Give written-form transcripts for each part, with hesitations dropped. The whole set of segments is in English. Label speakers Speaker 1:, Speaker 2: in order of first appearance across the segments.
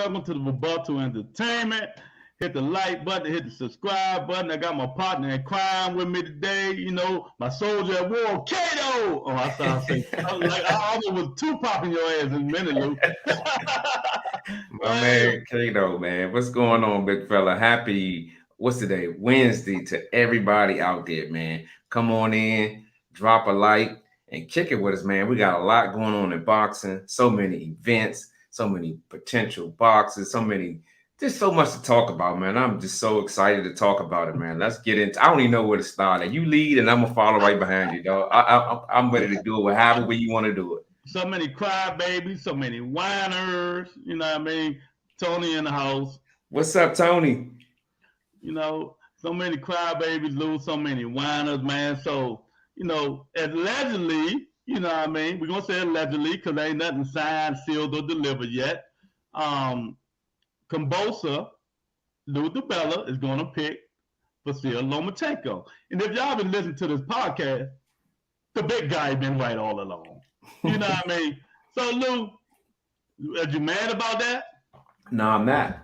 Speaker 1: welcome to the Rebuttal Entertainment. Hit the like button, hit the subscribe button. I got my partner in crime with me today. You know, my soldier at war, Kato. Oh, I sound like I almost was Tupac in your ass in a minute, Lou.
Speaker 2: My man Kato, man. What's going on, big fella? Happy, what's today? Wednesday to everybody out there, man. Come on in, drop a like, and kick it with us, man. We got a lot going on in boxing. So many events, so many potential boxes, there's so much to talk about, man. I'm just so excited to talk about it, man. Let's get into. I don't even know where to start. And you lead, and I'm gonna follow right behind you, dog. I'm ready to do it however way you want to do it.
Speaker 1: So many crybabies, so many whiners. You know what I mean? Tony in the house.
Speaker 2: What's up, Tony?
Speaker 1: You know, so many crybabies, lose so many whiners, man. So, you know, allegedly, you know what I mean? We're going to say allegedly because ain't nothing signed, sealed, or delivered yet. Kambosa, Lou DiBella, is going to pick Vasil Lomachenko. And if y'all been listening to this podcast, the big guy been right all along. You know what I mean? So, Lou, are you mad about that?
Speaker 2: No, I'm not.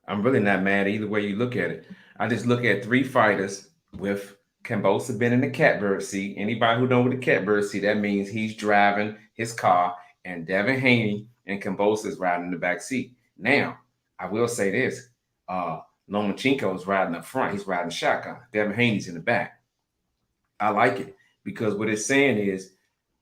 Speaker 2: I'm really not mad either way you look at it. I just look at three fighters with Kambosa been in the catbird seat. Anybody who know what the catbird seat, that means he's driving his car and Devin Haney and Kambosa is riding in the back seat. Now, I will say this. Lomachenko is riding up front. He's riding shotgun. Devin Haney's in the back. I like it because what it's saying is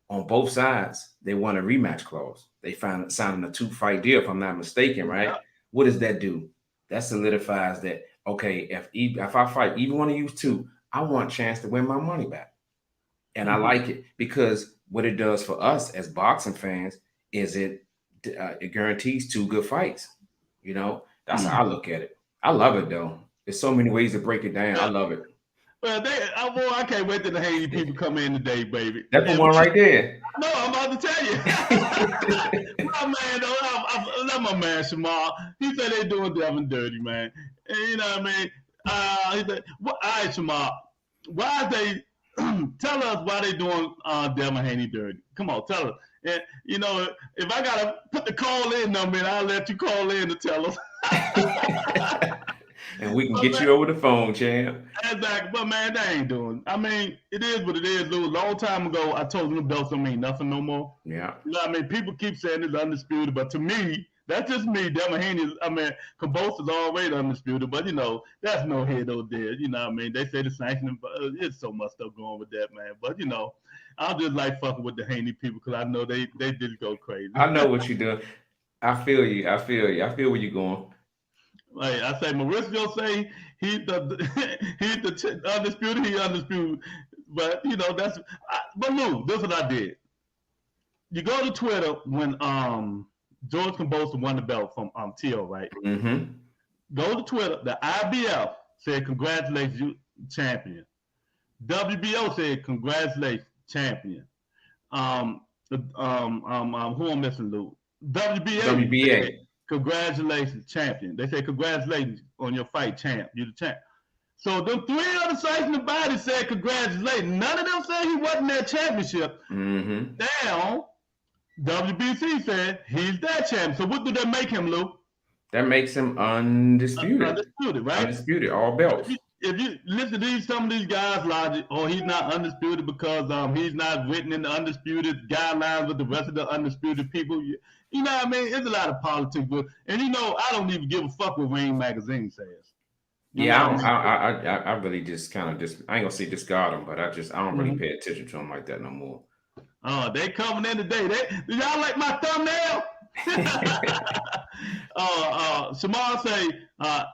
Speaker 2: on both sides, they want a rematch clause. They signing a 2-fight deal, if I'm not mistaken, right? Yeah. What does that do? That solidifies that, okay, if I fight either one of you two, I want a chance to win my money back. And I like it because what it does for us as boxing fans is it guarantees 2 good fights. You know, that's how I look at it. I love it, though. There's so many ways to break it down. I love it.
Speaker 1: Well, I can't wait till the Haney people come in today, baby.
Speaker 2: That's the one right there.
Speaker 1: No, I'm about to tell you. My man, though, I love my man Shamar. He said they doing Devin dirty, man. And you know what I mean? He said, all right, Shamar, why is they tell us why they doing Devin Haney dirty? Come on, tell us. And you know, if I gotta put the call in number, I'll let you call in to tell us.
Speaker 2: And we can get you over the phone, champ.
Speaker 1: Exactly. But, man, they ain't doing. I mean, it is what it is, Lou. A long time ago, I told you the belts don't mean nothing no more.
Speaker 2: Yeah.
Speaker 1: You know what I mean? People keep saying it's undisputed, but to me, that's just me. Devin Haney, Kambosa's already undisputed, but, you know, that's no head over there. You know what I mean? They say the sanctioning, but it's so much stuff going with that, man. But, you know, I'll just like fucking with the Haney people because I know they did go crazy.
Speaker 2: I know what you're doing. I feel you. I feel where you're going.
Speaker 1: Like I say, Mauricio say he's the undisputed. He undisputed, but you know but Lou, this is what I did. You go to Twitter when George Kambosa won the belt from Tio, right?
Speaker 2: Mm-hmm.
Speaker 1: Go to Twitter. The IBF said congratulations, you champion. WBO said congratulations, champion. Who I'm missing, Lou? WBA. Said, congratulations, champion. They say congratulations on your fight, champ. You're the champ. So the 3 other sites in the body said congratulations. None of them said he wasn't that championship.
Speaker 2: Mm-hmm.
Speaker 1: Now, WBC said he's that champ. So what do that make him, Lou?
Speaker 2: That makes him undisputed.
Speaker 1: Undisputed, right?
Speaker 2: Undisputed, all belts.
Speaker 1: If you listen to some of these guys' logic, he's not undisputed because he's not written in the undisputed guidelines with the rest of the undisputed people. You know what I mean? It's a lot of politics, and you know I don't even give a fuck what Ring Magazine says.
Speaker 2: I really just kind of I ain't gonna say discard them, but I don't really pay attention to them like that no more.
Speaker 1: They coming in today. Do y'all like my thumbnail? Shamar say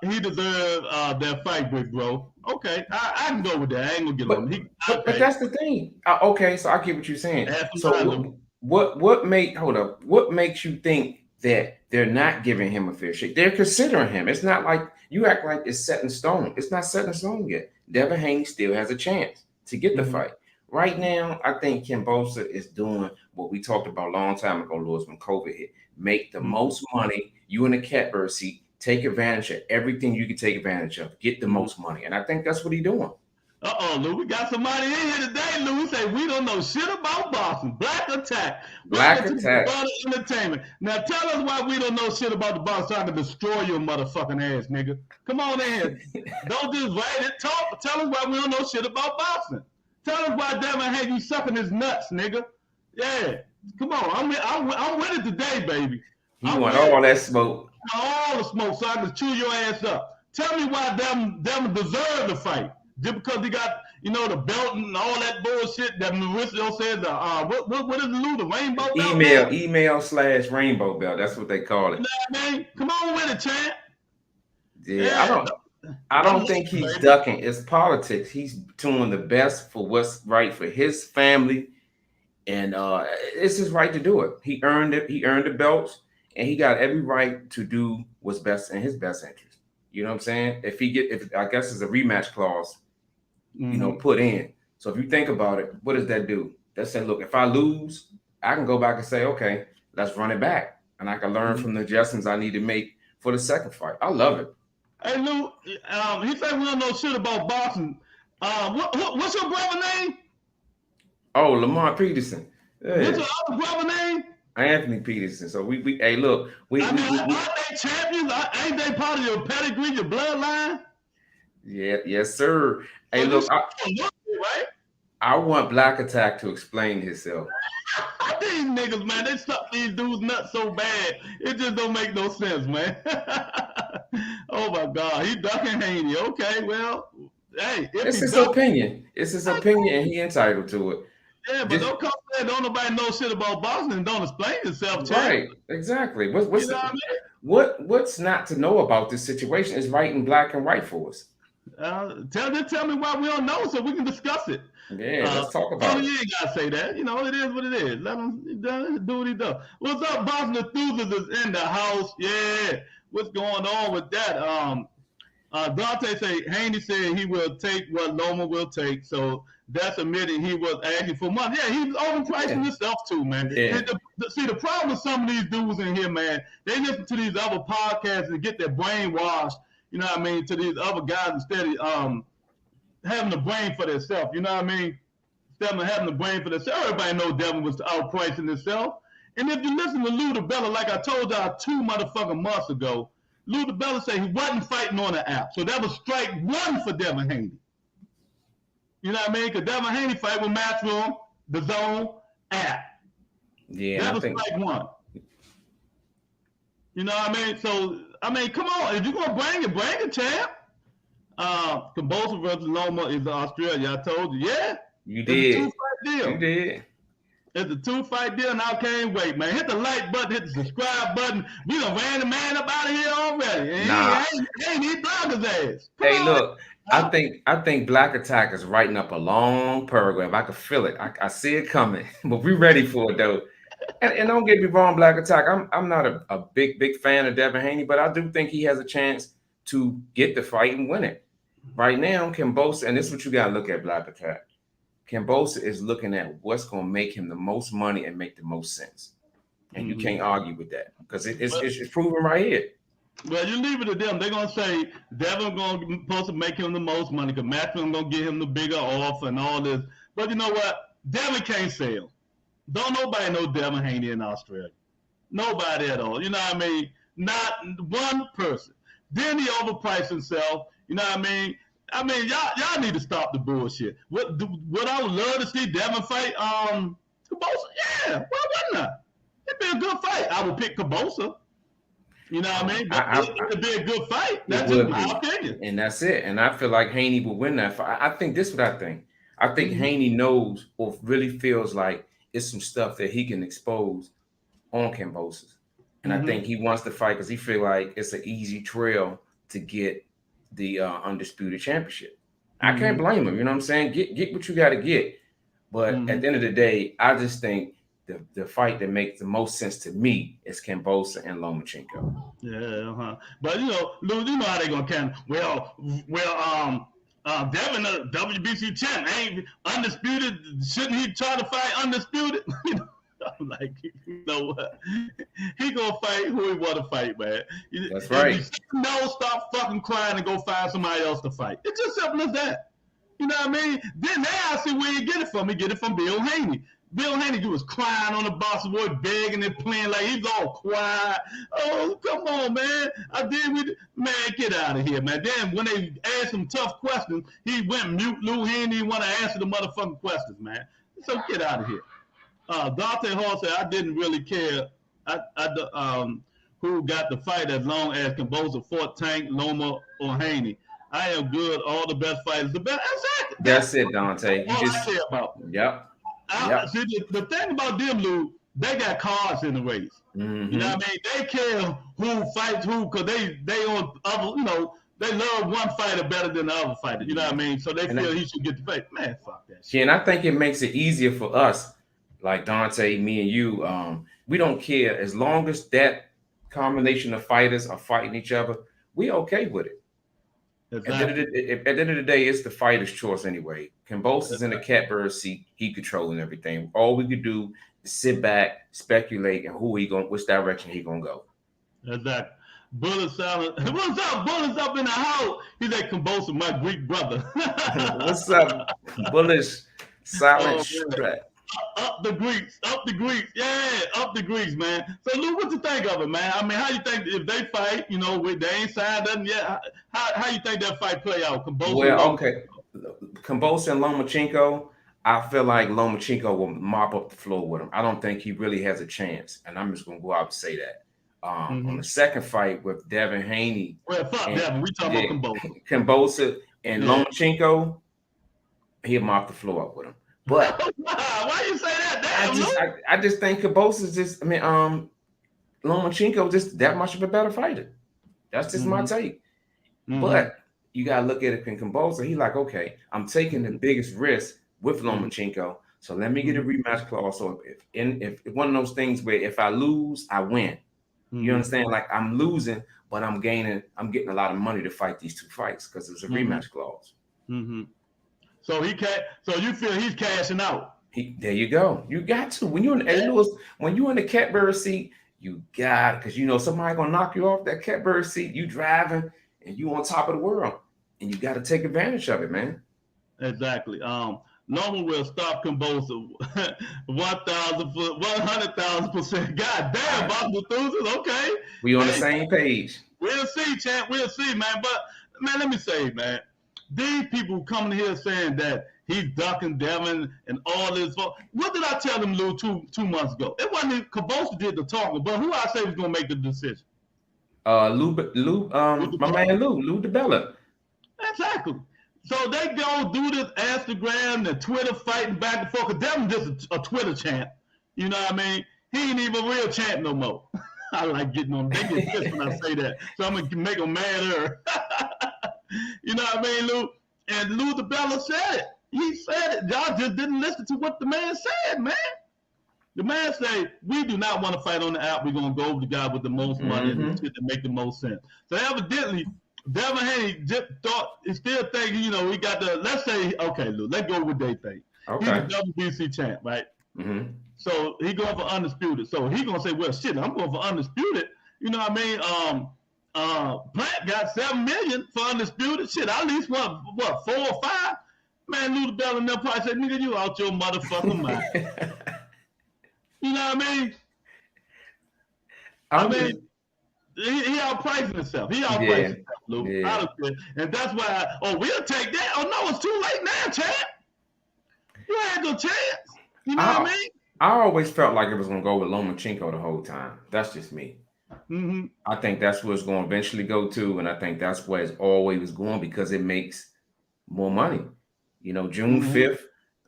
Speaker 1: he deserved that fight, big bro. Okay, I can go with that. I ain't gonna get on him.
Speaker 2: But that's the thing. Okay, so I get what you're saying. So what makes you think that they're not giving him a fair shake? They're considering him. It's not like you act like it's set in stone. It's not set in stone yet. Devin Haney still has a chance to get the fight. Right now, I think Kambosa is doing what we talked about a long time ago, Lewis, when COVID hit. Make the most money. You in the catbird seat. Take advantage of everything you can take advantage of. Get the most money. And I think that's what he's doing.
Speaker 1: Lou, we got somebody in here today, Lou. We say we don't know shit about boxing. Black Attack.
Speaker 2: Black
Speaker 1: Welcome to the
Speaker 2: Attack.
Speaker 1: World of Entertainment. Now tell us why we don't know shit about the boxing so I can destroy your motherfucking ass, nigga. Come on in. Don't just write it. Talk. Tell us why we don't know shit about boxing. Tell us why Devin Haney sucking his nuts, nigga. Yeah. Come on. I'm with it today, baby.
Speaker 2: He want all that smoke.
Speaker 1: All the smoke so I can chew your ass up. Tell me why Devin deserved the fight. Just because he got, the belt and all that bullshit that Mauricio said, what is it, Lou, the rainbow belt?
Speaker 2: Email/rainbow belt. That's what they call it.
Speaker 1: You know what I mean? Come on with it, champ.
Speaker 2: Yeah. I don't think he's ducking. It's politics. He's doing the best for what's right for his family. And it's his right to do it. He earned it. He earned the belts. And he got every right to do what's best in his best interest. You know what I'm saying? If I guess it's a rematch clause, put in. So if you think about it, what does that do? That said, look, if I lose, I can go back and say, okay, let's run it back. And I can learn from the adjustments I need to make for the second fight. I love it.
Speaker 1: Hey, Lou, he said we don't know shit about boxing. What's your brother name?
Speaker 2: Oh, Lamar Peterson.
Speaker 1: Yeah. What's your other brother name?
Speaker 2: Anthony Peterson. So we aren't
Speaker 1: they champions? Ain't they part of your pedigree, your bloodline?
Speaker 2: Yeah, yes, sir. Hey, look, I want Black Attack to explain himself.
Speaker 1: These niggas, man, they suck these dudes nuts so bad. It just don't make no sense, man. Oh my God, he ducking Haney. Okay, well, hey,
Speaker 2: it's his opinion. It's his opinion, and he entitled to it.
Speaker 1: Yeah, but don't come there. Don't nobody know shit about boxing and don't explain yourself.
Speaker 2: Right, exactly. What's not to know about this situation is right in black and white for us.
Speaker 1: Tell me why we don't know so we can discuss it.
Speaker 2: Yeah, let's talk about it.
Speaker 1: You ain't gotta say that. It is what it is. Let him do what he does. What's up, boxing enthusiasts is in the house? Yeah. What's going on with that? Dante say Haney said he will take what Loma will take. So that's admitting he was asking for money. Yeah, he was overpricing himself too, man. Yeah. See, the problem with some of these dudes in here, man, they listen to these other podcasts and get their brain washed. You know what I mean? To these other guys instead of having the brain for themselves. You know what I mean? Instead of having the brain for themselves. Everybody knows Devin was outpricing himself. And if you listen to Lou DiBella, like I told y'all 2 motherfucking months ago, Lou DiBella said he wasn't fighting on the app. So that was strike 1 for Devin Haney. You know what I mean? Because Devin Haney fight with Matchroom, the Zone app.
Speaker 2: Yeah,
Speaker 1: that was strike 1. You know what I mean? So, come on. If you're going to bring it, champ. Kambosos versus Loma is Australia. I told you. Yeah.
Speaker 2: You did.
Speaker 1: It's a 2-fight deal.
Speaker 2: You did.
Speaker 1: It's a 2-fight deal, and I can't wait, man. Hit the like button, hit the subscribe button. We done ran the man up out of here already. And he ain't even blocked his ass.
Speaker 2: Come on. Look, I think Black Attack is writing up a long paragraph. I can feel it. I see it coming. But we ready for it, though. And don't get me wrong, Black Attack. I'm not a big fan of Devin Haney, but I do think he has a chance to get the fight and win it. Right now, Kambosos, and this is what you got to look at, Black Attack. Kambosos is looking at what's going to make him the most money and make the most sense. And you can't argue with that because it's proven right here.
Speaker 1: Well, you leave it to them. They're going to say Devin supposed to make him the most money because Matchroom going to get him the bigger offer and all this. But you know what? Devin can't sell. Don't nobody know Devin Haney in Australia. Nobody at all. You know what I mean? Not one person. Then he overpriced himself. You know what I mean? Y'all need to stop the bullshit. What I would love to see Devin fight Kambosos. Yeah, why wouldn't I? It'd be a good fight. I would pick Kambosos. You know what I mean? It'd be a good fight. That's just my opinion.
Speaker 2: And that's it. And I feel like Haney will win that fight. I think this is what I think. I think Haney knows or really feels like it's some stuff that he can expose on Kambosos. And I think he wants to fight because he feels like it's an easy trail to get the undisputed championship. I can't blame him. You know what I'm saying? Get what you got to get. But at the end of the day, I just think the fight that makes the most sense to me is Kambosos and Lomachenko.
Speaker 1: Yeah, But Lou, you know how they gonna count. Well, Devin, the WBC champ, ain't undisputed. Shouldn't he try to fight undisputed? I'm like, you know what? He gonna fight who he want to fight, man.
Speaker 2: That's right.
Speaker 1: No, stop fucking crying and go find somebody else to fight. It's just simple as that. You know what I mean? Then now I see where he get it from. He get it from Bill Haney. Bill Haney was crying on the boxing board, begging and playing like he's all quiet. Oh, come on, man. I did with man, get out of here, man. Then when they asked him tough questions, he went mute. Lou Haney didn't want to answer the motherfucking questions, man. So get out of here. Dante Hall said, I didn't really care who got the fight as long as Kambosos fought Tank, Loma, or Haney. I am good. All the best fighters. The best. Exactly.
Speaker 2: That's it, Dante. You just
Speaker 1: I care about.
Speaker 2: Yep.
Speaker 1: See, the thing about them, Lou, they got cards in the race.
Speaker 2: Mm-hmm.
Speaker 1: You know what I mean? They care who fights who because they on other, you know, they love one fighter better than the other fighter. You know what I mean? So they feel he should get the fight. Man, fuck that shit.
Speaker 2: Yeah, and I think it makes it easier for us, like Dante, me and you. We don't care as long as that combination of fighters are fighting each other. We okay with it. Exactly. At the end of the day, it's the fighter's choice anyway. Kambosos is in the catbird seat. He controlling everything. All we could do is sit back, speculate, and which direction he gonna go.
Speaker 1: Exactly. Bullets silent. What's up? Bullets up in the house. He's like Kambosos, my Greek brother.
Speaker 2: What's up? Bullets silent strap.
Speaker 1: Up the Greeks, yeah, up the Greeks, man. So, Lou, what you think of it, man? I mean, how you think if they fight, you know, they ain't signed nothing yet? How you think that fight play out?
Speaker 2: Okay, Kambosos and Lomachenko, I feel like Lomachenko will mop up the floor with him. I don't think he really has a chance, and I'm just gonna go out and say that. On the second fight with Devin Haney,
Speaker 1: well, fuck Devin, we talking about
Speaker 2: Kambosos and Lomachenko, he'll mop the floor up with him. But
Speaker 1: why you say that?
Speaker 2: I just think Kambosos just, Lomachenko just that much of a better fighter. That's just my take. But you gotta look at it in Kambosos. He like, okay, I'm taking the biggest risk with Lomachenko, so let me get a rematch clause. So if one of those things where if I lose, I win. You understand? Like I'm losing, but I'm getting a lot of money to fight these two fights because it's a rematch clause.
Speaker 1: So So you feel he's cashing out?
Speaker 2: There you go. You got to when you're in the catbird seat, you got because you know somebody gonna knock you off that catbird seat. You driving and you on top of the world, and you got to take advantage of it, man.
Speaker 1: Exactly. Loma will stop Kambosos 100,000%. God damn, Bob Methuselah. Okay,
Speaker 2: we on the same page.
Speaker 1: We'll see, champ. We'll see, man. But man, let me say, man. These people coming here saying that he's ducking Devin and all this. What did I tell them, Lou, two months ago? It wasn't Kambosos did the talking, but who I say was going to make the decision?
Speaker 2: Lou, my man Lou DeBella.
Speaker 1: Exactly. So they go do this Instagram and Twitter fighting back and forth. Cause Devin just a Twitter champ. You know what I mean? He ain't even a real champ no more. I like getting on. They get pissed when I say that. So I'm gonna make them madder. You know what I mean, Lou? And Lou DeBella said it. He said it. Y'all just didn't listen to what the man said, man. The man said, we do not want to fight on the app. We're going to go over the guy with the most money and shit that make the most sense. So evidently, Devin Haney is still thinking, you know, we got the, let's say, okay, Lou, let's go with they think. Okay. He's a WBC champ, right? So he going for undisputed. So he going to say, well, shit, I'm going for undisputed. You know what I mean? Plant got $7 million for undisputed. Shit, I at least want what 4 or 5. Man, Lou DeBella and them probably said, "Nigga, you out your motherfucking mind." You know what I mean? I mean, he outpricing himself. He outpricing himself, Lou. Yeah. And that's why. We'll take that. Oh no, it's too late now, champ. You had no chance. You know what I mean?
Speaker 2: I always felt like it was gonna go with Lomachenko the whole time. That's just me. I think that's where it's going to eventually go to, and I think that's where it's always going because it makes more money. You know, June 5th,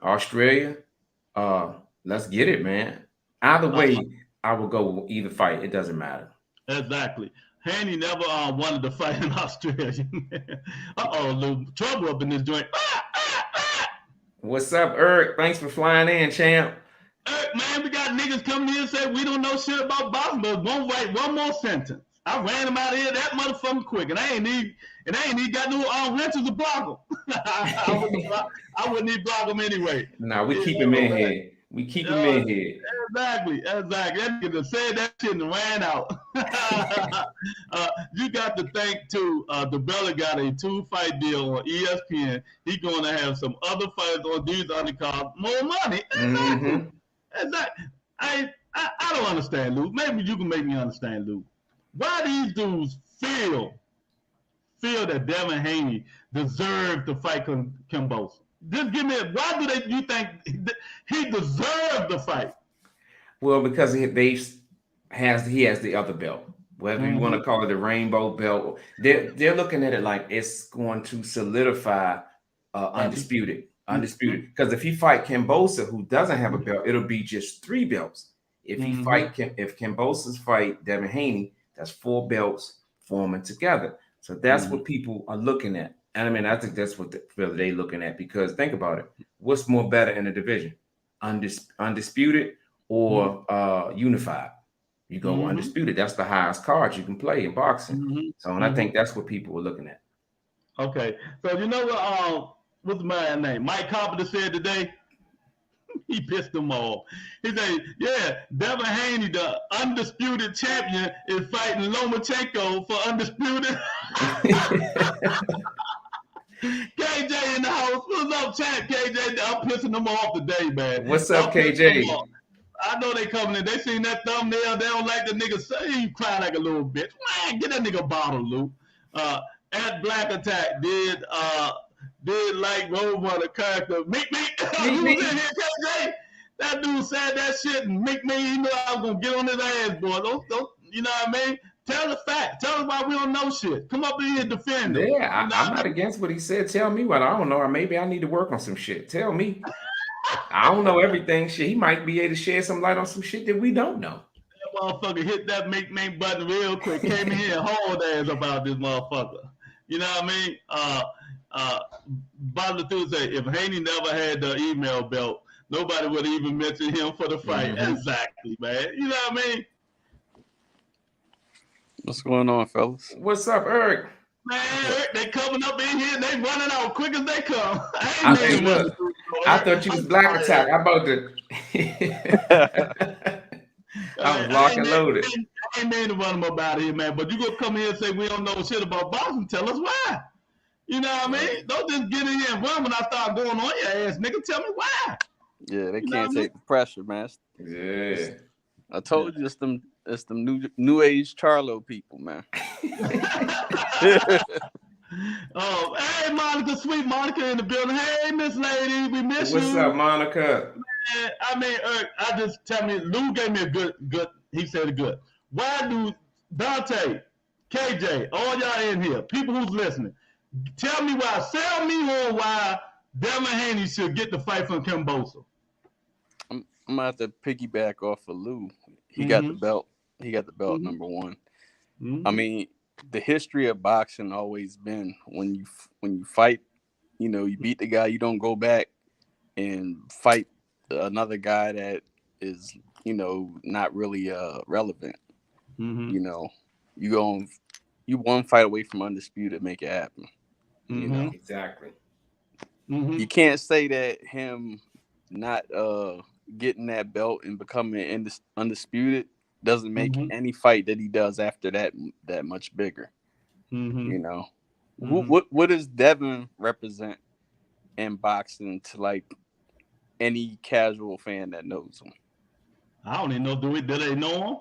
Speaker 2: Australia. Let's get it, man. Either way, I will go with either fight. It doesn't matter.
Speaker 1: Exactly. Haney never wanted to fight in Australia. Lou, trouble up in this joint.
Speaker 2: What's up, Eric? Thanks for flying in, champ.
Speaker 1: Man, we got niggas coming here and say we don't know shit about boxing, but won't write one more sentence. I ran him out of here that motherfucking quick, and I ain't even got no wrenches to block him. I wouldn't even block him anyway.
Speaker 2: Nah, we keep him in here. We keep him in here.
Speaker 1: Exactly. That nigga said that shit and ran out. You got to think too. The Bella got a 2-fight deal on ESPN. He's going to have some other fighters on these undercards, more money. Exactly. Exactly. I don't understand, Lou. Maybe you can make me understand, Lou. Why these dudes feel that Devin Haney deserved to fight Kimbosa? Just give me why do you think he deserved the fight?
Speaker 2: Well, because he has the other belt. Whether you want to call it a rainbow belt, they're looking at it like it's going to solidify undisputed. Because if he fight Kimbosa, who doesn't have a belt, it'll be just 3 belts. If he if Kimbosa's fight Devin Haney, that's 4 belts forming together. So that's what people are looking at. And I mean, I think that's what they're looking at, because think about it. What's more better in the division? Undisputed or unified? You go undisputed. That's the highest card you can play in boxing. So, and I think that's what people were looking at.
Speaker 1: Okay. So, you know what? What's the man's name? Mike Carpenter said today. He pissed them off. He said, yeah, Devin Haney, the undisputed champion, is fighting Lomachenko for undisputed. KJ in the house. What's up, champ? KJ, I'm pissing them off today, man.
Speaker 2: What's up, KJ?
Speaker 1: I know they coming in. They seen that thumbnail. They don't like the nigga. Say he cry like a little bitch. Man, get that nigga a bottle, Lou. At Black Attack did like Road Runner character. Meek. Who's in here, KJ? That dude said that shit, and Meek, you know I was gonna get on his ass, boy. Don't, you know what I mean? Tell the fact. Tell us why we don't know shit. Come up in here and defend him.
Speaker 2: Yeah, I'm not against what he said. Tell me what I don't know, or maybe I need to work on some shit. Tell me. I don't know everything. Shit, he might be able to shed some light on some shit that we don't know.
Speaker 1: That motherfucker hit that make button real quick. Came in here and hauled ass about this motherfucker. You know what I mean? Bobby Thune say if Haney never had the email belt, nobody would even mention him for the fight. Exactly, man. You know what I mean?
Speaker 3: What's going on, fellas?
Speaker 2: What's up, Eric?
Speaker 1: Man, Eric, they coming up in here and they running out quick as they come.
Speaker 2: I thought you was Black Attack. I'm about to. I was locked and loaded.
Speaker 1: I ain't mean to run them up out of here, man. But you gonna come here and say we don't know shit about boxing? Tell us why. You know what I mean? Don't just get in here and run when I start going on your ass, nigga. Tell me why.
Speaker 3: Yeah, they can't take the pressure, man.
Speaker 2: Yeah.
Speaker 3: I told you it's them new age Charlo people, man.
Speaker 1: Oh, hey, Monica, sweet Monica in the building. Hey, Miss Lady, we miss you.
Speaker 2: What's up, Monica?
Speaker 1: Man, I mean, I just tell me, Lou gave me a good. He said it good. Why do Dante, KJ, all y'all in here, people who's listening, tell me why, sell me on why Devin Haney should get the fight from Kimbosa.
Speaker 3: I'm gonna have to piggyback off of Lou. He got the belt. He got the belt number one. I mean, the history of boxing always been when you fight, you know, you beat the guy, you don't go back and fight another guy that is, you know, not really relevant. You know, you one fight away from undisputed, make it happen. You know,
Speaker 2: exactly.
Speaker 3: You can't say that him not getting that belt and becoming undisputed doesn't make any fight that he does after that much bigger. You know, what does Devin represent in boxing to like any casual fan that knows him?
Speaker 1: I don't even know. Do they know him?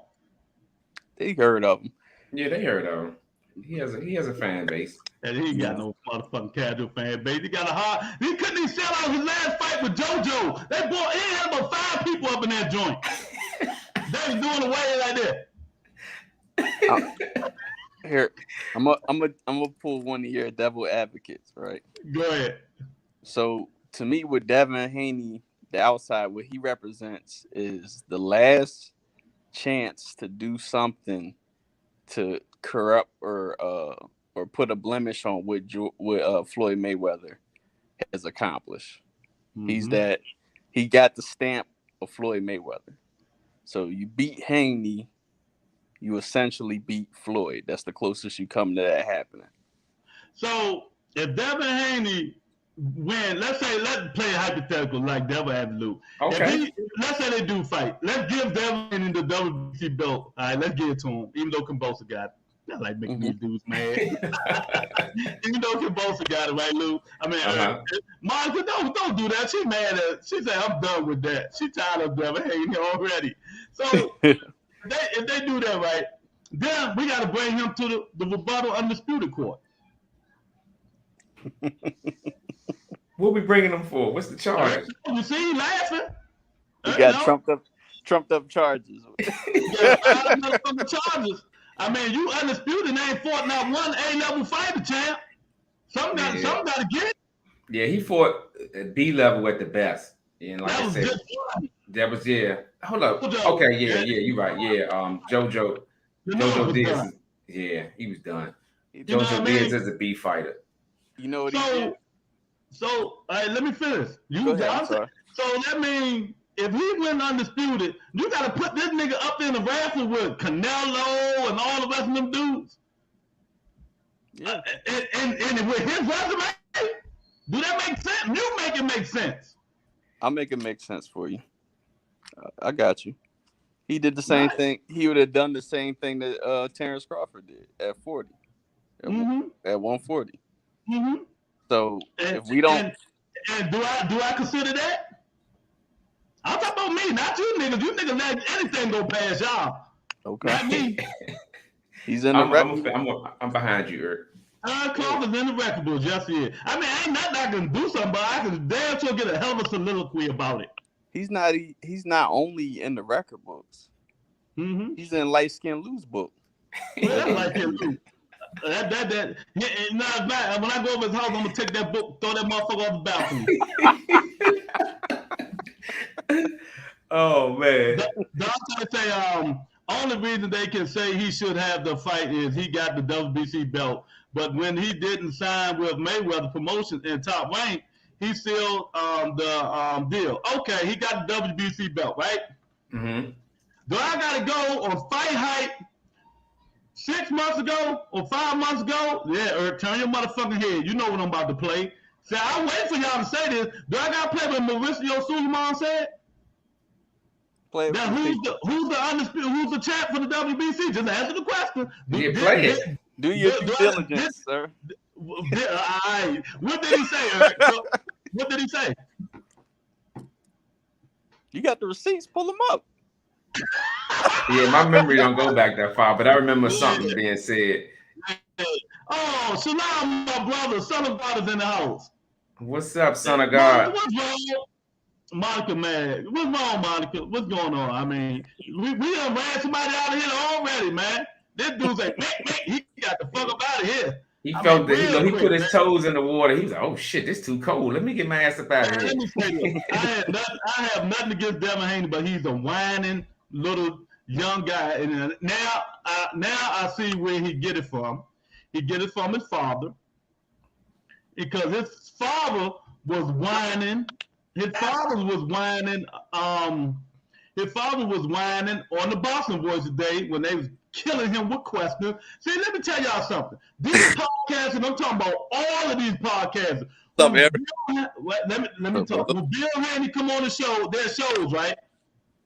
Speaker 3: They heard of him.
Speaker 2: Yeah, they heard of him. He has a fan base.
Speaker 1: And he ain't got no motherfucking casual fan base. He got a hard. He couldn't even sell out his last fight with JoJo. That boy, he had about 5 people up in that joint. They was doing away like that.
Speaker 3: Here, I'm gonna pull one of your devil advocates, right?
Speaker 1: Go ahead.
Speaker 3: So to me, with Devin Haney, the outside, what he represents is the last chance to do something to corrupt or put a blemish on what Floyd Mayweather has accomplished. He got the stamp of Floyd Mayweather. So you beat Haney, you essentially beat Floyd. That's the closest you come to that happening.
Speaker 1: So if Devin Haney when let's play hypothetical like Devil and Luke.
Speaker 2: Okay.
Speaker 1: Let's say they do fight. Let's give Devil in the WBC belt. All right, let's give it to him. Even though Kambosa got it. I like making these dudes mad. Even though Kambosa got it, right, Luke? I mean, Monica, don't do that. She mad at. She said, "I'm done with that." She tired of Devil Haney already. So if they do that right, then we got to bring him to the rebuttal undisputed court.
Speaker 2: What we bringing him for? What's the charge?
Speaker 1: You see, he laughing.
Speaker 3: He got trumped up charges.
Speaker 1: Charges. I mean, you undisputed and ain't fought not one A-level fighter, champ. Some got to get it.
Speaker 2: Yeah, he fought at B level at the best. And like I said, that was Hold up. Okay, you're right. Yeah, JoJo Diaz. Yeah, he was done. JoJo Diaz is a B fighter.
Speaker 3: You know what he did?
Speaker 1: So, all right, let me finish.
Speaker 3: Go ahead,
Speaker 1: so that means if he went undisputed, you got to put this nigga up in the raffle with Canelo and all the rest of them dudes.
Speaker 3: Yeah.
Speaker 1: And with his resume, do that make sense? You make it make sense.
Speaker 3: I'll make it make sense for you. I got you. He did the same thing. He would have done the same thing that Terrence Crawford did at 40, at 140.
Speaker 1: Mm-hmm.
Speaker 3: So if we don't,
Speaker 1: and do I consider that? I'm talking about me, not you niggas. You niggas let anything go past y'all.
Speaker 3: Okay.
Speaker 1: Not me.
Speaker 3: He's in the record.
Speaker 2: I'm behind you, Eric.
Speaker 1: Crawford's in the record books, yes he is. I mean, ain't nothing I can do something, but I can damn sure get a hell of a soliloquy about it.
Speaker 3: He's not only in the record books.
Speaker 1: Mm-hmm.
Speaker 3: He's in Light Skin Lou's book.
Speaker 1: Well, Light Skin Lou. When I go over his house, I'm gonna take that book, throw that motherfucker off the balcony.
Speaker 2: Oh man.
Speaker 1: I'm trying to say, only reason they can say he should have the fight is he got the WBC belt. But when he didn't sign with Mayweather Promotions in Top Rank, he still the deal. Okay, he got the WBC belt, right?
Speaker 2: Mm-hmm.
Speaker 1: Do I gotta go on Fight Hype 6 months ago or 5 months ago? Yeah, turn your motherfucking head. You know what I'm about to play. Say, I'm waiting for y'all to say this. Do I gotta play with Mauricio Suleiman said? Now who's the undisputed? Who's the champ for the WBC? Just answer the question.
Speaker 2: Play it.
Speaker 3: Do your due diligence, sir.
Speaker 1: What did he say, Eric? What did he say?
Speaker 3: You got the receipts. Pull them up.
Speaker 2: Yeah, my memory don't go back that far, but I remember something being said.
Speaker 1: Oh, Shalom, my brother, son of God is in the house.
Speaker 2: What's up, son of God?
Speaker 1: What's wrong? Monica, man. What's wrong, Monica? What's going on? I mean, we done ran somebody out of here already, man. This dude's like, he got the fuck up out of here.
Speaker 2: He felt that he put his toes in the water. He was like, oh shit, this too cold. Let me get my ass up out of here.
Speaker 1: Let me say this. I have nothing against Devin Haney, but he's a whining little young guy. And now I see where he get it from. He get it from his father. Because his father was whining. His father was whining on the Boston Boys today when they was killing him with questions. See, let me tell y'all something. These podcasts, and I'm talking about all of these podcasts. Let me talk. When Bill Haney come on the show, their shows, right?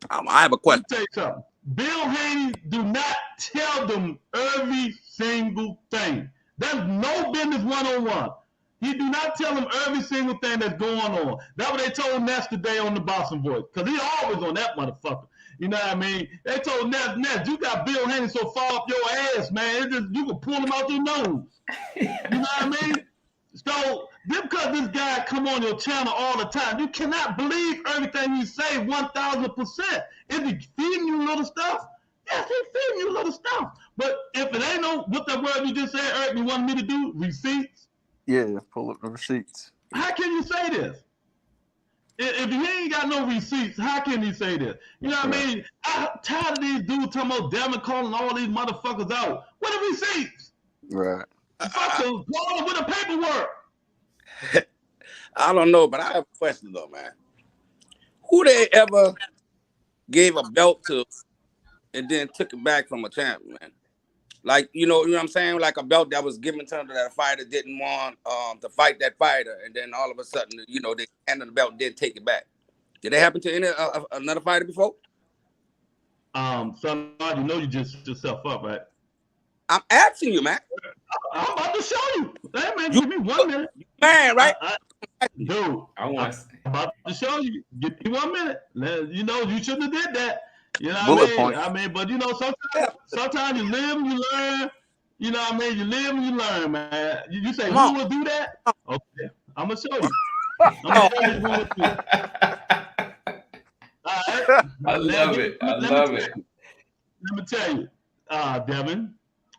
Speaker 4: I have a question.
Speaker 1: Let me tell you something. Bill Haney do not tell them every single thing. There's no business one-on-one. He do not tell them every single thing that's going on. That's what they told Ness today on the Boston Voice. Because he always on that motherfucker. You know what I mean? They told Ness, you got Bill Haney so far up your ass, man. You can pull him out your nose. You know what I mean? So, just because this guy come on your channel all the time, you cannot believe everything he say 1,000%. Is he feeding you little stuff? Yes, he's feeding you little stuff. But if it ain't no, what that word you just said, Eric, you wanted me to do? Receipts?
Speaker 3: Yeah, pull up the receipts.
Speaker 1: How can you say this? If he ain't got no receipts, how can he say this? You know what I mean? I'm tired of these dudes talking about Devin calling all these motherfuckers out. What are receipts?
Speaker 3: Right.
Speaker 1: Fuck them, call them with the paperwork.
Speaker 4: I don't know, but I have a question though, man. Who they ever gave a belt to and then took it back from a champion, man? Like, you know what I'm saying? Like a belt that was given to that fighter didn't want to fight that fighter, and then all of a sudden, you know, they handed the belt and didn't take it back. Did that happen to any another fighter before?
Speaker 1: Son, you know you just set yourself up, right?
Speaker 4: I'm asking you, man.
Speaker 1: I'm about to show you. Hey, man, give me 1 minute.
Speaker 4: Man, right?
Speaker 1: Dude, I'm about to show you. Give me 1 minute. You know, you shouldn't have did that. You know what I mean? But you know, sometimes you live and you learn. You know what I mean? You live and you learn, man. You say, who will do that? Okay, I'm gonna show you. I'm gonna show you who will do it. All right.
Speaker 2: I love it. Let
Speaker 1: me tell you, Devin,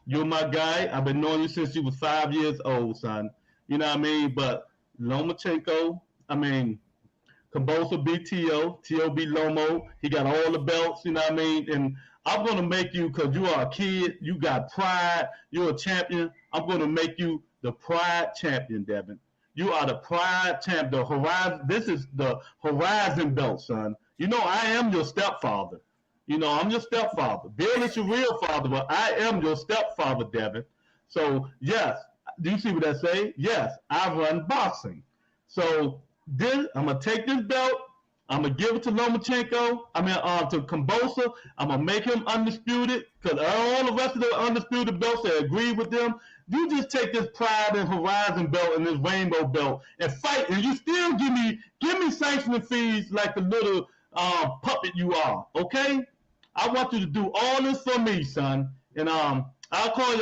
Speaker 1: you're my guy. I've been knowing you since you was 5 years old, son. You know what I mean? But Lomachenko, I mean, Kambosos beat T.O. T.O. beat Lomo. He got all the belts, you know what I mean? And I'm going to make you, because you are a kid, you got pride, you're a champion. I'm going to make you the pride champion, Devin. You are the pride champ. The Horizon. This is the Horizon belt, son. You know, I am your stepfather. You know, I'm your stepfather. Bill is your real father, but I am your stepfather, Devin. So, yes. Do you see what I say? Yes, I run boxing. So, I'm going to take this belt. I'm going to give it to Lomachenko. To Kambosos. I'm going to make him undisputed, because all the rest of the undisputed belts, they agree with them. You just take this Pride and Horizon belt and this Rainbow belt and fight, and you still give me sanctioning fees like the little puppet you are, okay? I want you to do all this for me, son. And I'll call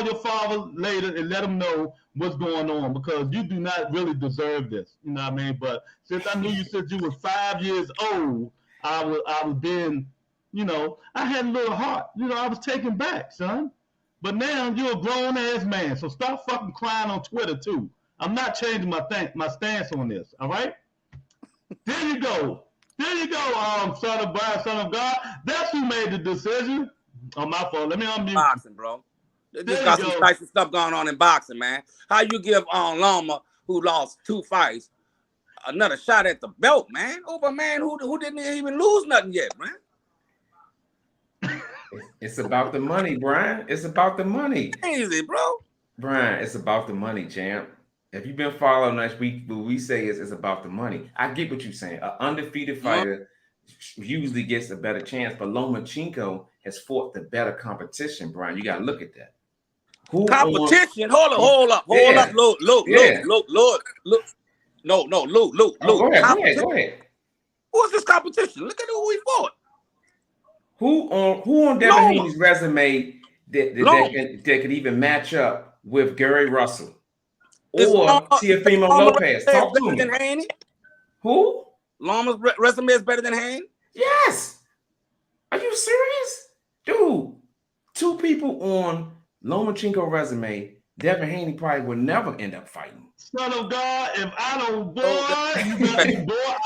Speaker 1: your father later and let him know what's going on, because you do not really deserve this. You know what I mean? But since I knew you said you were 5 years old, I was being, you know, I had a little heart. You know, I was taken back, son. But now you're a grown-ass man, so stop fucking crying on Twitter, too. I'm not changing my stance on this, all right? There you go. Son of God, son of God. That's who made the decision. Oh, my fault. Let me unmute.
Speaker 4: Boxing, bro. There's got some type of stuff going on in boxing, man. How you give Loma, who lost 2 fights, another shot at the belt, man, over a man who didn't even lose nothing yet, man?
Speaker 2: It's about the money, Brian. It's about the money.
Speaker 4: Crazy, bro.
Speaker 2: Brian, it's about the money, champ. If you've been following us, what we say is it's about the money. I get what you're saying. An undefeated fighter usually gets a better chance, but Lomachenko has fought the better competition, Brian. You got to look at that.
Speaker 4: Competition? Hold up. Look. No, Luke.
Speaker 2: Go ahead.
Speaker 4: What's this competition? Look at who we fought.
Speaker 2: Who on Devin Haney's resume that could even match up with Gary Russell or Teofimo Lopez? Talk to me.
Speaker 4: Haney?
Speaker 2: Who?
Speaker 4: Loma's resume is better than Haney?
Speaker 2: Yes. Are you serious? Dude, 2 people on Lomachenko resume, Devin Haney probably would never end up fighting.
Speaker 1: Son of God, if I don't,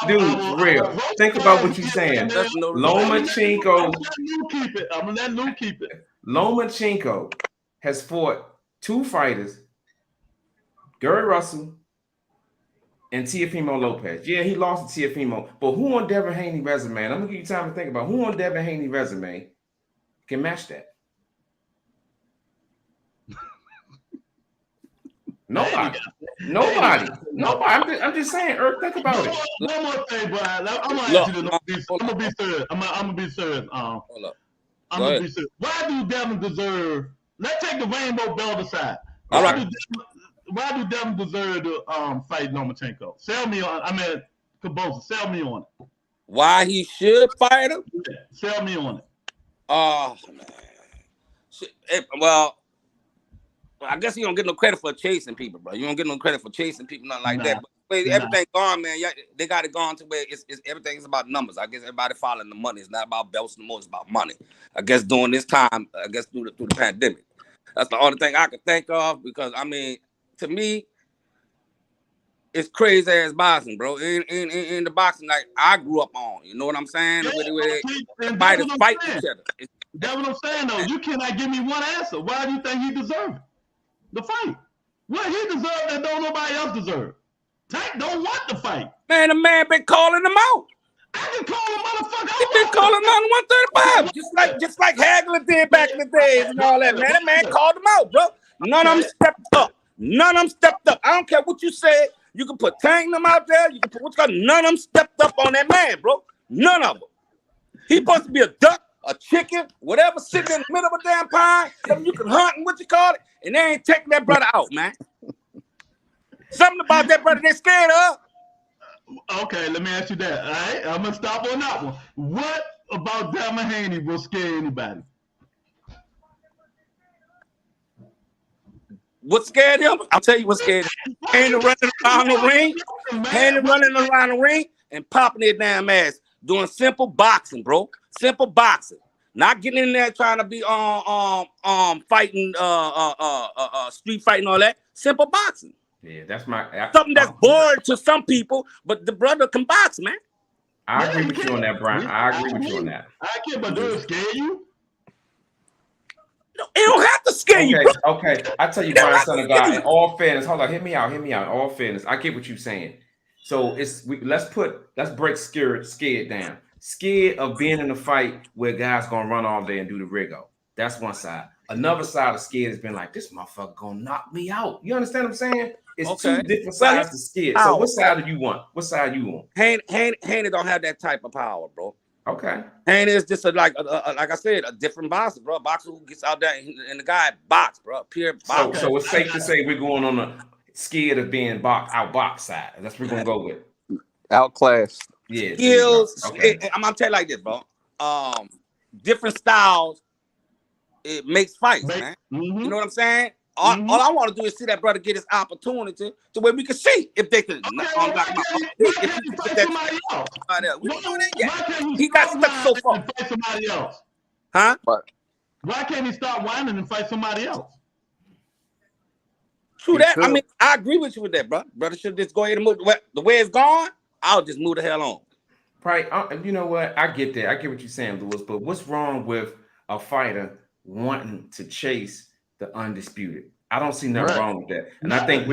Speaker 2: dude, real. Think about what you're saying. Lomachenko.
Speaker 1: I'm gonna let Lou keep it.
Speaker 2: Lomachenko has fought 2 fighters, Gary Russell and Teofimo Lopez. Yeah, he lost to Teofimo, but who on Devin Haney resume? And I'm gonna give you time to think about who on Devin Haney resume can match that. Nobody. I'm just saying, Earth, think about it.
Speaker 1: One more thing, Brian. I'm gonna be serious. I'm gonna be serious. I'm gonna be serious. Why do Devin deserve? Let's take the Rainbow belt aside.
Speaker 4: All right.
Speaker 1: Why do Devin deserve to fight Lomachenko? Sell me on. Kambosos. Sell me on it.
Speaker 4: Why he should fight him?
Speaker 1: Yeah, sell me on it.
Speaker 4: Oh man. Well, I guess you don't get no credit for chasing people, bro. You don't get no credit for chasing people, nothing like that. But everything gone, man. They got it gone to where everything is about numbers. I guess everybody following the money. It's not about belts no more. It's about money. I guess during this time, through the pandemic, that's the only thing I could think of, because I mean, to me, it's crazy ass boxing, bro. In the boxing like I grew up on, you know what I'm saying? The fighters fight each other.
Speaker 1: That's what I'm saying, though. You cannot give me one answer. Why do you think he deserved the fight? What he deserved that don't nobody else deserve? Tank don't want the fight.
Speaker 4: Man, the man been calling him out.
Speaker 1: I can call him motherfucker.
Speaker 4: He been calling on 135, just like Hagler did back in Wayne days and all that, man. That man called them out, bro. None of them stepped up. None of them stepped up. I don't care what you said. You can put Tang them out there. You can put what's called. None of them stepped up on that man, bro. None of them. He supposed to be a duck, a chicken, whatever, sitting in the middle of a damn pie. Something you can hunt and what you call it, and they ain't taking that brother out, man. Something about that brother they scared of.
Speaker 1: Okay, let me ask you that. All right, I'm gonna stop on that one. What about Devin Haney will scare anybody?
Speaker 4: What scared him? I'll tell you what scared him. Haney running around the ring, Haney running around the ring and popping their damn ass, doing simple boxing, bro. Simple boxing. Not getting in there trying to be fighting street fighting, all that. Simple boxing.
Speaker 2: Yeah, that's
Speaker 4: something that's boring to some people, but the brother can box, man.
Speaker 2: I agree with you on that, Brian. I agree with you on that.
Speaker 1: I can't, but do it scare you?
Speaker 4: No, it don't have to scare you, bro.
Speaker 2: Okay. I tell you, Brian, son of God, in all fairness, hold on, hear me out. In all fairness, I get what you're saying. So let's break scared down. Scared of being in a fight where guys gonna run all day and do the Rigo. That's one side. Another side of scared has been like, this motherfucker gonna knock me out. You understand what I'm saying? It's two different sides to scared. So what side do you want? What side you want?
Speaker 4: Haney don't have that type of power, bro.
Speaker 2: Okay.
Speaker 4: Haney is just like I said, a different boxer, bro. A boxer who gets out there and the guy box, bro. Pure box.
Speaker 2: So it's safe to say we're going on the scared of being outbox side. That's what we're gonna go with.
Speaker 3: Outclassed.
Speaker 2: Yeah.
Speaker 4: Skills.
Speaker 2: Okay.
Speaker 4: I'm gonna tell you like this, bro. Different styles. It makes fights, man. You know what I'm saying? All I want to do is see that brother get his opportunity to where we can see if they can unlock my. He got stuck so far.
Speaker 1: Fight somebody else.
Speaker 4: Huh?
Speaker 1: Why can't he stop whining and fight somebody else?
Speaker 4: True that. I mean, I agree with you with that, bro. Brother should just go ahead and move the way it's gone. I'll just move the hell on.
Speaker 2: Right. You know what? I get that. I get what you're saying, Lewis. But what's wrong with a fighter wanting to chase the undisputed? I don't see nothing wrong with that. And I think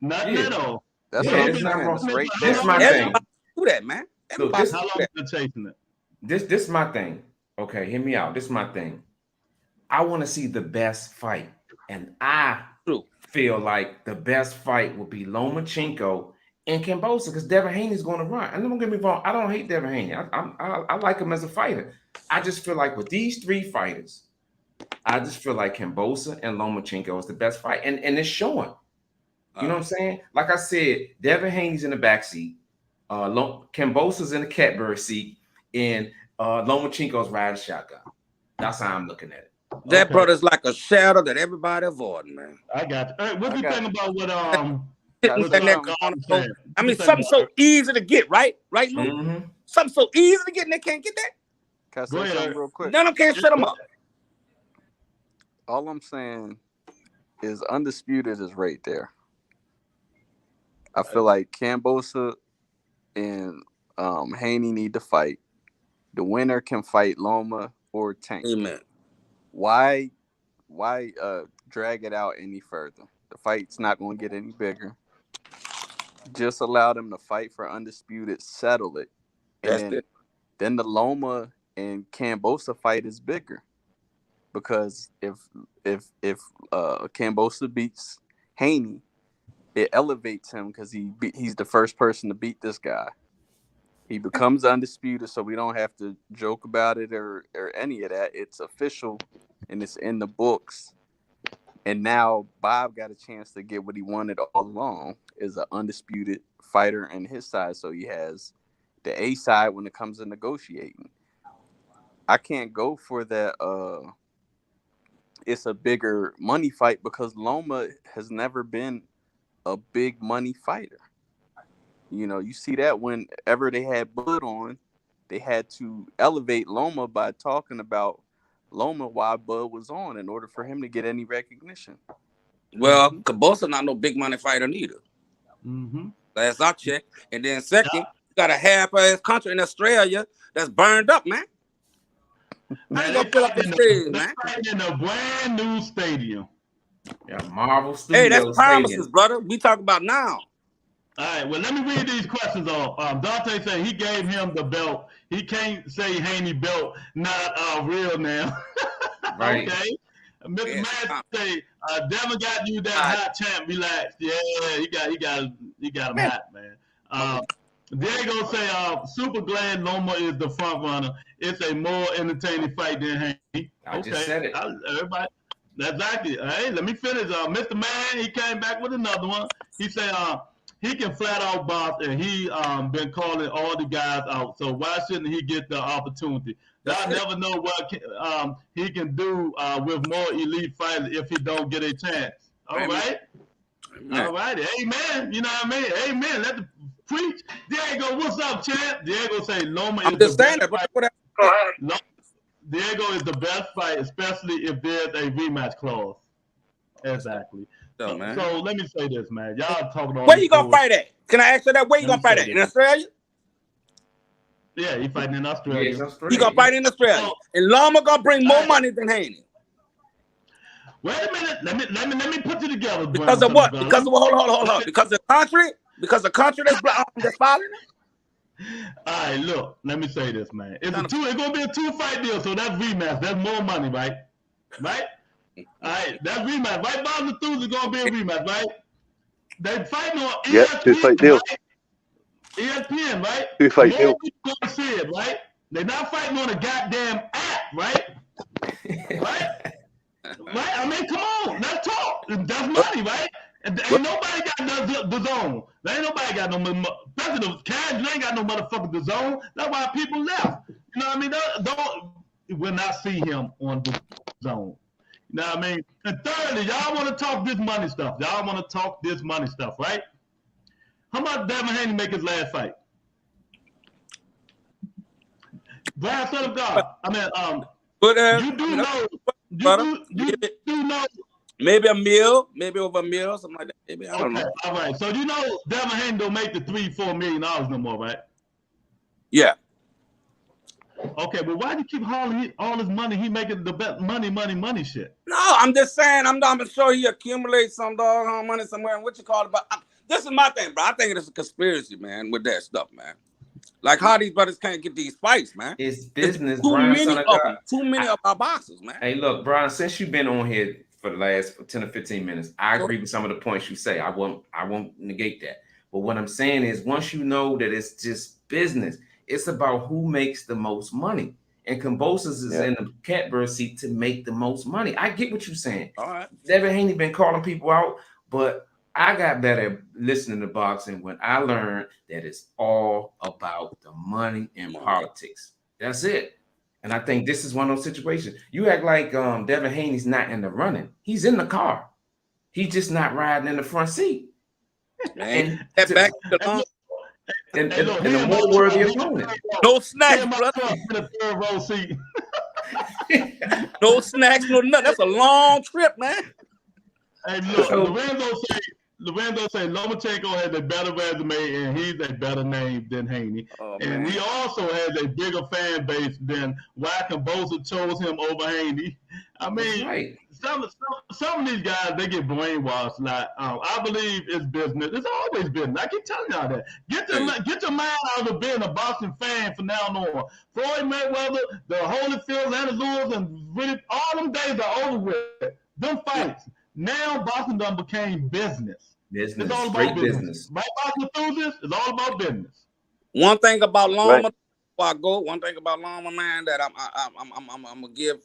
Speaker 1: nothing at all.
Speaker 3: That's
Speaker 2: not wrong. That's my thing.
Speaker 4: Do that, man.
Speaker 1: How long is it chasing it?
Speaker 2: This is my thing. Okay, hear me out. This is my thing. I want to see the best fight, and I feel like the best fight will be Lomachenko and Kambosos, because Devin Haney is going to run. And don't get me wrong, I don't hate Devin Haney. I like him as a fighter. I just feel like with these three fighters, I just feel like Kambosos and Lomachenko is the best fight, and it's showing. You know what I'm saying? Like I said, Devin Haney's in the back seat, Kambosos in the catbird seat, and Lomachenko's riding shotgun. That's how I'm looking at it.
Speaker 4: That brother's like a shadow that everybody avoiding, man.
Speaker 1: I got you. Hey, what do you think about what
Speaker 4: I mean, something so easy to get, right? Right, Luke?
Speaker 2: Mm-hmm.
Speaker 4: Something so easy to get and they can't get that.
Speaker 3: Can I say something real quick?
Speaker 4: None of them can't shut them up.
Speaker 3: All I'm saying is Undisputed is right there. I feel like Kambosos and Haney need to fight. The winner can fight Loma or Tank.
Speaker 4: Amen.
Speaker 3: Why drag it out any further? The fight's not going to get any bigger. Just allow them to fight for Undisputed, settle it. And then the Loma and Kambosos fight is bigger. Because if Kambosos beats Haney, it elevates him because he's the first person to beat this guy. He becomes undisputed, so we don't have to joke about it or any of that. It's official, and it's in the books. And now Bob got a chance to get what he wanted all along, is an undisputed fighter on his side. So he has the A side when it comes to negotiating. I can't go for that. It's a bigger money fight because Loma has never been a big money fighter. You know, you see that whenever they had Bud on, they had to elevate Loma by talking about Loma while Bud was on in order for him to get any recognition.
Speaker 4: Well, Kambosos not no big money fighter neither. Last I checked. And then second, you got a half-ass country in Australia that's burned up, man. I ain't gonna fill up the stage, man.
Speaker 1: In a brand new stadium.
Speaker 2: Yeah, Marvel Studios.
Speaker 4: Hey, that's promises, brother. We talk about now.
Speaker 1: All right, well, let me read these questions off. Dante said he gave him the belt. He can't say Haney belt not real now.
Speaker 2: Right.
Speaker 1: Okay. Mr. Man say, Devin got you that hot champ. Relax. Yeah, he got him hot, man. Diego say, super glad Loma is the front runner. It's a more entertaining fight than Haney.
Speaker 2: I just said it.
Speaker 1: Everybody, that's exactly. Hey, let me finish. Mr. Man, he came back with another one. He said, he can flat out box, and he been calling all the guys out. So why shouldn't he get the opportunity? Y'all never know what he can do with more elite fighters if he don't get a chance. All right? All righty. Amen. You know what I mean? Amen. Let the preach. Diego, what's up, champ? Diego say Loma is the best fight. Diego is the best fight, especially if there's a rematch clause. Exactly. So let me say this, man. Y'all talking about
Speaker 4: where you gonna fight at? Can I ask you that? Where you gonna fight at? In Australia?
Speaker 1: Yeah, he fighting in Australia.
Speaker 4: He gonna fight in Australia. And Loma gonna bring more money than Haney.
Speaker 1: Wait a minute. Let me put you together.
Speaker 4: Because of what? Because of hold on. Because the country? Because the country that's following it?
Speaker 1: All right, look. Let me say this, man. It's gonna be a 2-fight deal, so that's rematch. That's more money, right? Right? All right, that's rematch. Right, Bob the Thu's is gonna be a rematch, right? They fighting on ESPN,
Speaker 5: yeah, 2-fight deal.
Speaker 1: Right? ESPN, right?
Speaker 5: 2-fight deal.
Speaker 1: Gonna see it, right? They're not fighting on a goddamn app, right? Right? Right? I mean, come on, let's talk. That's money, right? And ain't nobody got the zone. There ain't nobody got no President Cash. You ain't got no motherfucking the zone. That's why people left. You know what I mean? Will not see him on the zone. You know what I mean? And thirdly, y'all want to talk this money stuff. Y'all want to talk this money stuff, right? How much Devin Haney make his last fight? Brian, son of God. I mean, you do know.
Speaker 4: Maybe a meal, maybe over a meal, something like that. Maybe I don't know.
Speaker 1: All right. So you know Devin Haney don't make the $3-4 million no more, right?
Speaker 4: Yeah.
Speaker 1: Okay, but why do you keep hauling all this money? He making the best money shit.
Speaker 4: No, I'm just saying. I'm sure he accumulates some doggone money somewhere. And what you call it? But this is my thing, bro. I think it's a conspiracy, man, with that stuff, man. Like how these brothers can't get these fights, man.
Speaker 2: It's business,
Speaker 4: Brian.
Speaker 2: Too
Speaker 4: many of our boxers, man.
Speaker 2: Hey, look, Brian. Since you've been on here for the last 10 or 15 minutes, I agree with some of the points you say. I won't negate that. But what I'm saying is, once you know that it's just business, it's about who makes the most money. And Kambosos is in the catbird seat to make the most money. I get what you're saying.
Speaker 4: All right.
Speaker 2: Devin Haney been calling people out, but I got better listening to boxing when I learned that it's all about the money and politics. That's it. And I think this is one of those situations. You act like Devin Haney's not in the running. He's in the car. He's just not riding in the front seat.
Speaker 4: Man,
Speaker 2: and the more worthy opponent.
Speaker 4: No snacks, brother. No snacks, no nothing. That's a long trip, man.
Speaker 1: Hey, look, Lorenzo say Lomachenko has a better resume and he's a better name than Haney. And he also has a bigger fan base than why Kambosos chose him over Haney. I mean, some of these guys, they get brainwashed. Like, I believe it's business. It's always business. I keep telling y'all that. Get your mind out of being a boxing fan from now on. Floyd Mayweather, the Holyfields, and the Lewis, and really all them days are over with. Them fights. Now boxing done became business. It's all about business. Right, boxing enthusiasts, it's all about business.
Speaker 4: One thing about Loma, before I go, one thing about Loma, man, that I'm gonna give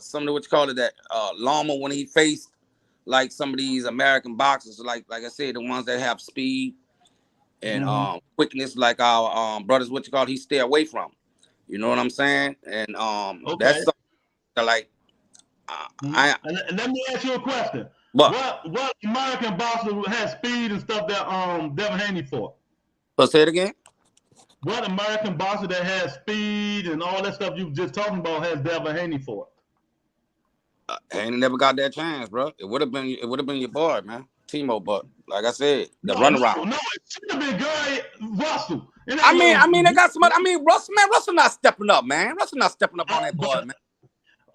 Speaker 4: some of what you call it, that Loma, when he faced like some of these American boxers, like I said, the ones that have speed and quickness, like our brothers, what you call it, he stay away from. You know what I'm saying? And that's something that, like,
Speaker 1: and let me ask you a question. What American boxer has speed and stuff that Devin Haney fought?
Speaker 4: But say it again.
Speaker 1: What American boxer that has speed and all that stuff you just talking about has Devin Haney fought?
Speaker 4: Haney never got that chance, bro. It would have been your boy, man, Timo. But like I said, the runaround.
Speaker 1: No, it should have been Gary Russell.
Speaker 4: I mean, they got some. I mean, Russell not stepping up, man. Russell not stepping up on that boy, man.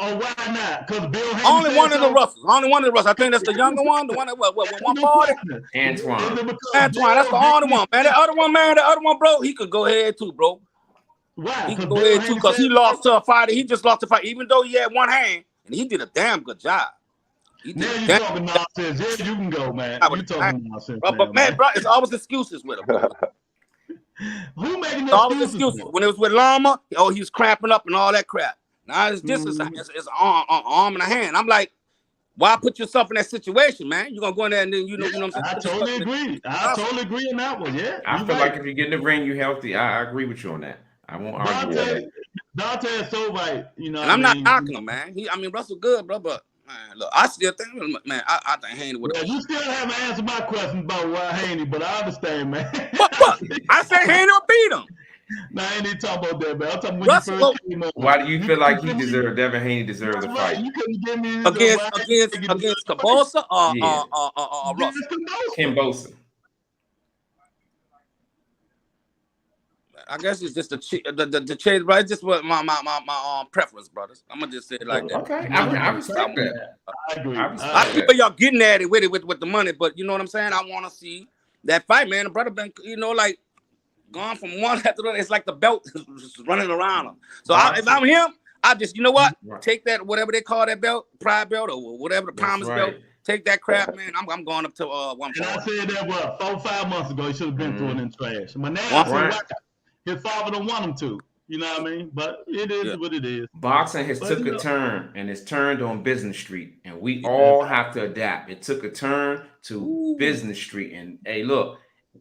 Speaker 1: Oh, why not? Because Bill Haney
Speaker 4: only one of the Russells. I think that's the younger one. The one that what 140?
Speaker 2: Antoine.
Speaker 4: That's the only one, man. The other one, bro, he could go ahead too, bro.
Speaker 1: Why?
Speaker 4: He could go ahead too because he lost to a fighter. He just lost a fight, even though he had one hand. and he did a damn good job.
Speaker 1: Now you talking nonsense. Yeah, you can go, man. You talking nonsense,
Speaker 4: but man, bro, it's always excuses with him. Bro.
Speaker 1: Who making
Speaker 4: the
Speaker 1: excuses?
Speaker 4: When it was with Lama, oh, he was cramping up and all that crap. Now it's this is arm and a hand. I'm like, why put yourself in that situation, man? You're gonna go in there and then you know what I'm saying?
Speaker 1: I totally agree. I totally agree on that one. Yeah.
Speaker 2: I feel like if you get in the ring, you healthy. I agree with you on that. I won't argue.
Speaker 1: Dante is so right. You know,
Speaker 4: and I'm not knocking him, man. Russell good, bro, but man, look, I still think, man, I think Haney would have.
Speaker 1: You still haven't answered my question about why Haney, but I understand, man.
Speaker 4: What? I said Haney will beat him.
Speaker 1: Nah, I ain't even talking about that, man. I'm talking when Russell, you first came over.
Speaker 2: Why do you feel like Devin Haney deserved the fight?
Speaker 1: You couldn't give me
Speaker 4: against Cabosa or Russell?
Speaker 2: Kimbosa.
Speaker 4: I guess it's just the chase, right? Just what my preference, brothers. I'm gonna just say it like that.
Speaker 2: Okay, I respect that.
Speaker 1: I agree.
Speaker 4: I feel y'all getting at it with the money, but you know what I'm saying. I want to see that fight, man. The brother been, like gone from one after the other. It's like the belt is running around him. So if I'm him, I just take that whatever they call that belt, pride belt or whatever the promise belt. Take that crap, man. I'm going up to 140.
Speaker 1: And I said that 4 or 5 months ago. He should have been throwing in trash. But now his father don't want him to. You know what I mean? But it is what it is.
Speaker 2: Boxing has took a turn, and it's turned on business street, and we all have to adapt. It took a turn to business street, and hey, look.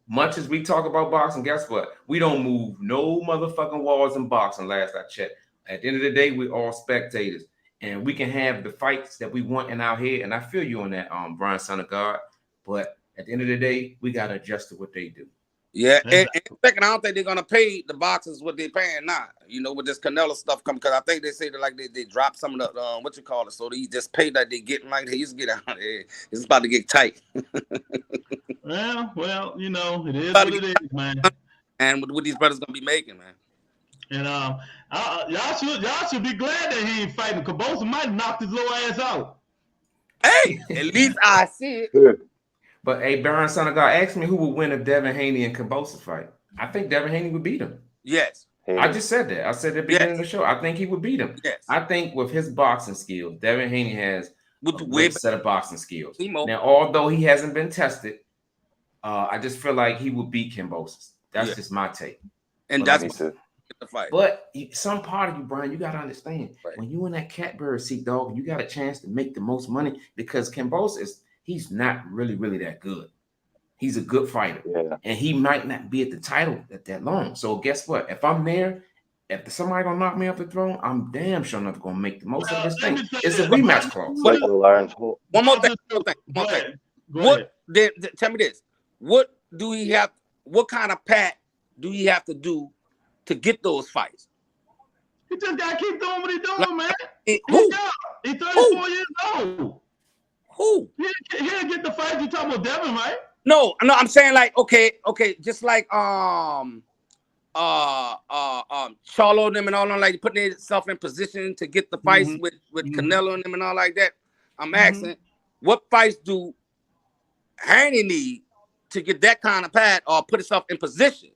Speaker 2: Much as we talk about boxing, guess what? We don't move no motherfucking walls in boxing. Last I checked. At the end of the day, we're all spectators, and we can have the fights that we want in our head. And I feel you on that, Brian, son of God. But at the end of the day, we gotta adjust to what they do.
Speaker 4: Yeah, and second, I don't think they're gonna pay the boxers what they're paying now. With this Canelo stuff coming, because I think they say that they dropped some of the so they just pay that they getting like he's getting out there. It's about to get tight.
Speaker 1: well, it is what it is, man.
Speaker 4: And what these brothers gonna be making, man.
Speaker 1: And y'all should be glad that he ain't fighting. Cabosa might knock his little ass out.
Speaker 4: Hey, at least I see it.
Speaker 2: But hey, Baron son of God, ask me who would win if Devin Haney and Cabosa fight. I think Devin Haney would beat him.
Speaker 4: Yes.
Speaker 2: I just said that. I said at the beginning of the show. I think he would beat him.
Speaker 4: Yes.
Speaker 2: I think with his boxing skills, Devin Haney has a great set of boxing skills. Now, although he hasn't been tested, I just feel like he would beat Kimbosa. That's just my take.
Speaker 4: And that's the fight.
Speaker 2: But some part of you, Brian, you got to understand, when you in that catbird seat, dog, you got a chance to make the most money because Kimbosa he's not really that good. He's a good fighter. Yeah. And he might not be at the title that long. So guess what? If I'm there, if somebody gonna knock me off the throne, I'm damn sure not gonna make the most of this thing. It's a rematch clause.
Speaker 4: One more thing. Tell me this. What do he have? What kind of pat do he have to do to get those fights?
Speaker 1: He just gotta keep doing what he's doing, man.
Speaker 4: He's
Speaker 1: 34 years old.
Speaker 4: Who?
Speaker 1: He didn't get the fight. You talking about Devin, right?
Speaker 4: No, I'm saying like okay, just like Charlo them and all them, like putting themselves in position to get the fights with Canelo and them and all like that. I'm asking, what fights do Haney need to get that kind of pad or put himself in position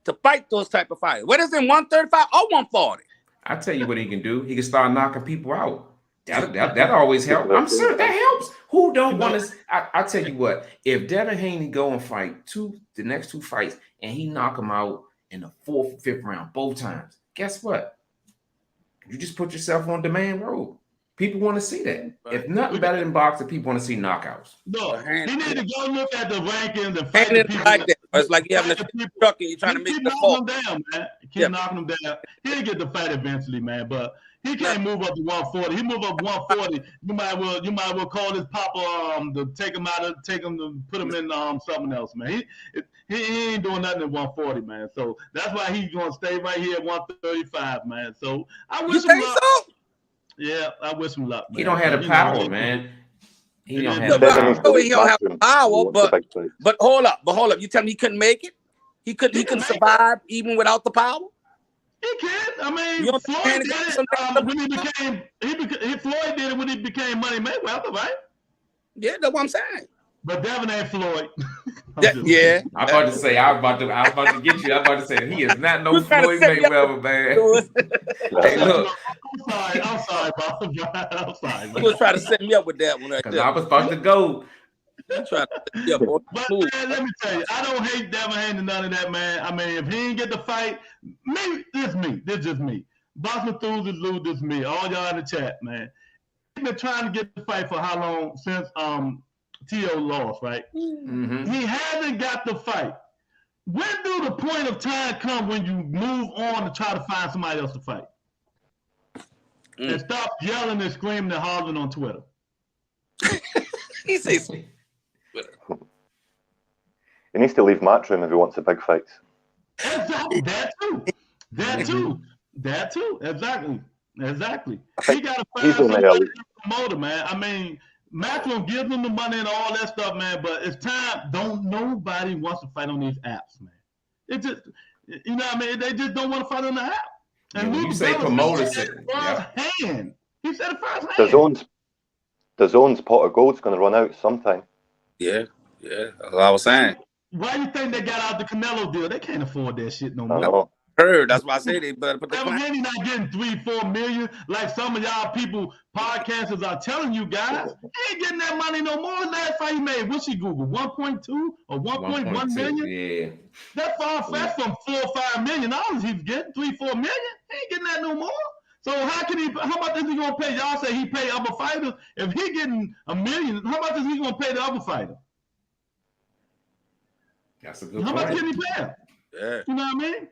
Speaker 4: to fight those type of fights? What is it, 135 or 140?
Speaker 2: I tell you what he can do. He can start knocking people out. That always helps. I'm sure that helps. Who don't want to? I tell you what. If Devin Haney go and fight the next 2 fights, and he knock him out in the 4th or 5th round both times, guess what? You just put yourself on demand road. People want to see that. If nothing better than boxing, people want to see knockouts.
Speaker 1: No, he need to go look at the rankings and
Speaker 4: fight the people like that. It's like you having a truck and you're trying to make the
Speaker 1: fall. Keep knocking them down, man. Keep knocking them down. He'll get the fight eventually, man. But he can't move up to 140. He move up 140. You might well call his papa to take him out of to put him in something else, man. He ain't doing nothing at 140, man. So that's why he's gonna stay right here at 135, man. So I wish him luck. So? Yeah, I wish him luck. Man.
Speaker 2: He don't have the power, man. He don't have
Speaker 4: the power, but hold up. You tell me he couldn't make it? He couldn't survive even without the power?
Speaker 1: He can. I mean, Floyd did it when Floyd did it when he became Money Mayweather, right?
Speaker 4: Yeah, that's what I'm saying.
Speaker 1: But Devin ain't Floyd.
Speaker 4: Yeah.
Speaker 2: I'm about to say, I was about to get you. I'm about to say he is not no Floyd Mayweather, man. Hey, look.
Speaker 1: I'm sorry, Bob. I'm sorry.
Speaker 4: You was trying to set me up with that one right there.
Speaker 2: I was about to go.
Speaker 4: You trying to set me up, boy.
Speaker 1: But man, let me tell you, I don't hate Devin Haney, none of that, man. I mean, if he didn't get the fight, maybe this me. This just me. Boxing enthusiasts, Lou, this me. All y'all in the chat, man. He's been trying to get the fight for how long? Since T.O. lost, right? Mm-hmm. He hasn't got the fight. When do the point of time come when you move on to try to find somebody else to fight? And stop yelling and screaming and hollering on Twitter.
Speaker 4: He says
Speaker 5: he needs to leave Matchroom if he wants the big fights.
Speaker 1: Exactly. That too. Exactly. He got to find somebody promoter, man. I mean, Matchroom gives him the money and all that stuff, man. But it's time. Nobody wants to fight on these apps, man. It just, you know what I mean? They just don't want to fight on the app. And
Speaker 2: you say promoters,
Speaker 1: he said it firsthand.
Speaker 5: The zone's pot of gold's going to run out sometime.
Speaker 4: Yeah, that's what I was saying.
Speaker 1: Why do you think they got out the Canelo deal? They can't afford that shit no more.
Speaker 5: No.
Speaker 4: Heard. That's why I said they better put the
Speaker 1: Haney not getting 3-4 million like some of y'all people podcasters are telling you guys. He ain't getting that money no more. Last fight he made, what's he Google? 1.2 or 1.1 million?
Speaker 2: Yeah.
Speaker 1: That far fetched from $4 or $5 million he's getting. 3-4 million? He ain't getting that no more. So how much is he gonna pay? Y'all say he pay other fighters. If he getting $1 million, how much is he gonna pay the other fighter?
Speaker 2: That's a good
Speaker 1: point. How much can he pay him?
Speaker 4: Yeah.
Speaker 1: You know what I mean?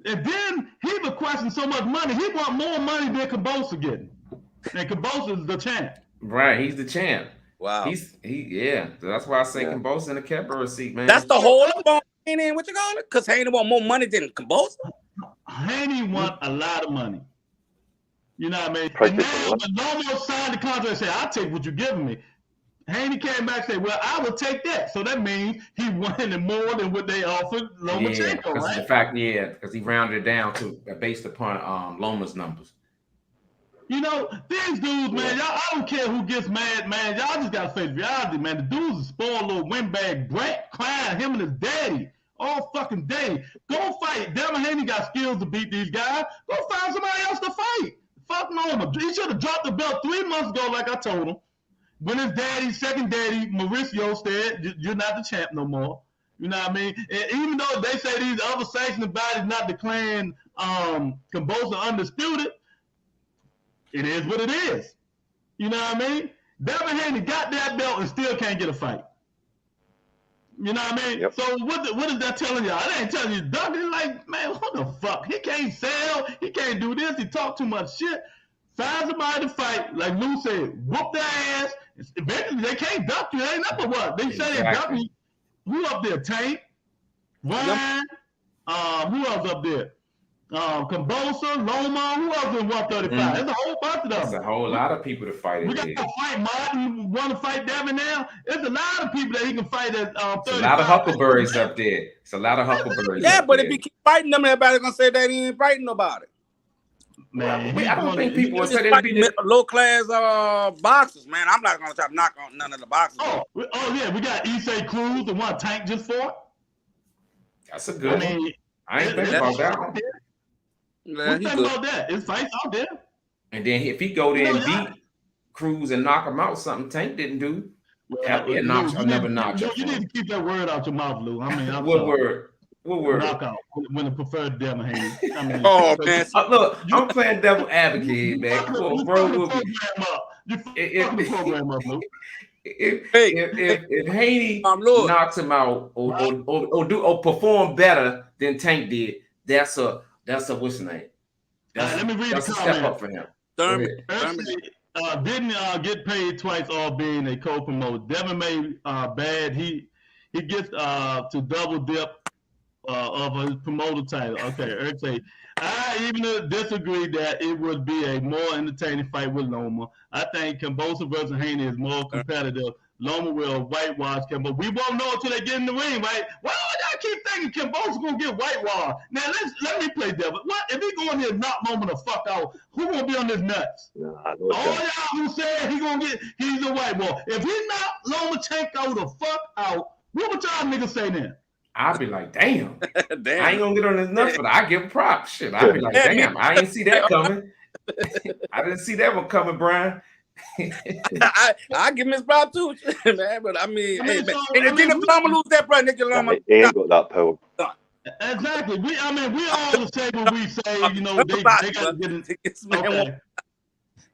Speaker 1: And then he requesting so much money, he want more money than Kambosa getting. And Kambosa is the champ.
Speaker 2: Right, he's the champ.
Speaker 4: Wow.
Speaker 2: Yeah. So that's why I say Kambosa in the catbird seat, man.
Speaker 4: That's the whole up on Haney, what you call it? Because Haney want more money than Kambosa.
Speaker 1: Haney want a lot of money. You know what I mean? And now when Lomo signed the contract and said, I'll take what you're giving me. Haney came back and said, well, I will take that. So that means he wanted more than what they offered Lomachenko, right?
Speaker 2: The fact, because he rounded it down to based upon Loma's numbers.
Speaker 1: You know, these dudes, man, I don't care who gets mad, man. Y'all just got to face reality, man. The dude's a spoiled little windbag brat, crying, him and his daddy, all fucking day. Go fight. Devin Haney got skills to beat these guys. Go find somebody else to fight. Fuck Loma. He should have dropped the belt 3 months ago, like I told him. When his second daddy, Mauricio, said, you're not the champ no more. You know what I mean? And even though they say these other sanctioning bodies not declaring Kambosa undisputed, it is what it is. You know what I mean? Devin Haney got that belt and still can't get a fight. You know what I mean? Yep. So what is that telling y'all? It ain't telling you nothing. Like, man, what the fuck? He can't sell. He can't do this. He talk too much shit. Find somebody to fight. Like Lou said, whoop their ass. Eventually, they can't duck you. They ain't nothing what. They say they duck you. Who up there? Tank? Ryan? Who else up there? Kambosa, Loma, who else in 135? There's a whole bunch of them.
Speaker 2: There's a whole lot of people to fight.
Speaker 1: We got to fight Martin. Want to fight Devin now? There's a lot of people that he can fight at 35.
Speaker 2: It's a lot of huckleberries up there. It's a lot of huckleberries.
Speaker 4: Yeah, but if he keep fighting them, everybody's gonna say that he ain't fighting nobody.
Speaker 2: Man, I don't think people would say they'd be
Speaker 4: low class boxers, man. I'm not gonna try to knock on none of the boxers.
Speaker 1: Oh yeah, we got Issei Cruz, the one Tank just fought.
Speaker 2: That's a good one. I ain't thinking about that one.
Speaker 1: What think about that? It's fights out there.
Speaker 2: And then if he go there and beat Cruz and knock him out, something Tank didn't do. Never knocked you.
Speaker 1: You need to keep that word out your mouth, Lou. I mean,
Speaker 2: what word? What word?
Speaker 1: Knockout. When the preferred Devin Haney. I mean,
Speaker 4: man.
Speaker 2: Look, I'm playing devil advocate, man. Come on, bro.
Speaker 1: You fucking the program up, Lou.
Speaker 2: If Haney knocks him out or perform better than Tank did, that's a what's the name?
Speaker 1: Let me read
Speaker 2: that's
Speaker 1: the
Speaker 2: a
Speaker 1: comment.
Speaker 2: step up for him.
Speaker 1: Didn't get paid twice, all being a co-promoter. Devin made bad. He gets to double dip of his promoter title. Okay, Eric say, I even disagree that it would be a more entertaining fight with Loma. I think Kambosa versus Haney is more competitive. Loma will whitewash Kambosa. We won't know until they get in the ring, right? Why would I keep thinking Kambosa's gonna get whitewashed? Now let me play devil. What if he going here and knock Loma the fuck out? Who gonna be on his nuts? All y'all who said he's a whitewash. If he knock Lomachenko the fuck out, What would y'all niggas say then?
Speaker 2: I'll be like, damn.
Speaker 4: Damn.
Speaker 2: I ain't gonna get on this nuts, but I give props. Shit, I'll be like, damn, I ain't see that coming. I didn't see that one coming, Brian.
Speaker 4: I give him his prop too, man. But I mean, hey, man. And then if Loma lose that, bro, nigga, Loma,
Speaker 5: he ain't got that power.
Speaker 1: Exactly. We all say what we say. You know, they got to get in. Okay.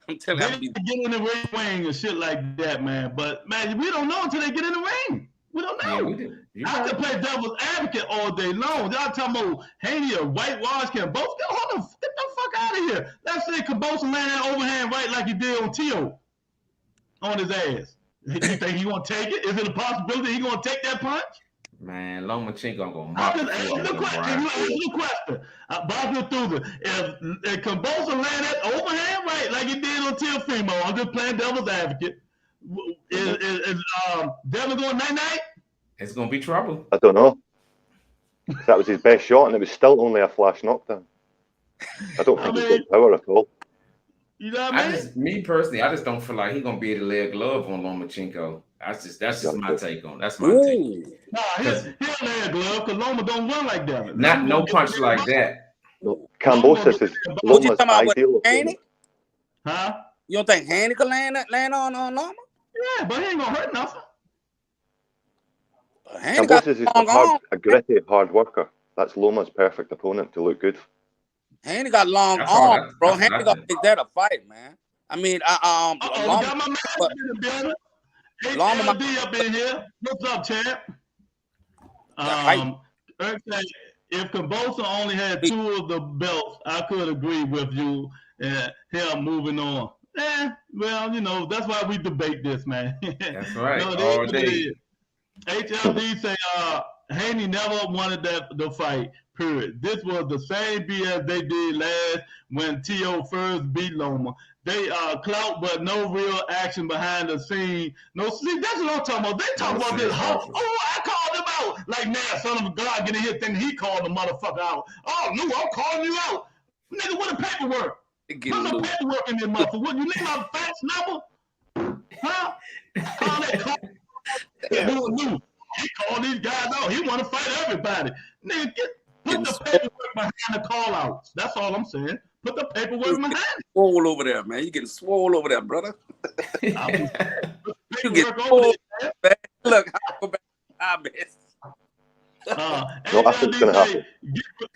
Speaker 4: I'm telling you,
Speaker 1: they get in the ring and shit like that, man. But man, we don't know until they get in the ring. We don't know. Yeah, I can play devil's advocate all day long. Y'all talking about Haney or whitewash can both get the fuck out of here. Let's say Cabosa land that overhand right like he did on Tio on his ass. You think he gonna take it? Is it a possibility he gonna take that punch?
Speaker 2: Man, Lomachenko gonna
Speaker 1: mop the question. If Cabosa land that overhand right like he did on Teofimo, I'm just playing devil's advocate. Is Devin going night-night?
Speaker 2: It's gonna be trouble.
Speaker 5: I don't know. That was his best shot, and it was still only a flash knockdown. I don't think he's got power at all.
Speaker 1: You know what I mean?
Speaker 2: Me personally, I just don't feel like he's gonna be able to lay a glove on Lomachenko. That's just my take on. That's my take.
Speaker 1: Nah, he'll lay a glove because Loma don't run like that.
Speaker 2: No punch like that.
Speaker 5: No, Kambosos is Loma's ideal.
Speaker 1: Huh?
Speaker 4: You don't think Haney can land on Loma?
Speaker 1: Yeah, but he ain't gonna hurt nothing.
Speaker 5: Kambosos is a gritty, hard worker. That's Loma's perfect opponent to look good.
Speaker 4: Haney got long arms, bro. Haney gonna make that a fight, man. I mean,
Speaker 1: Loma got my man HLD up in here. What's up, champ? If Cabosa only had 2 of the belts, I could agree with you. Him moving on. Well, you know, that's why we debate this, man.
Speaker 2: That's right.
Speaker 1: All day. HLD say Haney never wanted the fight, period. This was the same BS they did last when T.O. first beat Loma. They clout, but no real action behind the scene. No, see, that's what I'm talking about. They talk about this. I called him out. Like, now, son of a God, get in here thinking he called the motherfucker out. Oh, no, I'm calling you out. Nigga, what the paperwork? Put no paperwork in this motherfucker. What, you need my fax number? Huh? Call that call. He called these guys out. He want to fight everybody. Nigga, put the paperwork behind the call outs. That's all I'm saying. Put the paperwork behind it.
Speaker 4: Swole over there, man. You getting swole over there, brother.
Speaker 1: You
Speaker 4: get swole, man. Look, I'll go back to my best.
Speaker 5: Nothing's gonna happen.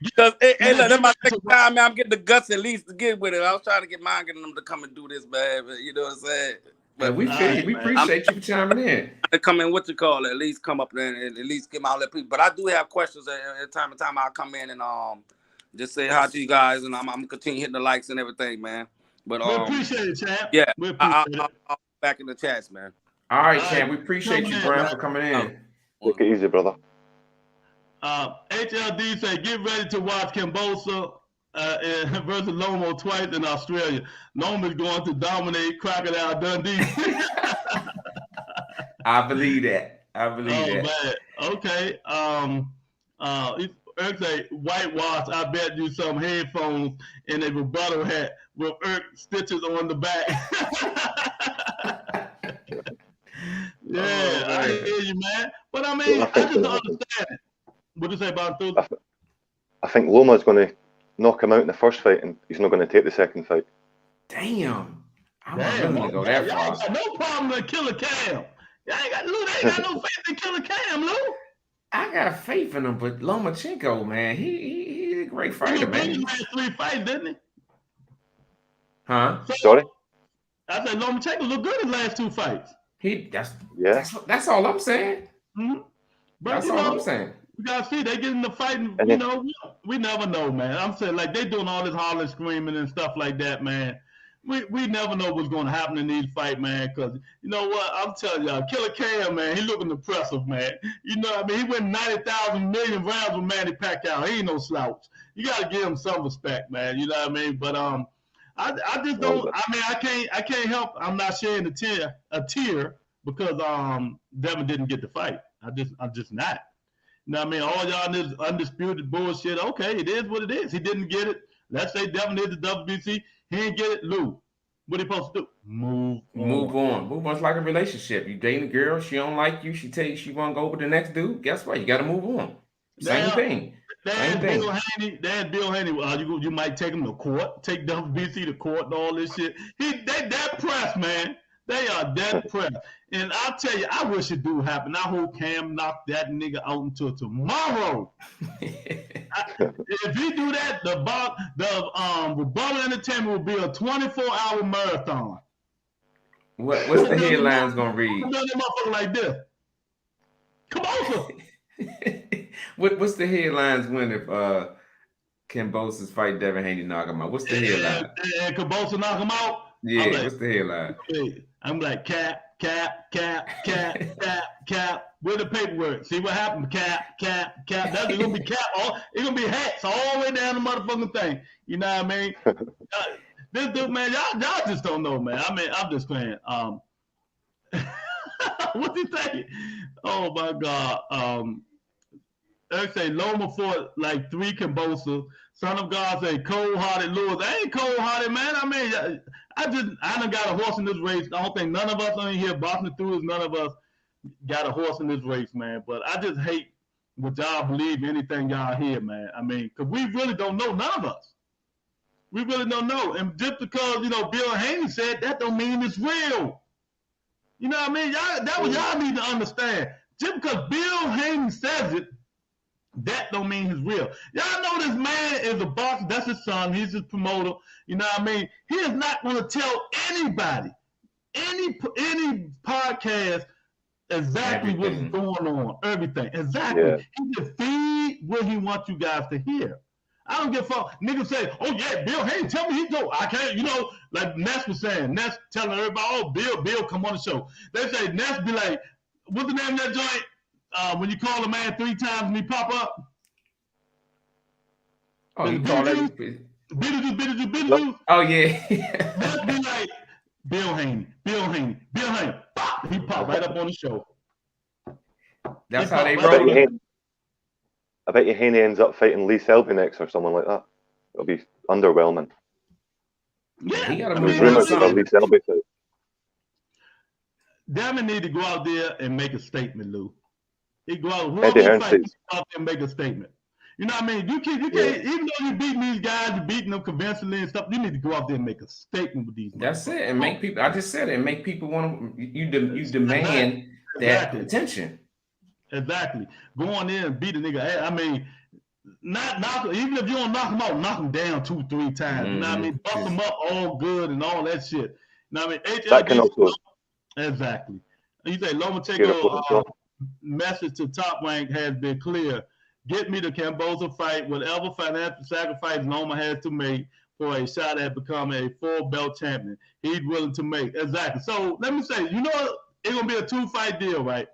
Speaker 4: Because hey, look, that's my second time, man. I'm getting the guts at least to get with it. I was trying to get getting them to come and do this, man. But you know what I'm saying?
Speaker 2: But we appreciate you chiming in.
Speaker 4: To come in, at least come up there and at least get my other people. But I do have questions at time to time. I'll come in and just say hi to you guys, and I'm gonna continue hitting the likes and everything, man. But
Speaker 1: we appreciate it, champ.
Speaker 4: Yeah, I'll back in the chats, man.
Speaker 2: All right, champ. We appreciate you, Brian, for coming in.
Speaker 5: Take it easy, brother.
Speaker 1: HLD say get ready to watch Cabosa versus Lomo twice in Australia. Lomo's going to dominate Crocodile Dundee.
Speaker 2: I believe that. Man.
Speaker 1: Okay. Irk say whitewash. I bet you some headphones and a rebuttal hat with Irk stitches on the back. I hear you, man. But I mean, I just don't understand it. What do you say about Thursday?
Speaker 5: I think Loma's going to knock him out in the first fight, and he's not going to take the second fight.
Speaker 2: Damn. I'm not going to go that far.
Speaker 1: Y'all ain't got no problem with Killer Cam. Y'all ain't got no faith in Killer Cam, Lou.
Speaker 2: I got faith in him, but Lomachenko, man, he's a great fighter, man.
Speaker 1: He had 3 fights, didn't he?
Speaker 2: Huh?
Speaker 5: Sorry?
Speaker 1: I said Lomachenko looked good in the last 2 fights.
Speaker 2: That's all I'm saying.
Speaker 1: Mm-hmm. But
Speaker 2: that's all I'm saying.
Speaker 1: You gotta see, they get in the fight, and you know, we never know, man. I'm saying, like, they doing all this hollering, screaming, and stuff like that, man. We never know what's going to happen in these fights, man, because, you know what, I'm telling y'all, Killer Cam, man, he looking impressive, man. You know what I mean? He went 90,000 million rounds with Manny Pacquiao. He ain't no slouch. You got to give him some respect, man. You know what I mean? But I just don't, I mean, I can't help, I'm not sharing a tear because Devin didn't get the fight. I'm just not. You know what I mean? All y'all this undisputed bullshit. Okay, it is what it is. He didn't get it. Let's say Devin is the WBC. He didn't get it. Lou. What are you supposed to do? Move
Speaker 2: on. Move on. It's like a relationship. You dating a girl, she don't like you, she tell you she want to go with the next dude. Guess what? You got to move on. Same thing.
Speaker 1: Bill Haney, you might take him to court, take WBC to court and all this shit. They that pressed, man. They are that pressed. And I'll tell you, I wish it do happen. I hope Cam knock that nigga out until tomorrow. If he do that, the Rebuttal Entertainment will be a 24-hour marathon.
Speaker 2: What's the headlines gonna read?
Speaker 1: Another motherfucker like this. Come on,
Speaker 2: What's the headlines when if Kambosos fight Devin Haney knock him out? What's the headline?
Speaker 1: And Kambosos knock him out?
Speaker 2: Yeah, like, what's the headline?
Speaker 1: I'm like, cap. Where the paperwork? See what happened? Cap. That's gonna be cap. It's gonna be hats all the way down the motherfucking thing. You know what I mean? This dude, man, y'all just don't know, man. I mean, I'm just playing. What do you think? Oh my God. They say Loma fought like 3 Kambosos. Son of God say cold-hearted Lewis. I ain't cold-hearted, man. I mean, I done got a horse in this race. I don't think none of us on here, boxing through is none of us got a horse in this race, man. But I just hate what y'all believe anything y'all hear, man. I mean, because we really don't know, none of us. We really don't know. And just because, you know, Bill Haney said, that don't mean it's real. You know what I mean? That's what y'all need to understand. Just because Bill Haney says it, that don't mean he's real. Y'all know this man is a boxer. That's his son. He's his promoter. You know what I mean? He is not going to tell anybody, any podcast, exactly what's going on. Everything. Exactly. Yeah. He just feed what he wants you guys to hear. I don't give a fuck. Niggas say, oh yeah, Bill Haney, tell me he go. I can't, you know, like Ness was saying. Ness telling everybody, oh, Bill, come on the show. They say, Ness be like, what's the name of that joint? When you call a man 3 times and he pop up.
Speaker 2: Oh, you call that?
Speaker 1: Beetlejuice.
Speaker 2: Oh, yeah.
Speaker 1: Ness be like, Bill Haney. Pop, he pop right up on the show.
Speaker 2: That's how they roll.
Speaker 5: I bet you Haney ends up fighting Lee Selby next or someone like that. It'll be underwhelming.
Speaker 2: Yeah, he got to
Speaker 5: move rumors about Lee Selby fight.
Speaker 1: Devin need to go out there and make a statement, Lou. He go out, and make a statement. You know what I mean? You can't, even though you're beating these guys, you're beating them conventionally and stuff, you need to go out there and make a statement with these.
Speaker 2: That's it. And make people, I just said it, and make people want to, you demand that attention.
Speaker 1: Exactly. Go on in and beat a nigga. I mean, not knock, even if you don't knock him out, knock him down 2-3 times. You know what I mean? Bust him up all good and all that shit. You know what I mean?
Speaker 5: That can also.
Speaker 1: Exactly. You say Lomachenko message to Top Rank has been clear. Get me the Kambosos fight, whatever financial sacrifice Loma has to make for a shot at becoming a full belt champion. He's willing to make. Exactly. So let me say, you know, it's gonna be a 2-fight deal, right?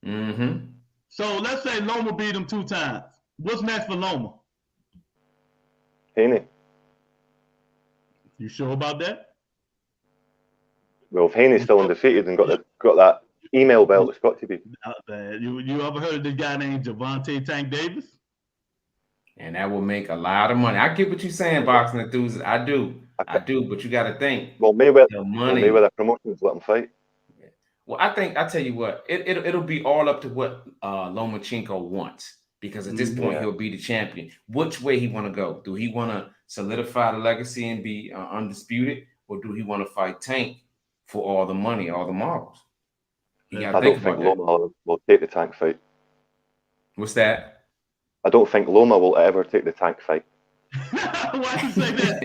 Speaker 2: Mm-hmm.
Speaker 1: So let's say Loma beat him 2 times. What's next for Loma?
Speaker 5: Haney.
Speaker 1: You sure about that?
Speaker 5: Well, if Haney's still undefeated and got that email belt, it's got to be.
Speaker 1: You ever heard of this guy named Javante Tank Davis?
Speaker 2: And that will make a lot of money. I get what you're saying, boxing enthusiast. I do, but you got to think.
Speaker 5: Well, Mayweather Promotions let him fight.
Speaker 2: Well, I tell you what, it'll be all up to what Lomachenko wants, because at this point he'll be the champion. Which way he want to go? Do he want to solidify the legacy and be undisputed, or do he want to fight Tank for all the money, all the marbles?
Speaker 5: I don't think Loma will take the Tank fight.
Speaker 2: What's that?
Speaker 5: I don't think Loma will ever take the Tank fight.
Speaker 1: Why do you say that?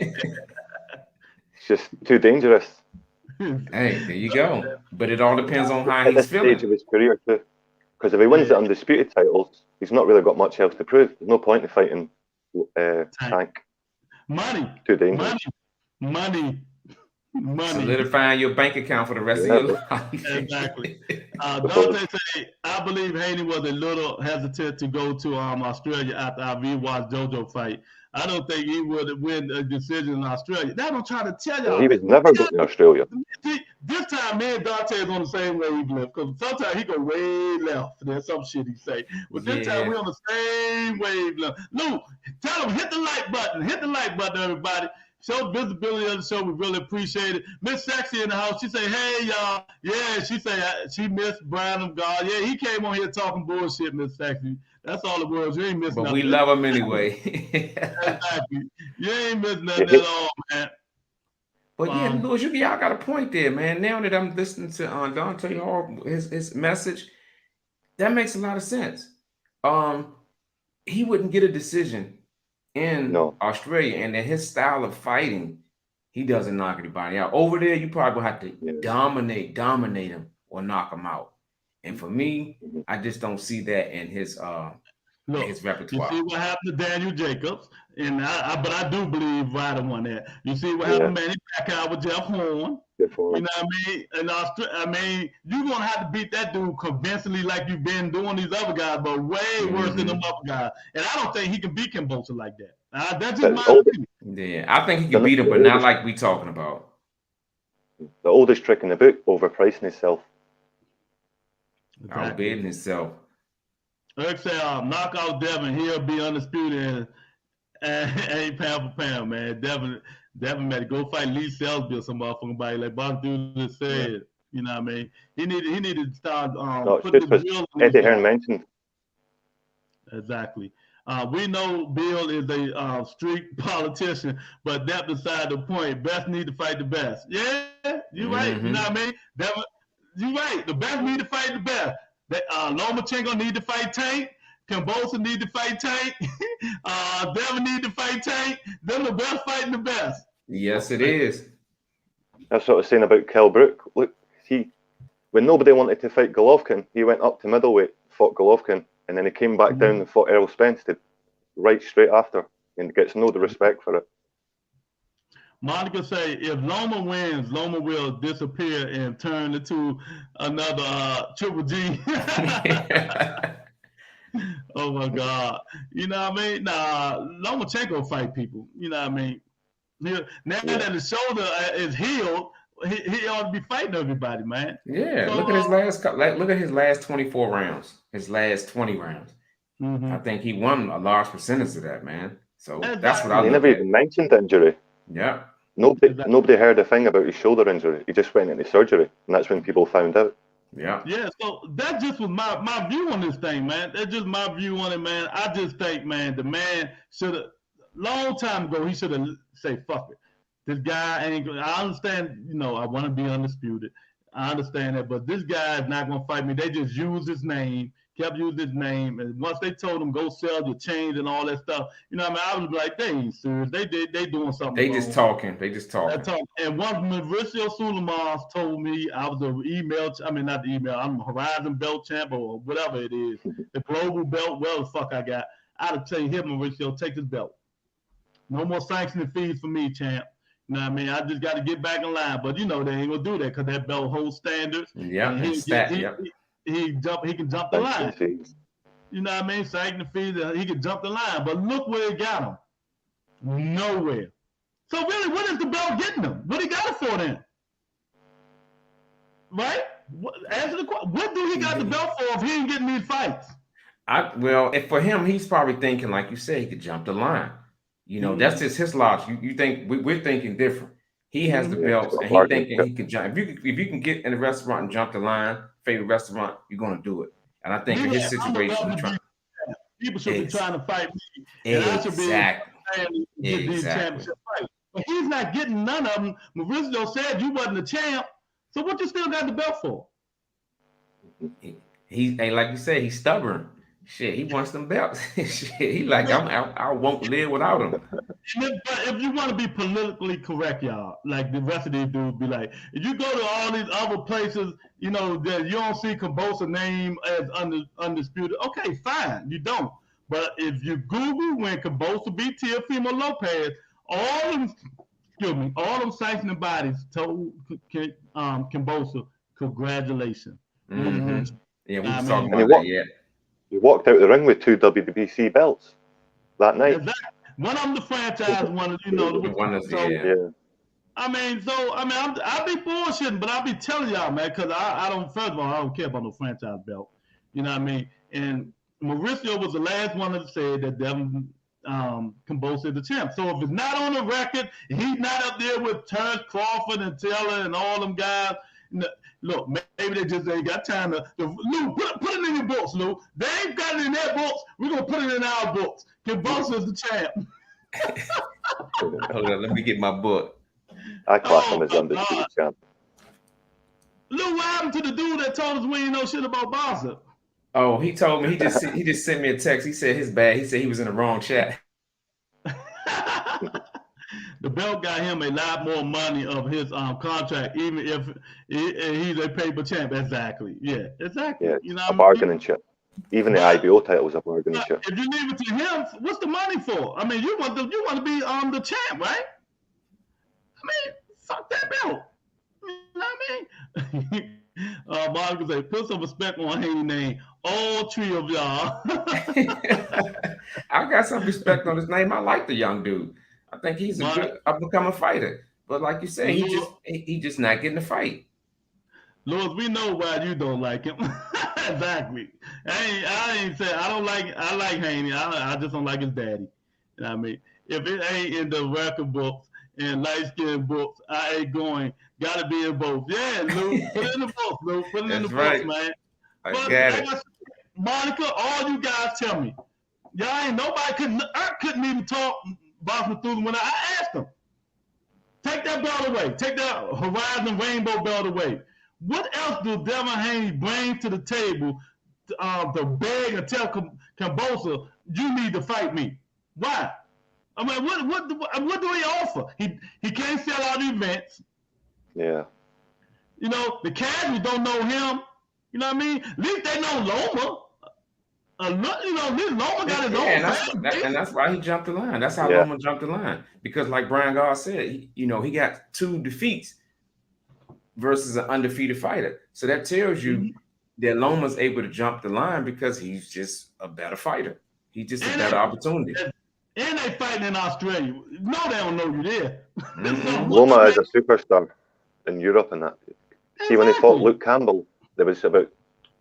Speaker 5: It's just too dangerous.
Speaker 2: Hey, there you go. But it all depends on how he's feeling.
Speaker 5: At this stage of his career too. Because if he wins the undisputed titles, he's not really got much else to prove. There's no point in fighting Tank.
Speaker 1: Money.
Speaker 5: Too dangerous.
Speaker 1: Money.
Speaker 2: Solidifying your bank account for the rest of your life.
Speaker 1: Exactly. Dante say, I believe Haney was a little hesitant to go to Australia after I rewatched JoJo fight. I don't think he would win a decision in Australia. That I'm trying to tell y'all.
Speaker 5: He was never going to Australia.
Speaker 1: This time, me and Dante is on the same wavelength, because sometimes he go way left. There's some shit he say. But this time, we're on the same wavelength. Lou, tell him, hit the like button. Hit the like button, everybody. Show visibility of the show. We really appreciate it. Miss Sexy in the house. She say, hey, y'all. Yeah, she say she missed Brandon God. Yeah, he came on here talking bullshit, Miss Sexy. That's all it was. You ain't missing
Speaker 2: but
Speaker 1: nothing.
Speaker 2: we love him anyway.
Speaker 1: Exactly. You ain't missing nothing at all, man.
Speaker 2: But yeah, Lewis, y'all got a point there, man. Now that I'm listening to Dante Hall, his message, that makes a lot of sense. He wouldn't get a decision in Australia, and then his style of fighting, he doesn't knock anybody out. Over there, you probably have to dominate him or knock him out. And for me, I just don't see that in his his repertoire.
Speaker 1: You see what happened to Daniel Jacobs, and but I do believe Ryder won that. You see what happened to Manny Pacquiao with Jeff Horn. You know what I mean? And you're gonna have to beat that dude convincingly, like you've been doing these other guys, but way worse than them other guys. And I don't think he can beat Kimbosa like that. That's just my opinion.
Speaker 2: Yeah, I think he can beat him, but not like we talking about.
Speaker 5: The oldest trick in the book: overpricing himself.
Speaker 2: Outbidding himself.
Speaker 1: Like say, knockout Devin, he'll be undisputed and ain't pound for pound, man. Devin had to go fight Lee Selsby or some motherfucking body like Boss Dude just said. You know what I mean? He needed to start putting the wheel on
Speaker 5: Eddie Hearn mentioned.
Speaker 1: Exactly. We know Bill is a street politician, but that beside the point. Best need to fight the best. Yeah, you right. You know what I mean? Devin, you right. The best need to fight the best. Lomachenko need to fight Tank. Kimbosa need to fight Tank. Devin need to fight Tank. Them the best fighting the best.
Speaker 2: Yes, it is.
Speaker 5: That's what I was saying about Kell Brook. Look, when nobody wanted to fight Golovkin, he went up to middleweight, fought Golovkin, and then he came back down and fought Errol Spence right straight after, and gets no respect for it.
Speaker 1: Monica say, if Loma wins, Loma will disappear and turn into another Triple G. Oh my God. You know what I mean? Nah, Lomachenko fight people. You know what I mean? Now that his shoulder is healed, he ought to be fighting everybody, man.
Speaker 2: Yeah, so, look at his last 24 rounds. His last 20 rounds. I think he won a large percentage of that, man. So that's what I
Speaker 5: He never even mentioned injury.
Speaker 2: Yeah.
Speaker 5: Nobody heard a thing about his shoulder injury. He just went into surgery, and that's when people found out.
Speaker 2: Yeah.
Speaker 1: Yeah, so that just was my view on this thing, man. That's just my view on it, man. I just think, man, the man should have, long time ago, he should have said, fuck it. This guy ain't going to, I understand, you know, I want to be undisputed. I understand that, but this guy is not going to fight me. They just used his name, kept using his name, and once they told him, go sell your chains and all that stuff, you know what I mean? I was like, they ain't serious. They doing something
Speaker 2: They
Speaker 1: wrong.
Speaker 2: just talking.
Speaker 1: And once Mauricio Suleiman told me I was not the email, I'm a Horizon belt champ or whatever it is, the global belt, well, the fuck I got. I'd have tell you, here, Mauricio, take this belt. No more sanctioning fees for me, champ. You know what I mean? I just got to get back in line. But, you know, they ain't going to do that because that belt holds standards.
Speaker 2: Yeah,
Speaker 1: he can jump the line. You know what I mean? Sanctioning fees, he can jump the line. But look where it got him. Nowhere. So really, what is the belt getting him? What he got it for then? Right? Answer the question. What do he got the belt for if he ain't getting these fights?
Speaker 2: If for him, he's probably thinking, like you said, he could jump the line. You know, that's just his logic. You think we're thinking different. He has the belts, and he thinking he can jump. If you can get in a restaurant and jump the line, favorite restaurant, you're gonna do it. And I think in his situation,
Speaker 1: people should be trying to fight me, and I should be get these championship fights. But he's not getting none of them. Mauricio said you wasn't a champ, so what you still got the belt for?
Speaker 2: Like you said, he's stubborn. Shit, he wants them belts. Shit, he like, I won't live without him.
Speaker 1: But if you want to be politically correct, y'all, like the rest of these dudes be like, if you go to all these other places, you know, that you don't see Kimbosa's name as undisputed, okay, fine, you don't. But if you Google when Kimbosa beat Teofimo Lopez, all them sanctioning bodies told Kimbosa, congratulations.
Speaker 2: Mm-hmm. Yeah, we was talking about that yet.
Speaker 5: He walked out the ring with 2 WBC belts that night.
Speaker 1: Exactly. One of them the franchise, one, you know. I'll be bullshitting, but I'll be telling y'all, man, because I don't care about no franchise belt. You know what I mean? And Mauricio was the last one that said that Devin Kambosos the champ. So if it's not on the record, he's not up there with Terrence Crawford and Taylor and all them guys. Look, maybe they just ain't got time to. Lou, put it in your books, Lou. They ain't got it in their books. We're gonna put it in our books. Kambosos the champ.
Speaker 2: Hold on, let me get my book.
Speaker 5: I class him as undisputed champ.
Speaker 1: Lou, what happened to the dude that told us we ain't know shit about boxing?
Speaker 2: Oh, he told me he just sent me a text. He said his bad. He said he was in the wrong chat.
Speaker 1: The belt got him a lot more money of his contract, even if he's a paper champ. Exactly. Yeah, exactly.
Speaker 5: Yeah,
Speaker 1: you know,
Speaker 5: a bargaining chip. Even the IBO title was a bargaining chip.
Speaker 1: If you leave it to him, what's the money for? I mean, you want to be the champ, right? I mean, fuck that belt. You know what I mean? Monica say, put some respect on Haney name. All three of y'all.
Speaker 2: I got some respect on his name. I like the young dude. I think he's a good up-and-coming fighter. But like you said, he just not getting the fight.
Speaker 1: Lewis, we know why you don't like him. Exactly. I ain't say I like Haney. I just don't like his daddy. You know what I mean? If it ain't in the record books and light skin books, I ain't going. Gotta be in both. Yeah, Lou, put it in the books, Lou. Put it in the books, man.
Speaker 2: I got it.
Speaker 1: Monica, all you guys tell me. Y'all ain't nobody couldn't even talk boxing through when I asked them. Take that belt away. Take that Horizon Rainbow belt away. What else do Devin Haney bring to the table to beg and tell Kambosos, you need to fight me? Why? I mean, what do he offer? He can't sell out events.
Speaker 5: Yeah.
Speaker 1: You know, the casuals don't know him. You know what I mean? At least they know Loma. You know, at least Loma got his own.
Speaker 2: And that's why he jumped the line. That's how Loma jumped the line. Because like Brian Gar said, he got 2 defeats versus an undefeated fighter. So that tells you that Loma's able to jump the line because he's just a better fighter. He's just a better opportunity.
Speaker 1: And they fighting in Australia. No, they don't know you there.
Speaker 5: Loma is a superstar in Europe and that. See, when he fought Luke Campbell, there was about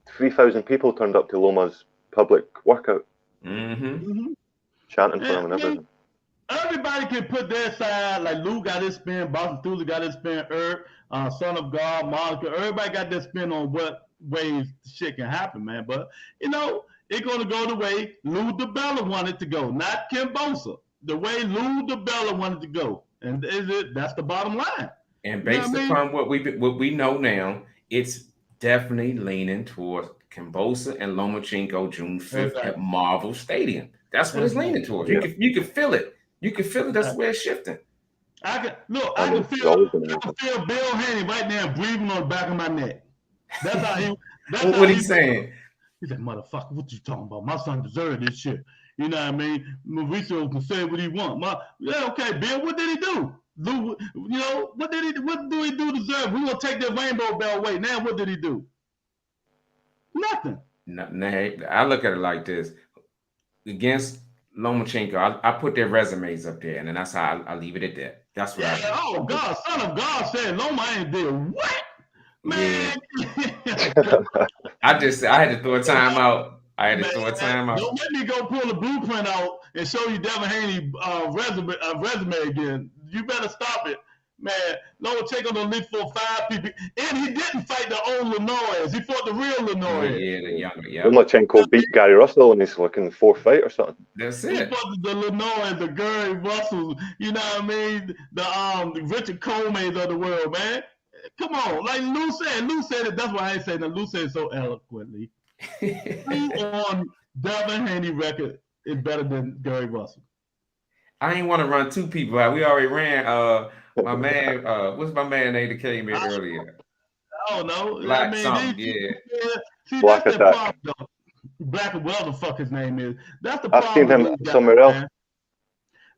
Speaker 5: 3,000 people turned up to Loma's public workout. Chanting for him and everything.
Speaker 1: Everybody can put their side, like Lou got his spin, Boston Thule got his spin, Son of God, Monica, everybody got their spin on what ways shit can happen, man. But, you know, it's going to go the way Lou DiBella wanted to go, not Kambosos. The way Lou DiBella wanted to go. And that's the bottom line.
Speaker 2: And based upon what we know now, it's definitely leaning towards Kambosos and Lomachenko June 5th at Marvel Stadium. That's what it's leaning towards. You can feel it. You can feel it. That's where it's shifting.
Speaker 1: I can feel Bill Haney right now breathing on the back of my neck. That's how he.
Speaker 2: What he's saying.
Speaker 1: He said, "Motherfucker, what you talking about? My son deserved this shit." You know what I mean? Mauricio can say what he want. Okay, Bill, what did he do? You know, what do he do to deserve? We gonna take the rainbow belt away. Now what did he do? Nothing.
Speaker 2: I look at it like this. Against Lomachenko, I put their resumes up there, and then that's how I leave it at that. That's what I do.
Speaker 1: Oh God, Son of God said Loma ain't did what? Man.
Speaker 2: Yeah. I had to throw a time out. Don't
Speaker 1: let me go pull a blueprint out and show you Devin Haney resume again. You better stop it. Man, Lomachenko done lived for 5 people. And he didn't fight the old Lenoir. He fought the real Lenoir.
Speaker 2: The younger,
Speaker 5: Lomachenko beat Gary Russell in his fucking 4th fight or something.
Speaker 2: That's it.
Speaker 1: He fought the Lenoir, the Gary Russell, you know what I mean? The Richard Coleman of the world, man. Come on. Like Lou said it. That's why I ain't saying that. Lou said it so eloquently. Who on Devin Haney record is better than Gary Russell?
Speaker 2: I ain't want to run 2 people out. We already ran my man, what's my man name that came in earlier?
Speaker 1: I don't know.
Speaker 2: Black
Speaker 1: See,
Speaker 5: Black
Speaker 1: that's
Speaker 5: Attack.
Speaker 1: the problem, though. Black, whatever the fuck his name is. That's the
Speaker 5: I've
Speaker 1: problem.
Speaker 5: seen him somewhere else.
Speaker 1: Man.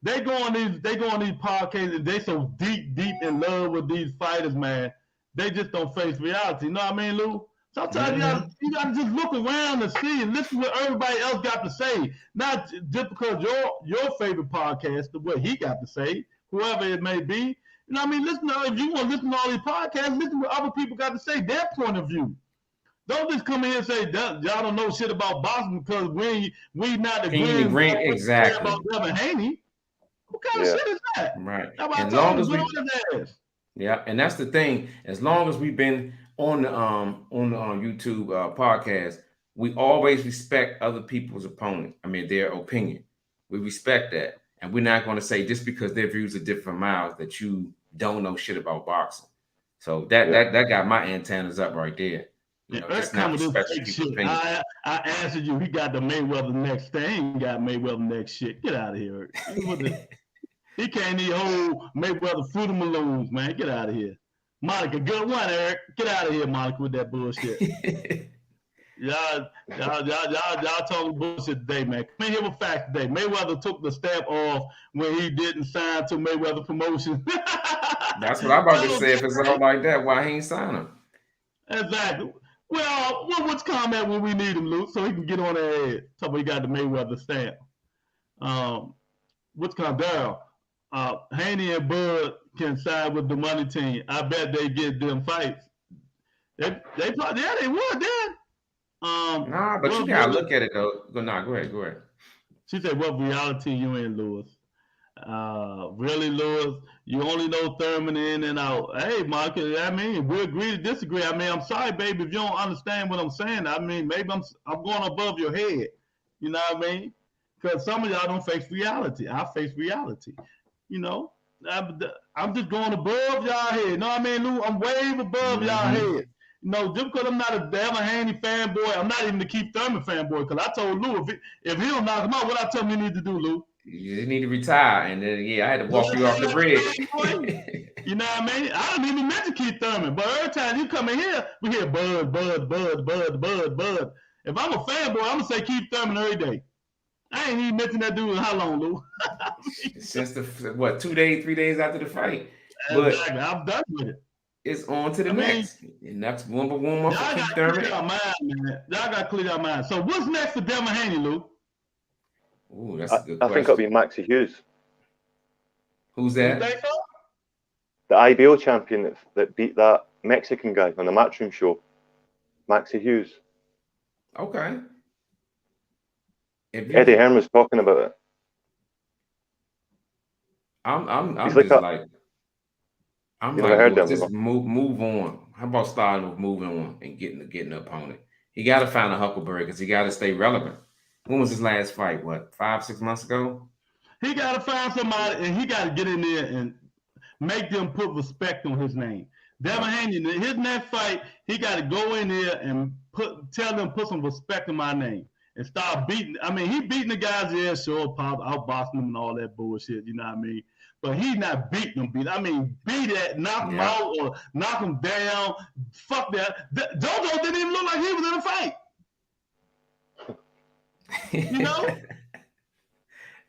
Speaker 1: They go on these podcasts and they so deep in love with these fighters, man. They just don't face reality. You know what I mean, Lou? Sometimes you gotta just look around and see and listen to what everybody else got to say. Not just because your favorite podcast, what he got to say, whoever it may be. You know what I mean? If you want to listen to all these podcasts, listen to what other people got to say, their point of view. Don't just come in here and say y'all don't know shit about boxing because we not
Speaker 2: agreeing exactly
Speaker 1: about Devin Haney. What kind of shit is that?
Speaker 2: Right.
Speaker 1: As long as we,
Speaker 2: yeah, and that's the thing. As long as we've been on the YouTube podcast, we always respect other people's opponent. I mean, their opinion. We respect that, and we're not going to say just because their views are different from ours that you don't know shit about boxing. So that got my antennas up right there. You know, it's not respecting people's opinion.
Speaker 1: I answered you. He got the Mayweather next thing. He ain't got Mayweather next shit. Get out of here. He can't even hold Mayweather Fruit of Maloons, man. Get out of here. Monica, good one, Eric. Get out of here, Monica, with that bullshit. y'all talking bullshit today, man. Come in here with facts today. Mayweather took the step off when he didn't sign to Mayweather Promotion.
Speaker 2: That's what I'm about to say. If it's all like that, why he ain't sign him?
Speaker 1: Exactly. Well, what's comment when we need him, Luke, so he can get on that head? So we got the Mayweather stamp. What's comment, Daryl? Haney and Bud can side with the money team. I bet they get them fights. They probably, they would then.
Speaker 2: Nah, but you gotta look at it though. Go ahead.
Speaker 1: She said, "What reality you in, Lewis? Really, Lewis? You only know Thurman in and out. Hey, Marcus. I mean, we agree to disagree. I mean, I'm sorry, baby, if you don't understand what I'm saying. I mean, maybe I'm going above your head. You know what I mean? Because some of y'all don't face reality. I face reality. You know, I'm just going above y'all head. You know what I mean, Lou? I'm way above y'all head. You know, just because I'm not a Devin Haney fanboy, I'm not even the Keith Thurman fanboy. Because I told Lou, if he don't knock him out, what I tell him he need to do, Lou?
Speaker 2: You need to retire. And then, I had to walk you off the bridge.
Speaker 1: You know what I mean? I don't even mention Keith Thurman. But every time you come in here, we hear Bud. If I'm a fanboy, I'm going to say Keith Thurman every day. I ain't even mentioned that dude in how long, Lou?
Speaker 2: Since 2 days, 3 days after the fight.
Speaker 1: Exactly. But I'm done with it.
Speaker 2: It's on to the next. And that's one for Keith Thurman.
Speaker 1: Y'all got to clear your mind. So what's next for Devin Haney, Lou?
Speaker 2: Ooh, that's a good question.
Speaker 5: I think it'll be Maxie Hughes.
Speaker 2: Who's that?
Speaker 5: The IBO champion that beat that Mexican guy on the Matchroom show. Maxie Hughes.
Speaker 2: Okay.
Speaker 5: Eddie Hearn was talking about it.
Speaker 2: I'm just move on. How about starting with moving on and getting the opponent? He got to find a Huckleberry because he got to stay relevant. When was his last fight? What, 5-6 months ago?
Speaker 1: He got to find somebody and he got to get in there and make them put respect on his name. Devin Haney, his next fight, he got to go in there and tell them put some respect in my name. And start beating. I mean, he beating the guys, outboxing them and all that bullshit. You know what I mean? But he's not beating them. I mean, beat that, knock him out or knock him down. Fuck that. JoJo didn't even look like he was in a fight. You know?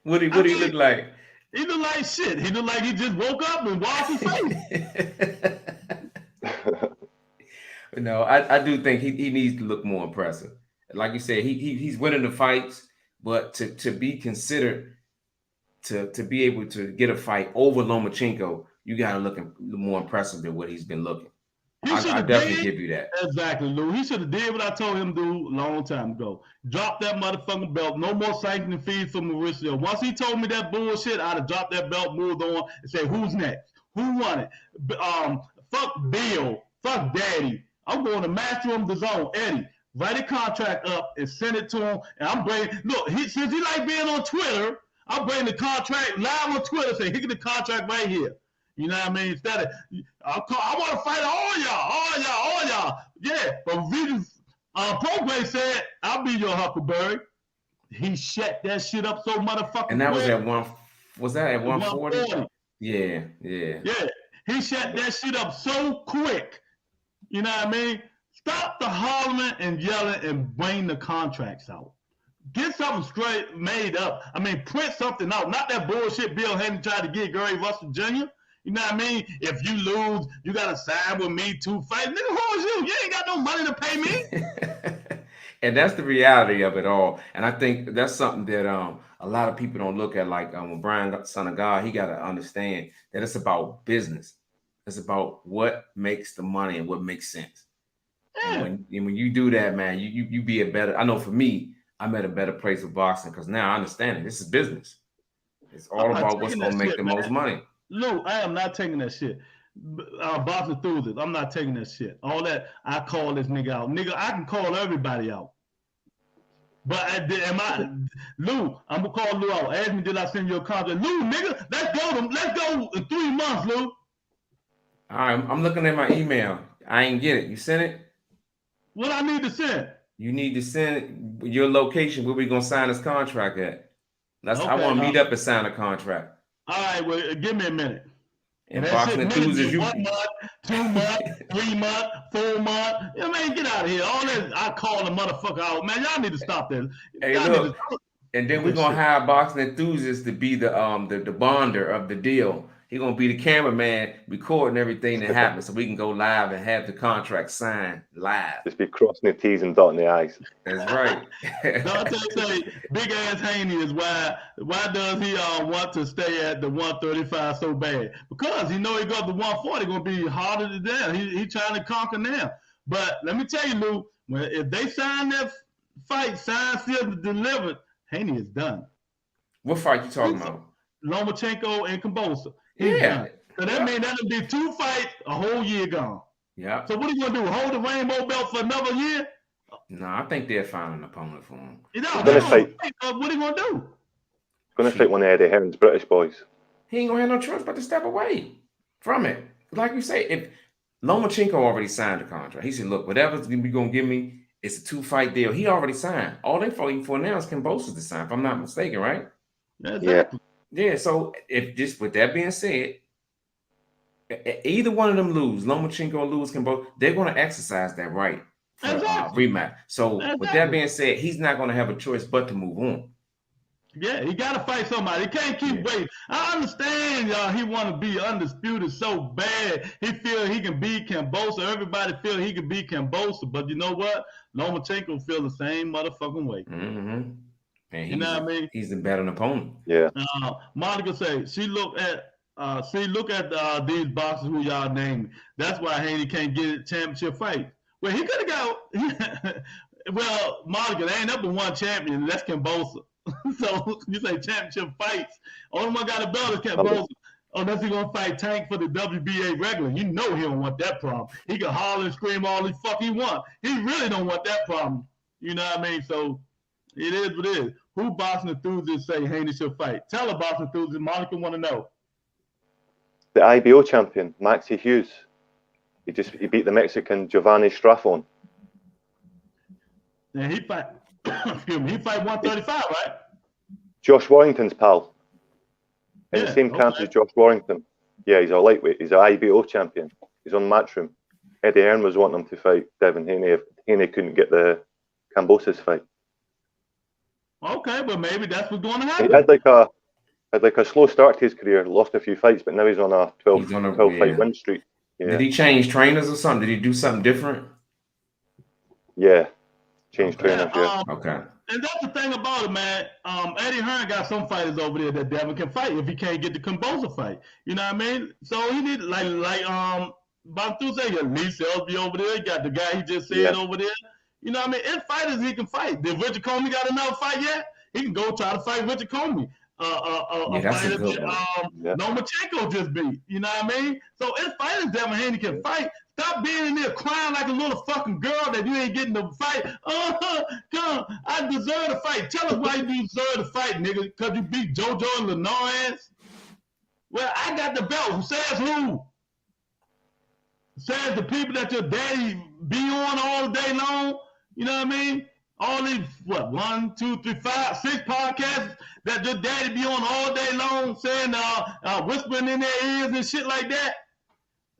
Speaker 2: What do he look like?
Speaker 1: He looked like shit. He looked like he just woke up and washed his face.
Speaker 2: No, I do think he needs to look more impressive. Like you said, he's winning the fights, but to be considered to be able to get a fight over Lomachenko, you got to look more impressive than what he's been looking. I definitely give you that.
Speaker 1: Exactly, Lou. He should have did what I told him to do a long time ago. Drop that motherfucking belt. No more sanctioning fees for Mauricio. Once he told me that bullshit, I'd have dropped that belt, moved on, and said, who's next? Who won it? Fuck Bill. Fuck Daddy. I'm going to Matchroom the Zone. Eddie. Write a contract up and send it to him. And I'm bringing, since he like being on Twitter, I'll bring the contract live on Twitter. Say, here get the contract right here. You know what I mean? Instead of, I want to fight all y'all. Yeah, but Prograde said, I'll be your Huckleberry. He shut that shit up so motherfucking
Speaker 2: And that
Speaker 1: quick.
Speaker 2: Was that at 140? Yeah.
Speaker 1: Yeah, he shut that shit up so quick. You know what I mean? Stop the hollering and yelling and bring the contracts out. Get something straight made up. I mean, print something out. Not that bullshit Bill Haney tried to get Gary Russell Jr. You know what I mean? If you lose, you got to sign with me to fight. Nigga, who is you? You ain't got no money to pay me.
Speaker 2: And that's the reality of it all. And I think that's something that a lot of people don't look at. Like when Brian, son of God, he got to understand that it's about business. It's about what makes the money and what makes sense. Yeah. And when you do that, man, you be a better. I know for me, I'm at a better place with boxing because now I understand it. This is business. It's all about what's gonna make the most money.
Speaker 1: Lou, I am not taking that shit. Boxing enthusiast, I'm not taking that shit. All that, I call this nigga out. Nigga, I can call everybody out. But Lou, I'm gonna call Lou out. Ask me, did I send you a contract? Lou, nigga, let's go in 3 months, Lou.
Speaker 2: All right, I'm looking at my email. I ain't get it. You sent it?
Speaker 1: What I need to send?
Speaker 2: You need to send your location where we gonna sign this contract at. I want to meet up and sign a contract.
Speaker 1: All right, well, give me a minute.
Speaker 2: And boxing enthusiasts,
Speaker 1: 1 month, 2 months, 3 months, 4 months. You know, man, get out of here. All that I call the motherfucker out. Man, y'all need to stop this.
Speaker 2: Hey, look, and then we're gonna hire boxing enthusiasts to be the bonder of the deal. He's gonna be the cameraman recording everything that happens so we can go live and have the contract signed live.
Speaker 5: Just be crossing the T's and dotting the I's.
Speaker 2: That's right.
Speaker 1: Don't say big ass Haney is why does he want to stay at the 135 so bad? Because he know he got the 140 gonna be harder to down. He trying to conquer now. But let me tell you, Lou, if they sign that fight, signed, sealed, delivered, Haney is done.
Speaker 2: What fight you talking about?
Speaker 1: Lomachenko and Kambosos.
Speaker 2: Yeah.
Speaker 1: So that means that'll be 2 fights, a whole year gone.
Speaker 2: Yeah.
Speaker 1: So what are you gonna do? Hold the rainbow belt for another year?
Speaker 2: No, I think they'll find an opponent for him.
Speaker 1: What are you gonna do?
Speaker 5: Gonna fight one of Eddie Hearn's British boys.
Speaker 2: He ain't gonna have no choice but to step away from it. Like you say, if Lomachenko already signed the contract, he said, "Look, whatever's you gonna give me, it's a 2-fight deal." He already signed. All they fighting for now is Kambosos to sign, if I'm not mistaken, right?
Speaker 1: Exactly.
Speaker 2: Yeah, so if just with that being said, either one of them lose, Lomachenko or lose Kambosos, they're going to exercise that right for rematch. So with that being said, he's not going to have a choice but to move on.
Speaker 1: Yeah, he got to fight somebody. He can't keep waiting. I understand, y'all. He want to be undisputed so bad. He feel he can beat Kambosos. Everybody feel he can beat Kambosos. But you know what? Lomachenko feel the same motherfucking way.
Speaker 2: Mm-hmm. And
Speaker 1: you know what I mean?
Speaker 2: He's the better opponent.
Speaker 5: Yeah.
Speaker 1: Monica say she look at these boxers who y'all named. That's why Haney can't get a championship fight. Well, he could have got. Well, Monica, they ain't up to one champion. That's Kambosos. So you say championship fights. Only one got a belt is Kambosos. Unless he gonna fight Tank for the WBA regular. You know he don't want that problem. He can holler and scream all the fuck he want. He really don't want that problem. You know what I mean? So it is what it is. Who boxing enthusiasts say Haney should fight? Tell a boxing enthusiast. Monica want to know.
Speaker 5: The IBO champion, Maxie Hughes. He beat the Mexican Giovanni Straffon.
Speaker 1: And he fight. Excuse me. He fight 135, right?
Speaker 5: Josh Warrington's pal. In the same camp as Josh Warrington. Yeah, he's a lightweight. He's an IBO champion. He's on Matchroom. Eddie Hearn was wanting him to fight Devin Haney if Haney couldn't get the Kambosos fight.
Speaker 1: Okay, but maybe that's what's going to happen.
Speaker 5: He had like a slow start to his career, lost a few fights, but now he's on a 12 fight win streak. Yeah.
Speaker 2: Did he change trainers or something? Did he do something different?
Speaker 5: Yeah, changed trainers. Yeah.
Speaker 2: Okay.
Speaker 1: And that's the thing about it, man. Eddie Hearn got some fighters over there that Devin can fight if he can't get the Kambosos fight. You know what I mean? So he need like Bantu say, Lee Selby over there. He got the guy he just said over there. You know what I mean? It's fighters he can fight. Did Richard Comey got another fight yet? He can go try to fight Richard Comey.
Speaker 2: That's a good one.
Speaker 1: Lomachenko just beat. You know what I mean? So it's fighters Devin Haney can fight. Stop being in there crying like a little fucking girl that you ain't getting to fight. Come, I deserve to fight. Tell us why you deserve to fight, nigga. Because you beat JoJo and Lenore ass. Well, I got the belt. Who says who? Says the people that your daddy be on all day long. You know what I mean? All these, 1, 2, 3, 5, 6 podcasts that your daddy be on all day long saying, whispering in their ears and shit like that.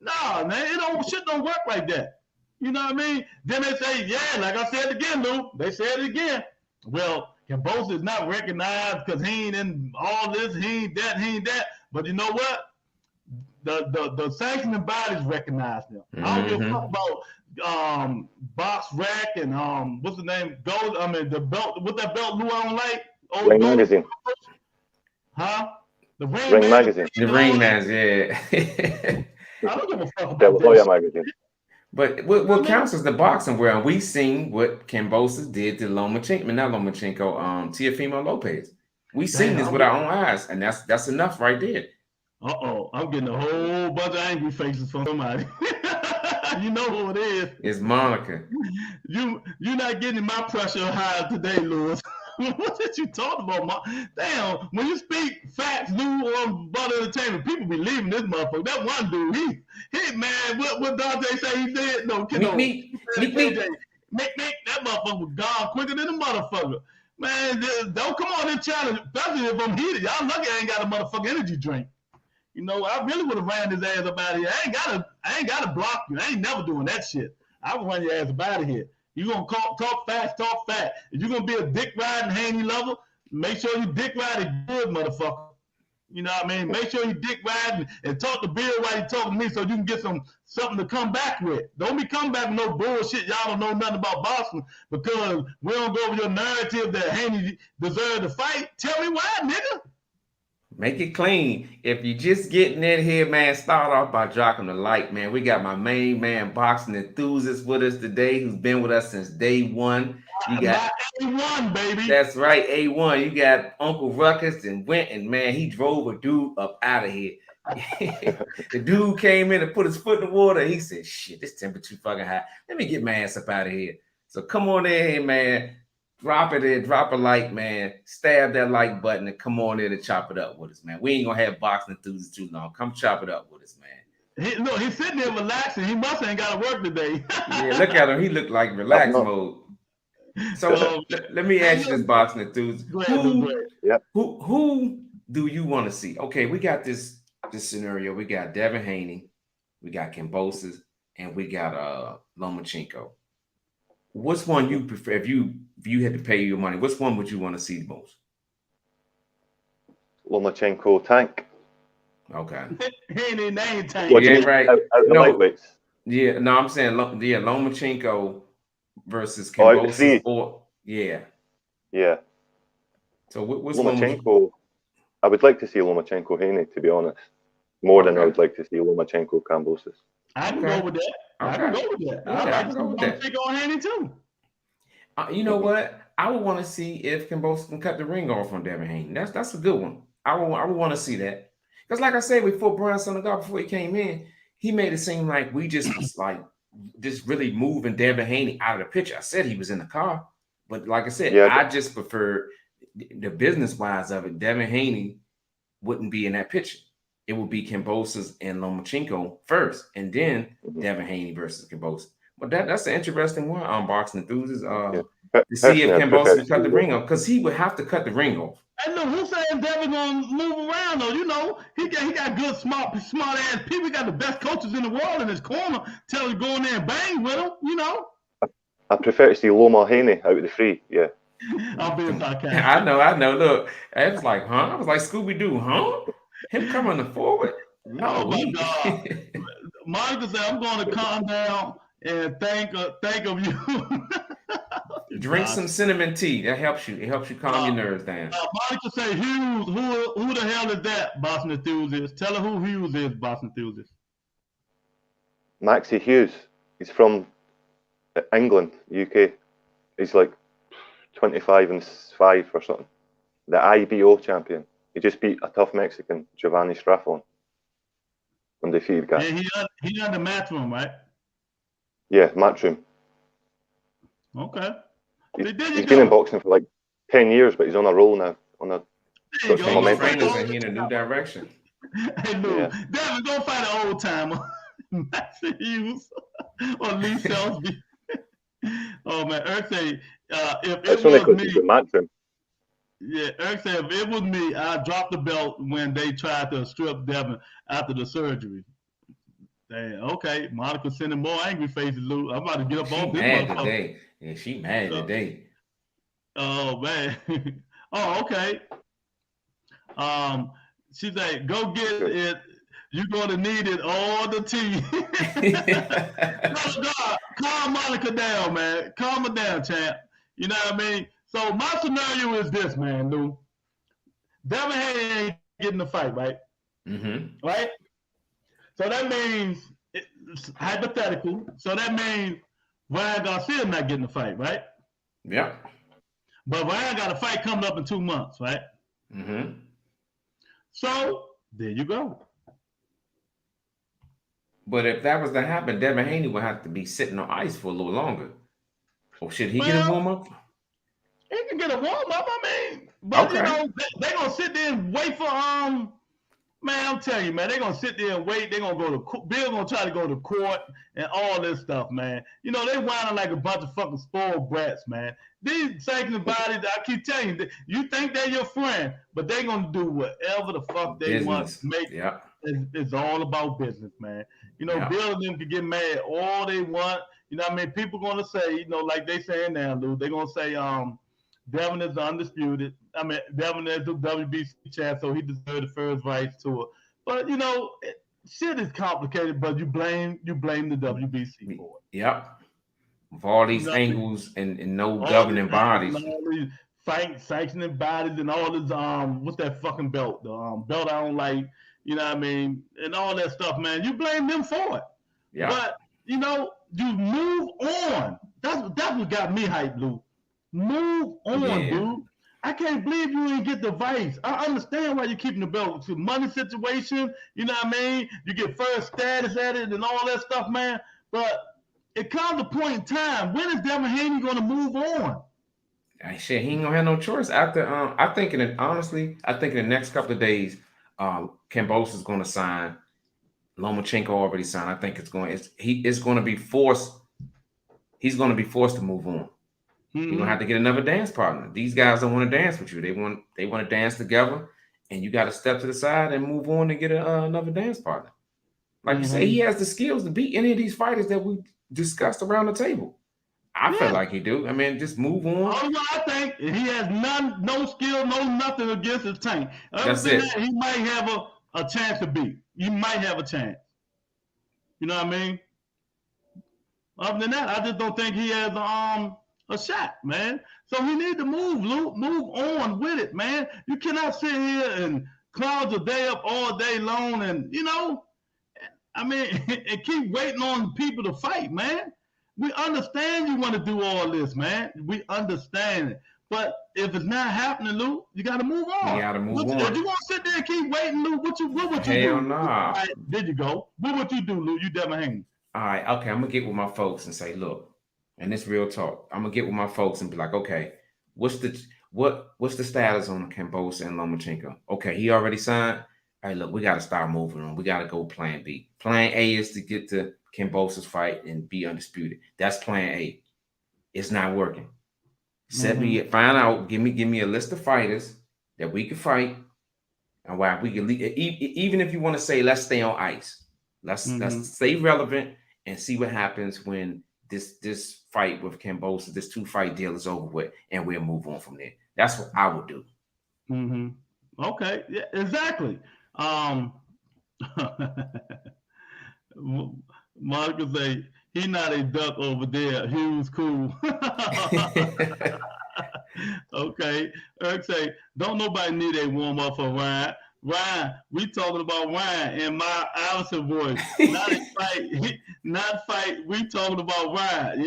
Speaker 1: Nah, man, shit don't work like that. You know what I mean? Then they say, yeah, like I said again, Lou, they said it again. Well, Kambosos is not recognized because he ain't in all this, he ain't that. But you know what? The sanctioning bodies recognize them. I don't give a fuck about Box Rack and what's the name? The belt. What that belt Lou I don't like?
Speaker 5: Ring Magazine.
Speaker 1: Huh? The
Speaker 5: Ring Magazine.
Speaker 2: The Ring Magazine. Yeah.
Speaker 1: I don't give a fuck about that.
Speaker 5: Magazine.
Speaker 2: But what counts as the boxing world? We seen what Kambosos did to Teofimo Lopez. We seen this with our own eyes, and that's enough right there.
Speaker 1: I'm getting a whole bunch of angry faces from somebody. You know who it is.
Speaker 2: It's Monica.
Speaker 1: You're not getting my pressure high today, Lewis. What did you talk about? Damn, when you speak facts, Lou, on Butter Entertainment, people be leaving this motherfucker. That one dude, he man, what Dante say he did? No,
Speaker 2: Meek.
Speaker 1: That motherfucker was gone quicker than a motherfucker. Man, don't come on this challenge, especially if I'm heated. Y'all lucky I ain't got a motherfucking energy drink. You know, I really would have ran his ass up out of here. I ain't gotta block you. I ain't never doing that shit. I would run your ass up out of here. You gonna talk fast. If you gonna be a dick riding Haney lover, make sure you dick riding good, motherfucker. You know what I mean? Make sure you dick riding and talk to Bill while you talking to me so you can get something to come back with. Don't be coming back with no bullshit. Y'all don't know nothing about boxing because we don't go over your narrative that Haney deserved to fight. Tell me why, nigga.
Speaker 2: Make it clean. If you just getting in here, man, start off by dropping the like, man. We got my main man, boxing enthusiast, with us today, who's been with us since day one. You got
Speaker 1: A1, baby.
Speaker 2: That's right, A1. You got Uncle Ruckus and went and man, he drove a dude up out of here. The dude came in and put his foot in the water. He said, "Shit, this temperature too fucking high. Let me get my ass up out of here." So come on in here, man. Drop it in, drop a like, man. Stab that like button and come on in and chop it up with us, man. We ain't gonna have boxing enthusiasts too long. Come chop it up with us, man.
Speaker 1: He's sitting there relaxing. He must ain't got to work today.
Speaker 2: Yeah, look at him. He looked like relaxed mode. So let me ask you this, boxing enthusiast. Who do you want to see? Okay, we got this scenario. We got Devin Haney, we got Kambosos, and we got Lomachenko. Which one you prefer? If you had to pay your money, which one would you want to see the most?
Speaker 5: Lomachenko tank.
Speaker 2: Okay.
Speaker 1: Haney name tank.
Speaker 2: Yeah, right.
Speaker 5: Lightweights.
Speaker 2: Yeah, no, I'm saying Lomachenko versus Kambosos. Yeah. So what's
Speaker 5: Lomachenko? I would like to see Lomachenko Haney, to be honest, more than I would like to see Lomachenko Kambosos.
Speaker 1: I can go with that. I can go with that. I can go with that. Take on Haney too.
Speaker 2: You know what? I would want to see if Kambosos can cut the ring off on Devin Haney. That's a good one. I would want to see that because, like I said, before Brian Sonnegar, before he came in, he made it seem like we just was like just really moving Devin Haney out of the picture. I said he was in the car, but like I said, I just prefer the business wise of it. Devin Haney wouldn't be in that picture. It would be Kambosos and Lomachenko first, and then Devin Haney versus Kambosos. But that's an interesting one on boxing enthusiasts. To see if Kambosos can cut the ring off, because he would have to cut the ring off.
Speaker 1: I know who's saying Devin gonna move around though. You know, he got good, smart ass people. He got the best coaches in the world in his corner. Tell him to go in there and bang with him. You know.
Speaker 5: I prefer to see Loma Haney out of the three. Yeah.
Speaker 1: I'll be sarcastic.
Speaker 2: I know. Look, it was like, huh? I was like Scooby Doo, huh? Him coming forward. No,
Speaker 1: oh my God. Monica said, "I'm going to calm down and think of you."
Speaker 2: Drink some cinnamon tea. That helps you. It helps you calm your nerves down.
Speaker 1: Monica say, "Hughes, who the hell is that, Boston enthusiast? Tell her who Hughes is, Boston enthusiast."
Speaker 5: Maxie Hughes. He's from England, UK. He's like 25-5 or something. The IBO champion. He just beat a tough Mexican, Giovanni Straffon. Undefeated guy.
Speaker 1: Yeah, he on the Matchroom, right?
Speaker 5: Yeah, Matchroom.
Speaker 1: Okay.
Speaker 5: He's been in boxing for like 10 years, but he's on a roll now.
Speaker 2: Trainers are in a new direction.
Speaker 1: Hey, Lou, Devin, go find an old timer. Maxie Hughes or Lee Selsby. Oh man, Eric say if it was me. Yeah, Eric said if it was me, I'd drop the belt when they tried to strip Devin after the surgery. Damn, okay. Monica sending more angry faces, Lou. I'm about to get up on this
Speaker 2: mad today. Yeah, she mad today.
Speaker 1: Oh man. Oh, okay. She's like, go get it. You're gonna need it all the tea. God, calm Monica down, man. Calm her down, champ. You know what I mean? So my scenario is this, man, Lou. Devin Haney ain't getting the fight, right?
Speaker 2: Mm-hmm.
Speaker 1: Right? So that means it's hypothetical. So that means Ryan Garcia not getting the fight, right?
Speaker 2: Yep.
Speaker 1: But Ryan got a fight coming up in 2 months, right?
Speaker 2: Mm-hmm.
Speaker 1: So there you go.
Speaker 2: But if that was to happen, Devin Haney would have to be sitting on ice for a little longer. Or should he get a warm up?
Speaker 1: He can get a warm up. I mean, but
Speaker 2: okay.
Speaker 1: They're gonna sit there and wait for Man, I'm telling you, man, they're gonna sit there and wait. They're gonna go to Bill's gonna try to go to court and all this stuff, man. They whining like a bunch of fucking spoiled brats, man. These sanctioning bodies, I keep telling you, you think they're your friend, but they're gonna do whatever the fuck they want to make.
Speaker 2: Yeah.
Speaker 1: It's all about business, man. Bill and them can get mad all they want. People gonna say, like they saying now, Lou, they're gonna say, Devin is undisputed. Devin is the WBC champ, so he deserves the first rights to it. But shit is complicated. But you blame the WBC for it.
Speaker 2: Yep. With all these angles and no governing bodies,
Speaker 1: all these sanctioning bodies, and all this what's that fucking belt? The belt I don't like. And all that stuff, man. You blame them for it.
Speaker 2: Yeah.
Speaker 1: But you move on. That's what got me hyped, Lou. Move on, dude. I can't believe you didn't get the vice. I understand why you're keeping the belt. It's a money situation, you know what I mean? You get first status at it and all that stuff, man. But it comes a point in time. When is Devin Haney going to move on?
Speaker 2: Shit, he ain't gonna have no choice after. I think in the next couple of days, Kambosos is going to sign. Lomachenko already signed. I think it's going to be forced. He's going to be forced to move on. You're gonna have to get another dance partner. These guys don't want to dance with you. They want to dance together, and you got to step to the side and move on and get another dance partner. Like you say, he has the skills to beat any of these fighters that we discussed around the table. I feel like he do. Just move on.
Speaker 1: I think he has no skill, no nothing against his tank.
Speaker 2: That's it.
Speaker 1: He might have a chance to beat. He might have a chance. You know what I mean? Other than that, I just don't think he has a shot, man. So we need to move, Luke. Move on with it, man. You cannot sit here and cloud your day up all day long and, and keep waiting on people to fight, man. We understand you want to do all this, man. We understand it. But if it's not happening, Luke, you got to move on.
Speaker 2: You got to move on.
Speaker 1: If you want to sit there and keep waiting, Luke, what would you do?
Speaker 2: Hell nah.
Speaker 1: Right, there you go. What would you do, Luke? You Devin Haney.
Speaker 2: All right, okay. I'm going to get with my folks and say, look, and it's real talk. I'm gonna get with my folks and be like, okay, what's the status on Kambosos and Lomachenko? Okay, he already signed. All right, look, we gotta start moving on. We gotta go plan B. Plan A is to get to Kambosos fight and be undisputed. That's plan A. It's not working. Find out, give me a list of fighters that we can fight, and why we can even if you want to say let's stay on ice. Let's stay relevant and see what happens when this fight with Kambosos, this 2-fight deal is over with, and we'll move on from there. That's what I would do.
Speaker 1: Okay, yeah, exactly. Monica say he not a duck over there. He was cool. Okay. Eric say don't nobody need a warm up for Ryan. Ryan, we talking about Ryan in my Allison voice. Not a fight. Not fight. We talking about Ryan.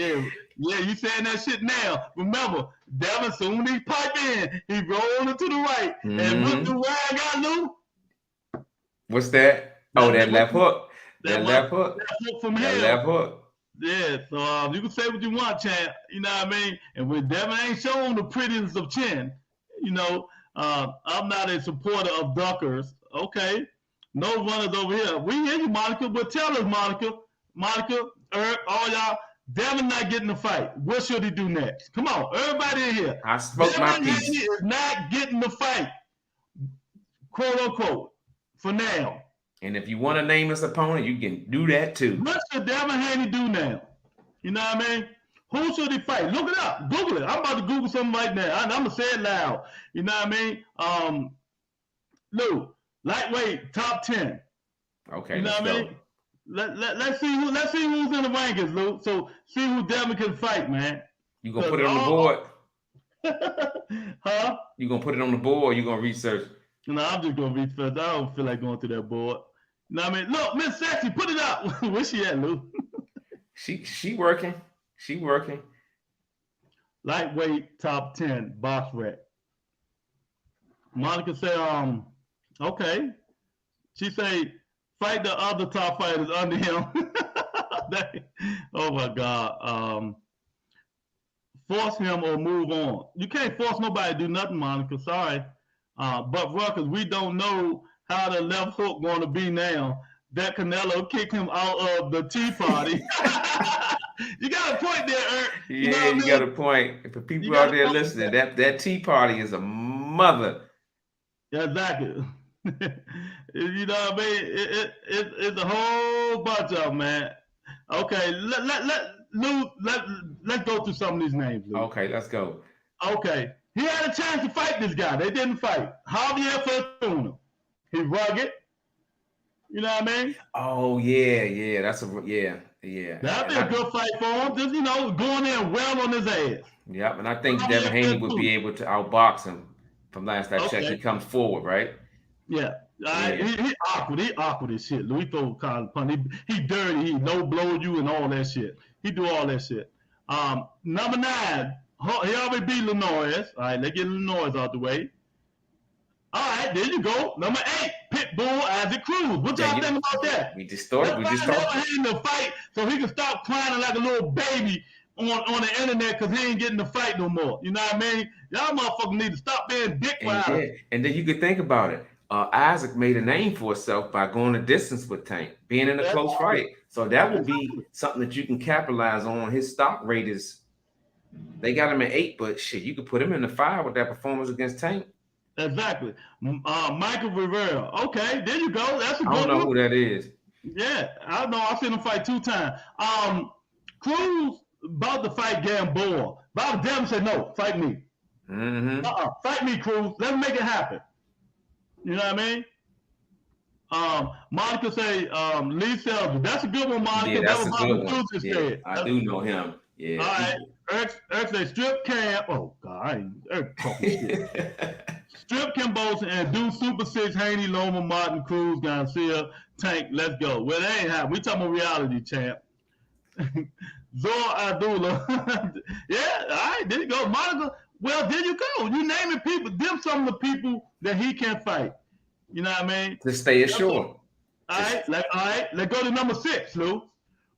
Speaker 1: Yeah, you saying that shit now. Remember, Devin, soon he pipe in, he rolled it to the right. And what do Ryan got, Lou?
Speaker 2: What's that? Oh, that left hook.
Speaker 1: That
Speaker 2: left hook.
Speaker 1: That hook from him.
Speaker 2: That left hook.
Speaker 1: Yeah, so you can say what you want, champ. You know what I mean? And when Devin ain't showing the prettiness of chin, I'm not a supporter of duckers. Okay. No runners over here. We hear you, Monica, but tell us, Monica, Eric, all y'all, Devin not getting the fight. What should he do next? Come on, everybody in here.
Speaker 2: I spoke my piece.
Speaker 1: Devin is not getting the fight, quote unquote, for now.
Speaker 2: And if you want to name his opponent, you can do that too.
Speaker 1: What should Devin Haney do now? You know what I mean? Who should he fight? Look it up. Google it. I'm about to Google something right now. I'm going to say it loud. You know what I mean? Lou, lightweight, top 10.
Speaker 2: Okay.
Speaker 1: You know what I mean? Let's see who's in the rankings, Lou. So see who Devin can fight, man.
Speaker 2: You going to put it on the board?
Speaker 1: Huh?
Speaker 2: You going to put it on the board or you going to research?
Speaker 1: No, I'm just going to research. I don't feel like going through that board. You know what I mean? Look, Miss Sexy, put it up. Where's she at, Lou?
Speaker 2: She working. She working.
Speaker 1: Lightweight top 10 box rec. Monica said, okay. She say, fight the other top fighters under him. Oh my God. Force him or move on. You can't force nobody to do nothing, Monica. Sorry. But Ruckers, we don't know how the left hook going to be now. That Canelo kicked him out of the Tea Party. You got a point there, Eric.
Speaker 2: Yeah, you got a point. For people out there listening, that Tea Party is a mother.
Speaker 1: Yeah, exactly. You know what I mean? It's a whole bunch of them, man. Okay, let's go through some of these names, Lou.
Speaker 2: Okay, let's go.
Speaker 1: Okay, he had a chance to fight this guy. They didn't fight. Javier Fortuna. He's rugged. You know what I mean?
Speaker 2: Oh yeah. That's That'd be
Speaker 1: a good fight for him. Just going in well on his ass.
Speaker 2: Yep, and I think Devin Haney would be able to outbox him. From last I checked, he comes forward, right?
Speaker 1: Yeah. He awkward. He awkward as shit. Louis throw kind of pun. He dirty. He low blow you and all that shit. He do all that shit. Number 9. He already beat Lenoir. All right, let's get Lenoir out the way. All right, there you go. Number 8, Pitbull Isaac Cruz. What y'all think about that?
Speaker 2: We just started.
Speaker 1: Him to fight so he can stop crying like a little baby on the internet because he ain't getting to fight no more. You know what I mean? Y'all motherfuckers need to stop being dick riders.
Speaker 2: And then you could think about it. Isaac made a name for himself by going the distance with Tank, being in a close fight. So that would be something that you can capitalize on. His stock rate is, they got him at 8, but shit, you could put him in the 5 with that performance against Tank.
Speaker 1: Exactly. Michael Rivera. Okay, there you go. That's a good one.
Speaker 2: I don't know who that is.
Speaker 1: Yeah, I know. I've seen him fight 2 times. Cruz about to fight Gamboa. Bob Devin said, no, fight me.
Speaker 2: Mm-hmm.
Speaker 1: Fight me, Cruz. Let's make it happen. You know what I mean? Monica say Lee Selby. That's a good one, Monica.
Speaker 2: Yeah, that's a good one.
Speaker 1: Yeah,
Speaker 2: I do know him. Yeah.
Speaker 1: All right. Eric say strip Cam. Oh God, I ain't Eric talking shit. Strip Cambosa and do Super 6 Haney, Loma, Martin, Cruz, Garcia, Tank. Let's go. Well, that ain't happening. We talking about reality, champ. Zor Abdullah. Yeah, all right, there you go. Monica. Well, there you go. You naming people. Them some of the people that he can fight. You know what I mean?
Speaker 2: To stay ashore.
Speaker 1: All right. Let's go to number 6, Lou.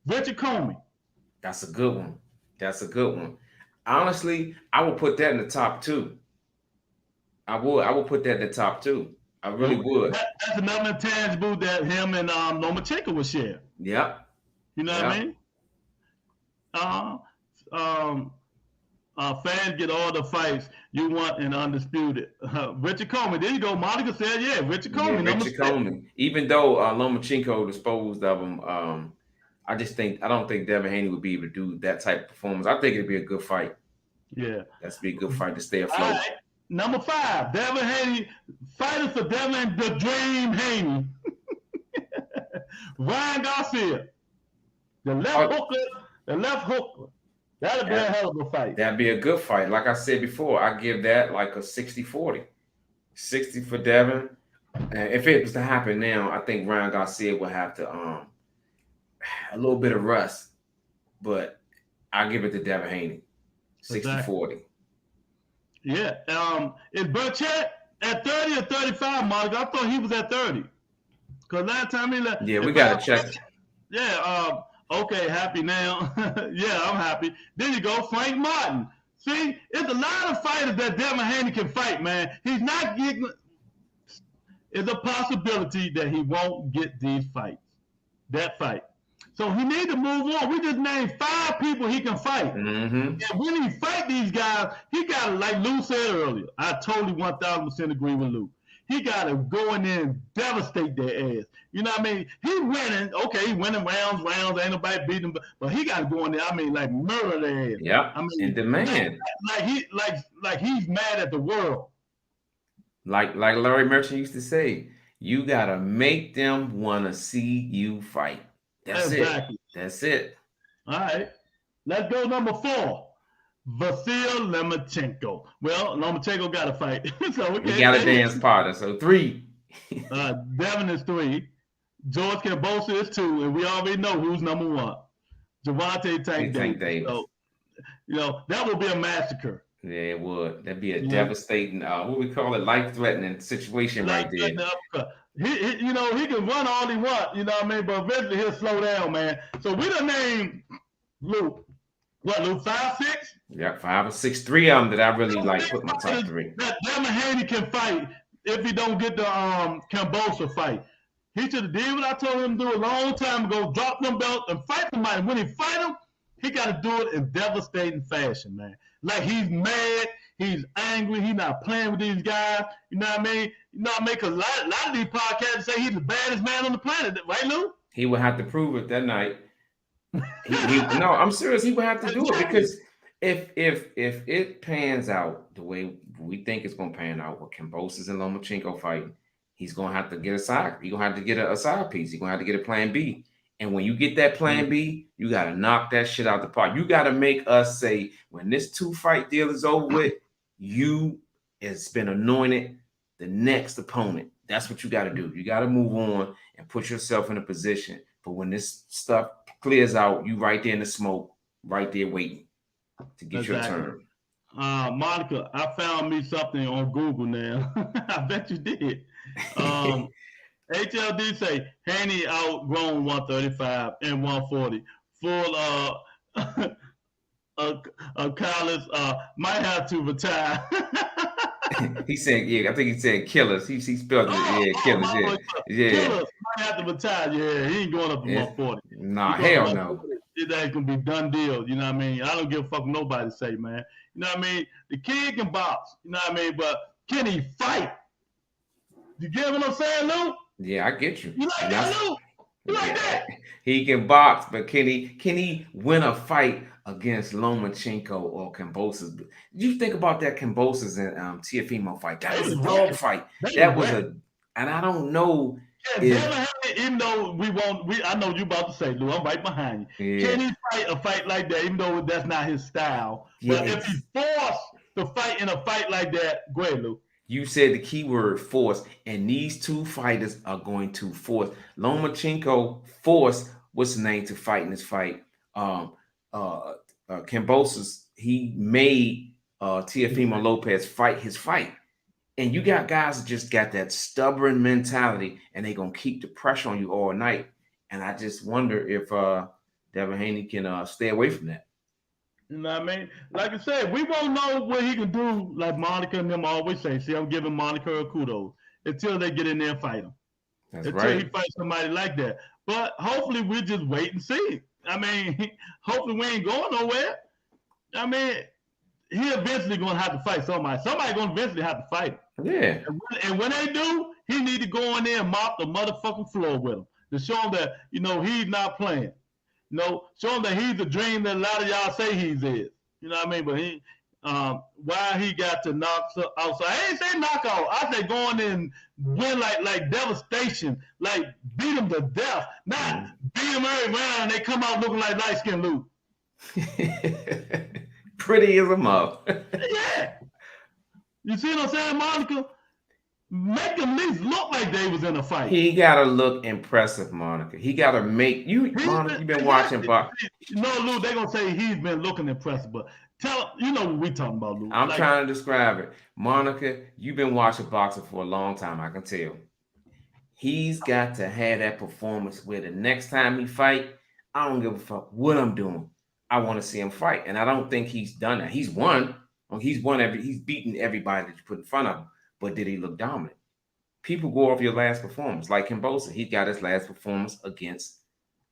Speaker 1: Richard Comey.
Speaker 2: That's a good one. Honestly, I would put that in the top 2. I would put that in the top 2. I really would.
Speaker 1: That's another intangible that him and Lomachenko would share.
Speaker 2: Yep.
Speaker 1: You know what I mean? Fans get all the fights you want in Undisputed. Richard Comey. There you go. Monica said, yeah, Richard Comey.
Speaker 2: Yeah, Richard Comey. Even though Lomachenko disposed of him, I don't think Devin Haney would be able to do that type of performance. I think it'd be a good fight.
Speaker 1: Yeah.
Speaker 2: That's be a good fight to stay afloat.
Speaker 1: All right. Number 5, Devin Haney. Fighters for Devin the Dream Haney. Ryan Garcia. The left hooker. That'd be a hell of a fight.
Speaker 2: That'd be a good fight. Like I said before, I give that like a 60-40. 60 for Devin. And if it was to happen now, I think Ryan Garcia would have to a little bit of rust. But I give it to Devin Haney. 60-40.
Speaker 1: Yeah. Is Burchett at 30 or 35, Monica? I thought he was at 30. Because last time he left.
Speaker 2: Yeah, we got to check.
Speaker 1: Yeah. Okay, happy now. Yeah, I'm happy. There you go, Frank Martin. See, it's a lot of fighters that Devin Haney can fight, man. He's not getting. It's a possibility that he won't get these fights. That fight. So he need to move on. We just named 5 people he can fight.
Speaker 2: Mm-hmm.
Speaker 1: And when he fight these guys, he got to, like Lou said earlier, I totally 1,000% agree with Lou. He got to go in there and devastate their ass. You know what I mean? He winning. Okay, he winning rounds. Ain't nobody beating him. But he got to go in there, like murder their ass.
Speaker 2: Yeah,
Speaker 1: I mean,
Speaker 2: in demand.
Speaker 1: Like he's mad at the world.
Speaker 2: Like Larry Merchant used to say, you got to make them want to see you fight. That's it. All
Speaker 1: right. Let's go number 4. Vasil Lomachenko. Well, Lomachenko got to fight. So
Speaker 2: we got a dance partner. So 3.
Speaker 1: Devin is 3. George Kambosos is 2, and we already know who's number 1. Javante Tank Davis. So, that would be a massacre.
Speaker 2: Yeah, it would. That'd be a devastating, what we call it, life-threatening situation right there.
Speaker 1: He can run all he wants, but eventually he'll slow down, man. So we done named Luke. What, Luke 5, 6?
Speaker 2: Yeah, 5 or 6. 3 of them that I really like put my top 3.
Speaker 1: That Haney can fight if he don't get the Kambosos fight. He should have did what I told him to do a long time ago, drop them belts and fight somebody. When he fight him, he got to do it in devastating fashion, man. Like he's mad, he's angry, he's not playing with these guys. You know what I mean? Because a lot of these podcasts say he's the baddest man on the planet, right, Lou?
Speaker 2: He would have to prove it that night. No, I'm serious. He would have to do it because if it pans out the way we think it's going to pan out with Kambosos and Lomachenko fighting, he's going to have to get a side. He's going to have to get a side piece. He's going to have to get a plan B. And when you get that plan B, you got to knock that shit out the park. You got to make us say, when this 2-fight deal is over with, you has been anointed the next opponent. That's what you got to do. You got to move on and put yourself in a position for when this stuff clears out, you right there in the smoke, right there waiting to get your turn.
Speaker 1: Monica, I found me something on Google now. I bet you did. HLD say Haney outgrown 135 and 140. Full Collins might have to retire.
Speaker 2: He said, I think he said killers. He spelled it, killers.
Speaker 1: Killers might have to retire. Yeah, he ain't going up to 140.
Speaker 2: Nah, hell no.
Speaker 1: That ain't gonna be done deal. You know what I mean? I don't give a fuck what nobody say, man. You know what I mean? The kid can box. You know what I mean? But can he fight? You get what I'm saying, Lou?
Speaker 2: Yeah, I get you.
Speaker 1: You like that, Lou? You like that?
Speaker 2: He can box, but can he win a fight against Lomachenko or Kambosos? Did you think about that Kambosos and Teofimo fight? That was a dog fight. And I don't know.
Speaker 1: Yeah, even though I know you about to say, Lou, I'm right behind you. Yeah. Can he fight a fight like that, even though that's not his style? Yeah, but if he's forced to fight in a fight like that, go ahead, Lou.
Speaker 2: You said the key word force, and these 2 fighters are going to force. Lomachenko forced what's the name to fight in this fight. Kambosos, he made Teofimo Lopez fight his fight. And you got guys that just got that stubborn mentality, and they're going to keep the pressure on you all night. And I just wonder if Devin Haney can stay away from that.
Speaker 1: You know what I mean? Like I said, we won't know what he can do, like Monica and them always say. See, I'm giving Monica a kudos until they get in there and fight him.
Speaker 2: That's
Speaker 1: until he fights somebody like that. But hopefully we just wait and see. I mean, hopefully we ain't going nowhere. I mean, he eventually going to have to fight somebody. Somebody going to eventually have to fight him.
Speaker 2: Yeah.
Speaker 1: And when they do, he need to go in there and mop the motherfucking floor with him to show him that, he's not playing. Show him that he's the dream that a lot of y'all say he's is. You know what I mean? But he, why he got to knock out. So I ain't say knockout. I say going in win like devastation, like beat him to death. Not beat him every round and they come out looking like light skinned Luke.
Speaker 2: Pretty as a mug.
Speaker 1: Yeah. You see what I'm saying, Monica? Make them at least look like they was in a fight.
Speaker 2: He gotta look impressive, Monica. He gotta make you. Monica, you've been watching box.
Speaker 1: No, Lou, they're gonna say he's been looking impressive, but tell what we talking about, Lou.
Speaker 2: I'm trying to describe it. Monica, you've been watching boxing for a long time. I can tell. He's got to have that performance where the next time he fight, I don't give a fuck what I'm doing. I want to see him fight, and I don't think he's done that. He's won. He's beaten everybody that you put in front of him. But did he look dominant? People go off your last performance. Like Kambosos, he got his last performance against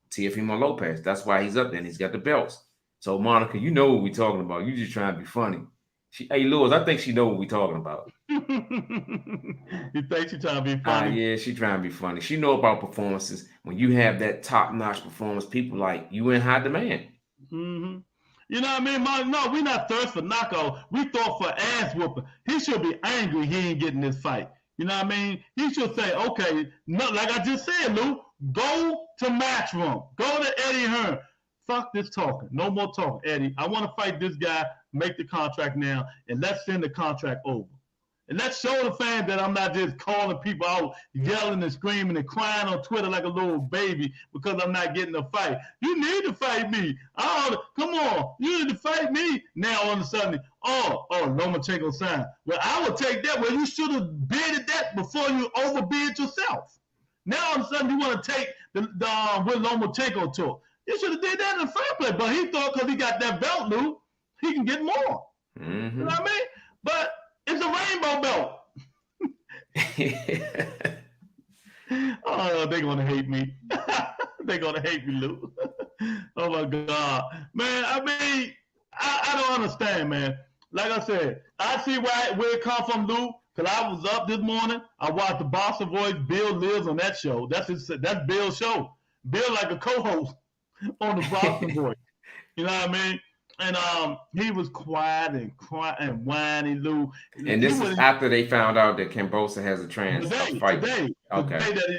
Speaker 2: Teofimo Lopez. That's why he's up there and he's got the belts. So, Monica, you know what we're talking about. You just trying to be funny. Hey, Lewis, I think she know what we're talking about.
Speaker 1: You think she trying to be funny?
Speaker 2: Yeah, she trying to be funny. She know about performances. When you have that top-notch performance, people like you in high demand.
Speaker 1: Mm-hmm. You know what I mean? No, we not thirst for knockout. We thought for ass whooping. He should be angry he ain't getting this fight. You know what I mean? He should say, okay, no, like I just said, Lou, go to Matchroom. Go to Eddie Hearn. Fuck this talking. No more talking, Eddie. I want to fight this guy, make the contract now, and let's send the contract over. And let's show the fans that I'm not just calling people out, yelling and screaming and crying on Twitter like a little baby because I'm not getting a fight. You need to fight me. Oh, come on. You need to fight me. Now all of a sudden, Lomachenko signed. Well, I would take that. Well, you should have bidded that before you overbid yourself. Now all of a sudden you want to take the what Lomachenko took. You should have did that in the first place. But he thought because he got that belt, Lou, he can get more.
Speaker 2: Mm-hmm.
Speaker 1: You know what I mean? But it's a rainbow belt. Oh, they're gonna hate me. They're gonna hate me, Lou. Oh my God, man. I mean, I don't understand, man. Like I said, I see where it comes from, Lou. Cause I was up this morning. I watched the Boston Voice. Bill lives on that show. That's Bill's show. Bill like a co-host on the Boston Voice. You know what I mean? And he was quiet and whiny, Lou.
Speaker 2: And this is after they found out that Kambosos has a fight.
Speaker 1: Today.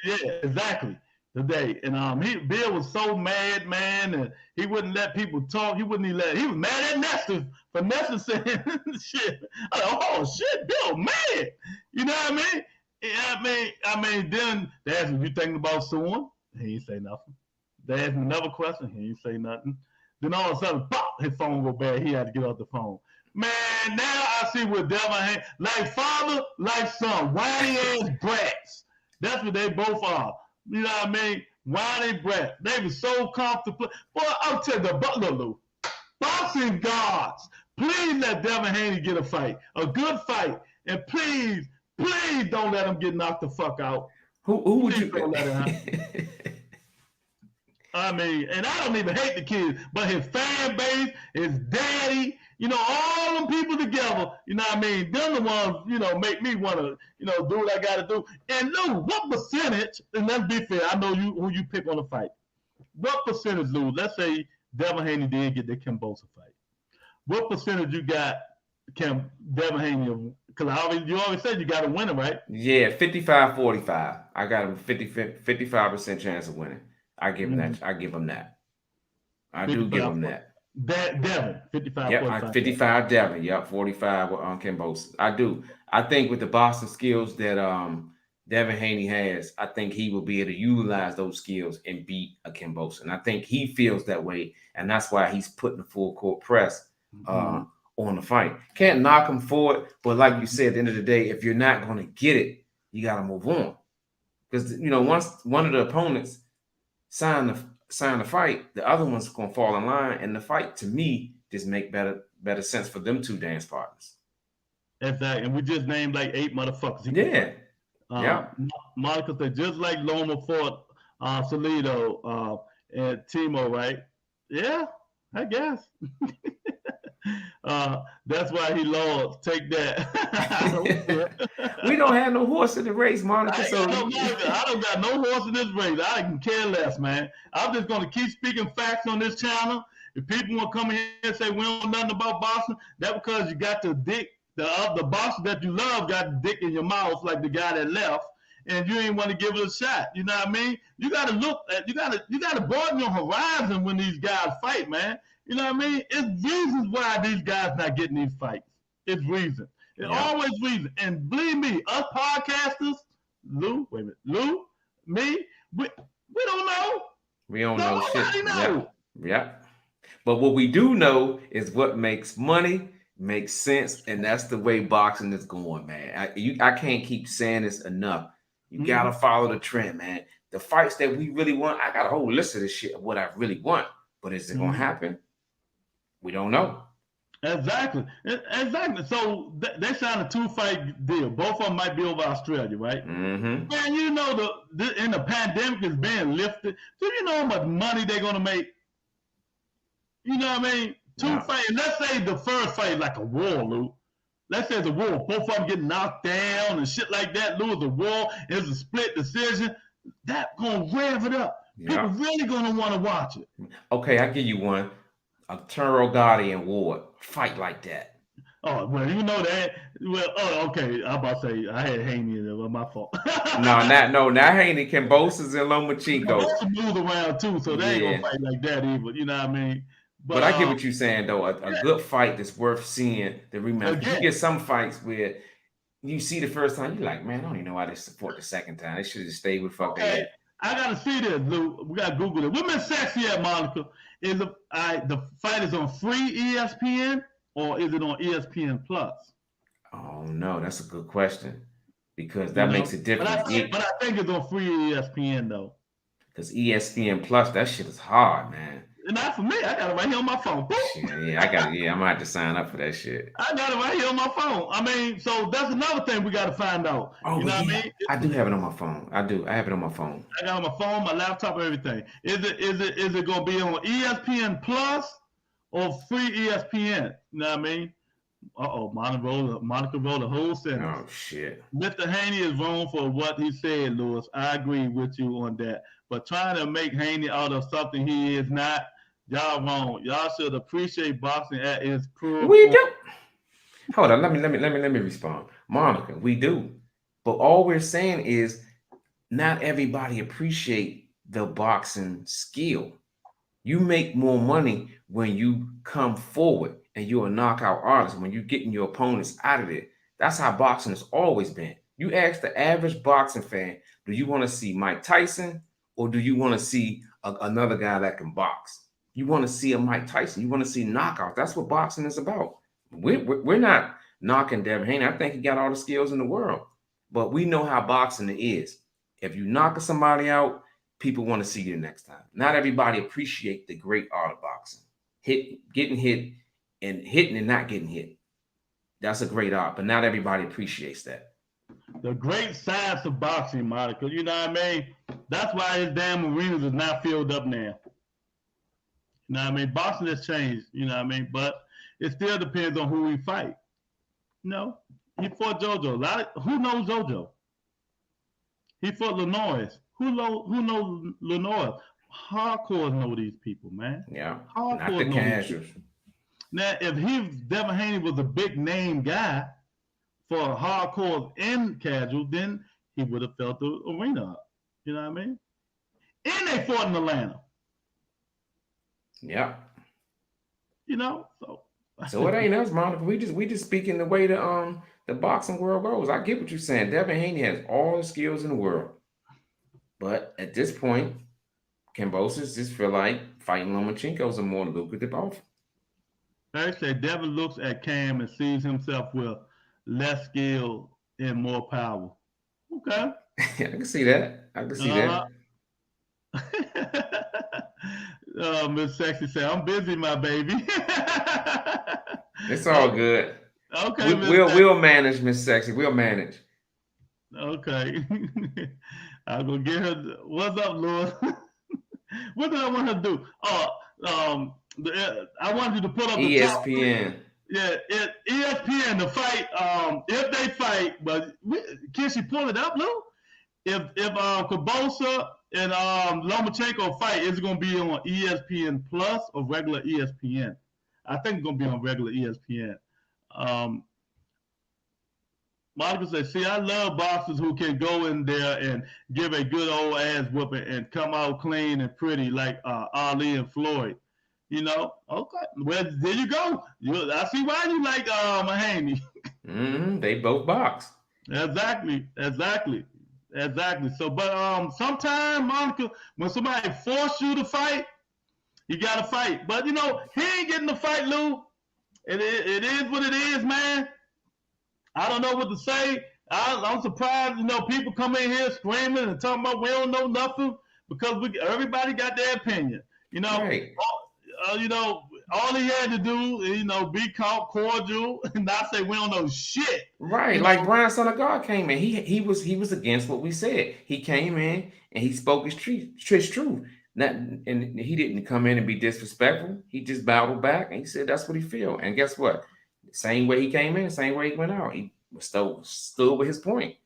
Speaker 1: Yeah, exactly. Today. And Bill was so mad, man, and he wouldn't let people talk. He was mad at Nestor for Nestor saying shit. Oh shit, Bill mad. You know what I mean? I mean, then they asked him, you thinking about suing? He ain't say nothing. They asked him another question, he ain't say nothing. Then all of a sudden, pop, his phone go bad. He had to get off the phone. Man, now I see what Devin Haney, like father, like son, whiny ass brats. That's what they both are. You know what I mean? Whiny brats. They were so comfortable. Boy, I'll tell you, Lou, boxing gods, please let Devin Haney get a fight, a good fight, and please don't let him get knocked the fuck out.
Speaker 2: Who would you
Speaker 1: don't let him happen? I mean, and I don't even hate the kid, but his fan base, his daddy, you know, all them people together, you know what I mean? Them the ones, you know, make me want to, you know, do what I got to do. And Lou, what percentage, and let's be fair, I know who you pick on the fight. What percentage, Lou, let's say Devin Haney did get the Kambosos fight. What percentage you got Devin Haney? Because you always said you got a winner, right?
Speaker 2: Yeah, 55-45. I got him 55% chance of winning. I give him that. I give him that. I do give him that.
Speaker 1: Devin, 55.
Speaker 2: Yep,
Speaker 1: 45.
Speaker 2: 55 Devin. Yep, 45 on Kambosos. I do. I think with the boxing skills that Devin Haney has, I think he will be able to utilize those skills and beat a Kambosos. And I think he feels that way, and that's why he's putting the full court press on the fight. Can't knock him for it, but like you said, at the end of the day, if you're not going to get it, you got to move on. Because you know, once one of the opponents sign the fight, the other one's gonna fall in line, and the fight to me just make better sense for them two dance partners.
Speaker 1: Exactly, and we just named like 8 motherfuckers.
Speaker 2: Yeah.
Speaker 1: Monica said just like Loma fought Salido and Timo, right? Yeah, I guess. That's why he lost. Take that.
Speaker 2: We don't have no horse in the race, Monica.
Speaker 1: I don't got no horse in this race. I can care less, man. I'm just gonna keep speaking facts on this channel. If people want to come here and say we don't know nothing about boxing, that's because you got the dick, the boxer that you love got the dick in your mouth like the guy that left, and you ain't want to give it a shot. You know what I mean? You gotta look at, you gotta broaden your horizon when these guys fight, man. You know what I mean? It's reasons why these guys not getting these fights. It's reason. It's always reason. And believe me, us podcasters, Lou, me, we don't know.
Speaker 2: We don't know shit.
Speaker 1: Know.
Speaker 2: Yeah. But what we do know is what makes money, makes sense, and that's the way boxing is going, man. I can't keep saying this enough. You gotta follow the trend, man. The fights that we really want, I got a whole list of this shit of what I really want. But is it gonna happen? We don't know.
Speaker 1: Exactly. So they signed a 2-fight deal. Both of them might be over Australia, right?
Speaker 2: Mm-hmm.
Speaker 1: Man, you know in the pandemic is being lifted. Do you know how much money they're gonna make? You know what I mean? 2 fights. And let's say the first fight is like a war, Lou. Let's say it's a war. Both of them get knocked down and shit like that. Lou, it's a war. It's a split decision. That's gonna rev it up. People really gonna want to watch it.
Speaker 2: Okay, I give you one. Arturo Gotti and Ward fight like that.
Speaker 1: Oh, well, you know that. Well, okay. I'm about to say I had Haney in there. Well, my fault.
Speaker 2: Not Haney. Kambosos and Lomachenko.
Speaker 1: Kambosos moved around too, so they ain't gonna fight like that either. You know what I mean?
Speaker 2: But I get what you're saying though. A good fight that's worth seeing. The rematch. You get some fights where you see the first time, you're like, man, I don't even know why they support the second time. They should have just stayed with fuck they at.
Speaker 1: I gotta see this, Lou. We gotta Google it. What Miss Sexy at, Monica? Is the fight is on free ESPN or is it on ESPN Plus?
Speaker 2: Oh no, that's a good question because that makes a difference.
Speaker 1: But I think it's on free ESPN though.
Speaker 2: Because ESPN Plus, that shit is hard, man.
Speaker 1: Not for me. I got it right here on my phone.
Speaker 2: Shit, yeah, I got it. Yeah, I'm gonna have to sign up for that shit.
Speaker 1: I got it right here on my phone. I mean, so that's another thing we got to find out.
Speaker 2: Oh,
Speaker 1: you know what I mean?
Speaker 2: I do have it on my phone. I do. I have it on my phone.
Speaker 1: I got it on my phone, my laptop, everything. Is it gonna be on ESPN Plus or free ESPN? You know what I mean? Monica wrote a whole sentence.
Speaker 2: Oh shit.
Speaker 1: Mr. Haney is wrong for what he said, Lewis. I agree with you on that. But trying to make Haney out of something he is not, y'all wrong. Y'all should appreciate boxing at its pure.
Speaker 2: We do. Hold on, let me respond. Monica, we do. But all we're saying is not everybody appreciate the boxing skill. You make more money when you come forward and you're a knockout artist, when you're getting your opponents out of it. That's how boxing has always been. You ask the average boxing fan, do you want to see Mike Tyson or do you want to see another guy that can box? You want to see a Mike Tyson. You want to see knockouts. That's what boxing is about. We're not knocking Devin Haney. I think he got all the skills in the world. But we know how boxing is. If you knock somebody out, people want to see you next time. Not everybody appreciate the great art of boxing. Getting hit and hitting and not getting hit. That's a great art, but not everybody appreciates that.
Speaker 1: The great science of boxing, Monica. You know what I mean? That's why his damn arenas is not filled up now. You know what I mean? Boxing has changed, you know what I mean? But it still depends on who we fight. You know, he fought JoJo. Who knows JoJo? He fought Lenoir. Who knows Lenoir? Hardcore know these people, man.
Speaker 2: Yeah,
Speaker 1: hardcore
Speaker 2: not the casuals.
Speaker 1: Now, if Devin Haney was a big name guy for hardcore and casual, then he would have felt the arena up. You know what I mean? And they fought in Atlanta.
Speaker 2: Yeah.
Speaker 1: You know,
Speaker 2: so it ain't us, Monica. We just speaking the way the boxing world goes. I get what you're saying. Devin Haney has all the skills in the world, but at this point, Kambosos just feel like fighting Lomachenko is a more lucrative offer.
Speaker 1: They say Devin looks at Cam and sees himself with less skill and more power. Okay.
Speaker 2: I can see that. I can see that.
Speaker 1: Miss Sexy said, I'm busy, my baby.
Speaker 2: It's all good.
Speaker 1: Okay.
Speaker 2: We'll manage, Miss Sexy. We'll manage.
Speaker 1: Okay. I'm going to get her. What's up, Lewis? What did I want her to do? I wanted you to put up the
Speaker 2: ESPN.
Speaker 1: Yeah, ESPN to fight. If they fight, but can she pull it up, Lou? If Kambosos and Lomachenko fight, is it going to be on ESPN Plus or regular ESPN? I think it's going to be on regular ESPN. Monica says, see, I love boxers who can go in there and give a good old ass whooping and come out clean and pretty like Ali and Floyd. You know? Okay. Well, there you go. I see why you like Haney.
Speaker 2: They both box.
Speaker 1: Exactly. So, but sometimes, Monica, when somebody force you to fight, you got to fight. But, you know, he ain't getting the fight, Lou. It is what it is, man. I don't know what to say. I'm surprised, you know, people come in here screaming and talking about we don't know nothing because everybody got their opinion. You know,
Speaker 2: right.
Speaker 1: You know, all he had to do is, you know, be cordial and not say we don't know shit.
Speaker 2: Right, like Brian Son of God came in. He was against what we said. He came in and he spoke his truth. And he didn't come in and be disrespectful. He just battled back and he said that's what he feel. And guess what? Same way he came in, same way he went out. He stood with his point.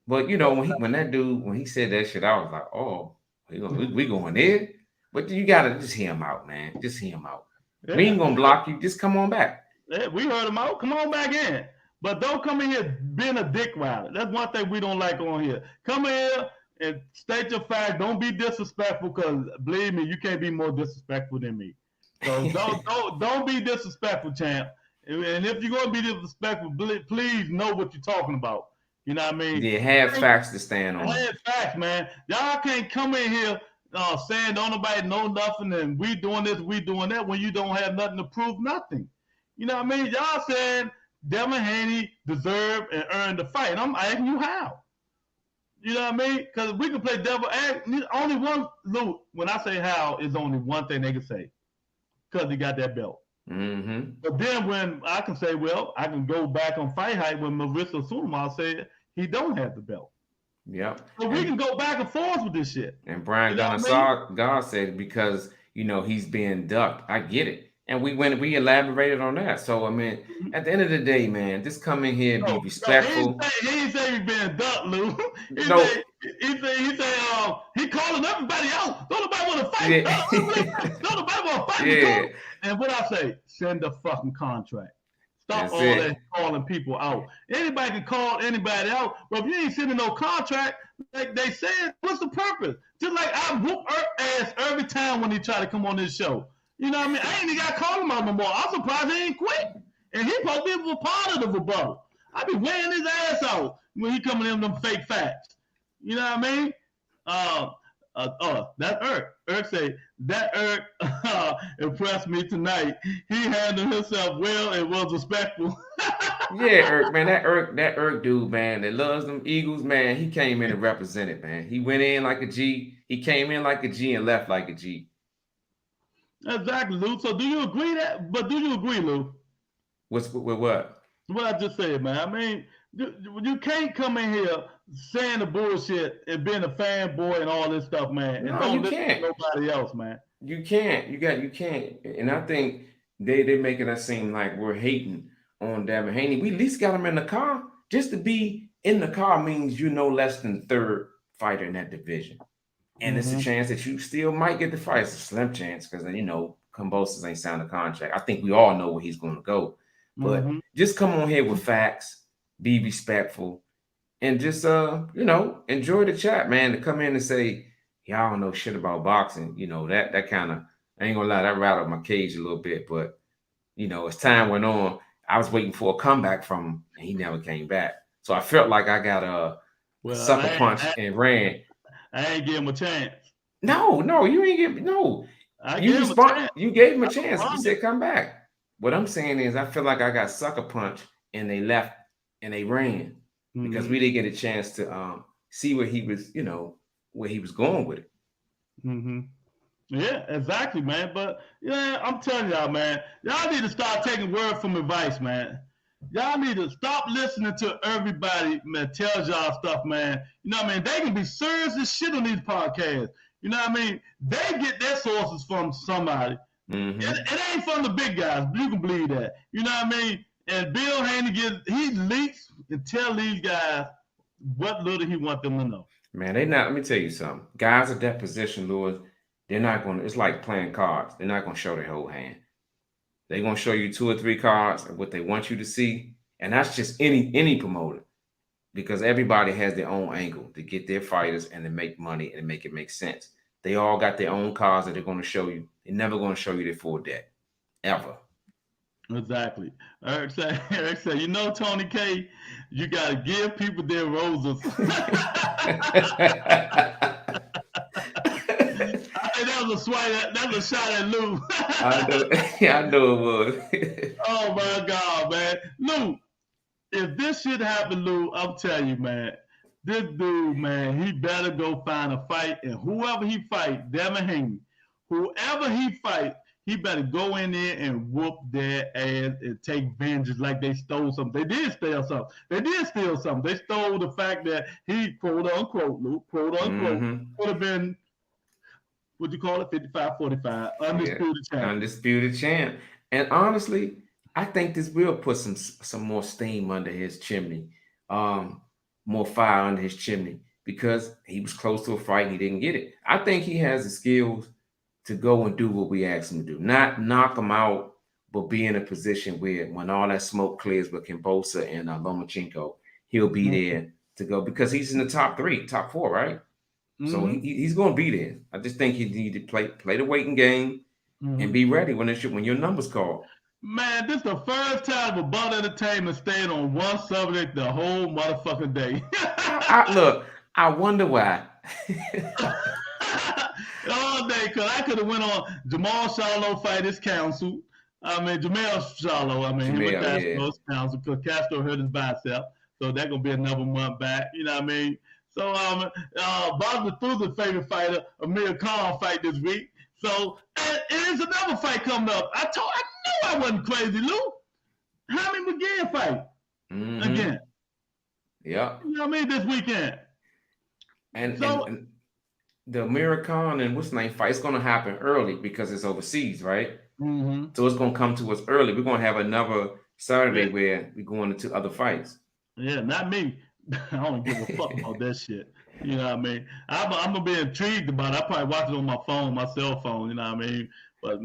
Speaker 2: But you know, when he said that shit, I was like, oh, we going in. But you gotta just hear him out, man. Just hear him out. Yeah. We ain't gonna block you. Just come on back.
Speaker 1: Yeah, we heard him out. Come on back in. But don't come in here being a dick rider. That's one thing we don't like on here. Come in here and state your fact. Don't be disrespectful, because believe me, you can't be more disrespectful than me. So don't be disrespectful, champ. And if you're going to be disrespectful, please know what you're talking about. You know what I mean?
Speaker 2: Yeah, have facts to stand on.
Speaker 1: Have facts, man. Y'all can't come in here saying don't nobody know nothing and we doing this, we doing that when you don't have nothing to prove nothing. You know what I mean? Y'all saying Devin Haney deserved and earned the fight. And I'm asking you how. You know what I mean? Because we can play devil. Only one, Lou, when I say how, is only one thing they can say. Because he got that belt.
Speaker 2: Mm-hmm.
Speaker 1: But then when I can say, well, I can go back on Fight Hype when Marissa Suleiman said he don't have the belt.
Speaker 2: Yep.
Speaker 1: So we can go back and forth with this shit.
Speaker 2: And Brian God said because he's being ducked. I get it. And we elaborated on that. So I mean, at the end of the day, man, just come in here and be respectful.
Speaker 1: He didn't say he's being ducked, Lou. He calling everybody out. Don't nobody want to fight.
Speaker 2: Yeah.
Speaker 1: Don't nobody want to fight.
Speaker 2: Yeah.
Speaker 1: And what I say, send a fucking contract. Stop
Speaker 2: That's
Speaker 1: all
Speaker 2: it.
Speaker 1: that calling people out. Anybody can call anybody out, but if you ain't sending no contract, like they said, what's the purpose? Just like I whoop ass every time when he try to come on this show. You know what I mean? I ain't even got to call him out no more. I'm surprised he ain't quit. And he supposed to be a part of the rebuttal. I be wearing his ass out when he coming in with them fake facts. You know what I mean? That's Irk. Irk say, that Irk impressed me tonight. He handled himself well and was respectful.
Speaker 2: Yeah, Irk, man. That Irk dude, man, that loves them Eagles, man. He came in and represented, man. He went in like a G. He came in like a G and left like a G.
Speaker 1: Exactly, Lou. So do you agree do you agree, Lou?
Speaker 2: With what?
Speaker 1: What I just said, man. I mean, you can't come in here saying the bullshit and being a fanboy and all this stuff, man. And don't listen to nobody else, man.
Speaker 2: You can't. You can't. And I think they're making us seem like we're hating on Devin Haney. We at least got him in the car. Just to be in the car means you're no less than the third fighter in that division. And it's a chance that you still might get the fight. It's a slim chance because, Kambosos ain't signed a contract. I think we all know where he's going to go. But just come on here with facts, be respectful, and just, enjoy the chat, man. To come in and say, y'all don't know shit about boxing. That kind of, I ain't going to lie, that rattled my cage a little bit. But, as time went on, I was waiting for a comeback from him, and he never came back. So I felt like I got a sucker punch and ran.
Speaker 1: I ain't give him a chance.
Speaker 2: No, you ain't give no. You gave him a chance. You said come back. What I'm saying is I feel like I got sucker punch and they left and they ran because we didn't get a chance to see where he was, where he was going with it.
Speaker 1: Yeah, exactly, man. But I'm telling y'all, man, y'all need to start taking word from advice, man. Y'all need to stop listening to everybody that tells y'all stuff, man. You know what I mean? They can be serious as shit on these podcasts. You know what I mean? They get their sources from somebody. It ain't from the big guys. You can believe that. You know what I mean? And Bill Haney he leaks and tell these guys what little he want them to know.
Speaker 2: Man, let me tell you something. Guys at that position, Lewis, they're not going to, it's like playing cards. They're not going to show their whole hand. They're going to show you 2 or 3 cards of what they want you to see. And that's just any promoter because everybody has their own angle to get their fighters and to make money and make it make sense. They all got their own cards that they're going to show you. They're never going to show you their full deck, ever.
Speaker 1: Exactly. Eric said, Tony K, you got to give people their roses. That was a swipe. That was a shot at Lou.
Speaker 2: I know it was.
Speaker 1: Oh my God, man, Lou! If this shit happen, Lou, I'm telling you, man, this dude, man, he better go find a fight, and whoever he fight, Devin Haney, whoever he fight, he better go in there and whoop their ass and take vengeance like they stole something. They did steal something. They stole the fact that he, quote unquote, Lou, quote unquote, would have been. What do you call it? 55-45. Undisputed champ.
Speaker 2: Undisputed champ. And honestly, I think this will put some more steam under his chimney. More fire under his chimney because he was close to a fight and he didn't get it. I think he has the skills to go and do what we asked him to do. Not knock him out, but be in a position where when all that smoke clears with Kambosos and Lomachenko, he'll be there to go because he's in the top 4, right? So he's going to be there. I just think you need to play the waiting game and be ready when your number's called.
Speaker 1: Man, this is the first time About Entertainment stayed on one subject the whole motherfucking day.
Speaker 2: Look, I wonder why.
Speaker 1: All day, because I could have went on Jamal Charlo fight his counsel. Jamal Charlo, him and Castro's counsel, because Castro hurt his bicep. So that's going to be another month back. You know what I mean? So, Bob Methuselah's favorite fighter, Amir Khan, fight this week. So, and there's another fight coming up. I knew I wasn't crazy, Lou. Haney McGee fight again.
Speaker 2: Yeah.
Speaker 1: You know what I mean? This weekend.
Speaker 2: And the Amir Khan and what's the name fight is going to happen early because it's overseas, right?
Speaker 1: Mm-hmm.
Speaker 2: So it's going to come to us early. We're going to have another Saturday where we're going into other fights.
Speaker 1: Yeah, not me. I don't give a fuck about that shit. You know what I mean? I'm going to be intrigued about it. I probably watch it on my phone, my cell phone, you know what I mean? But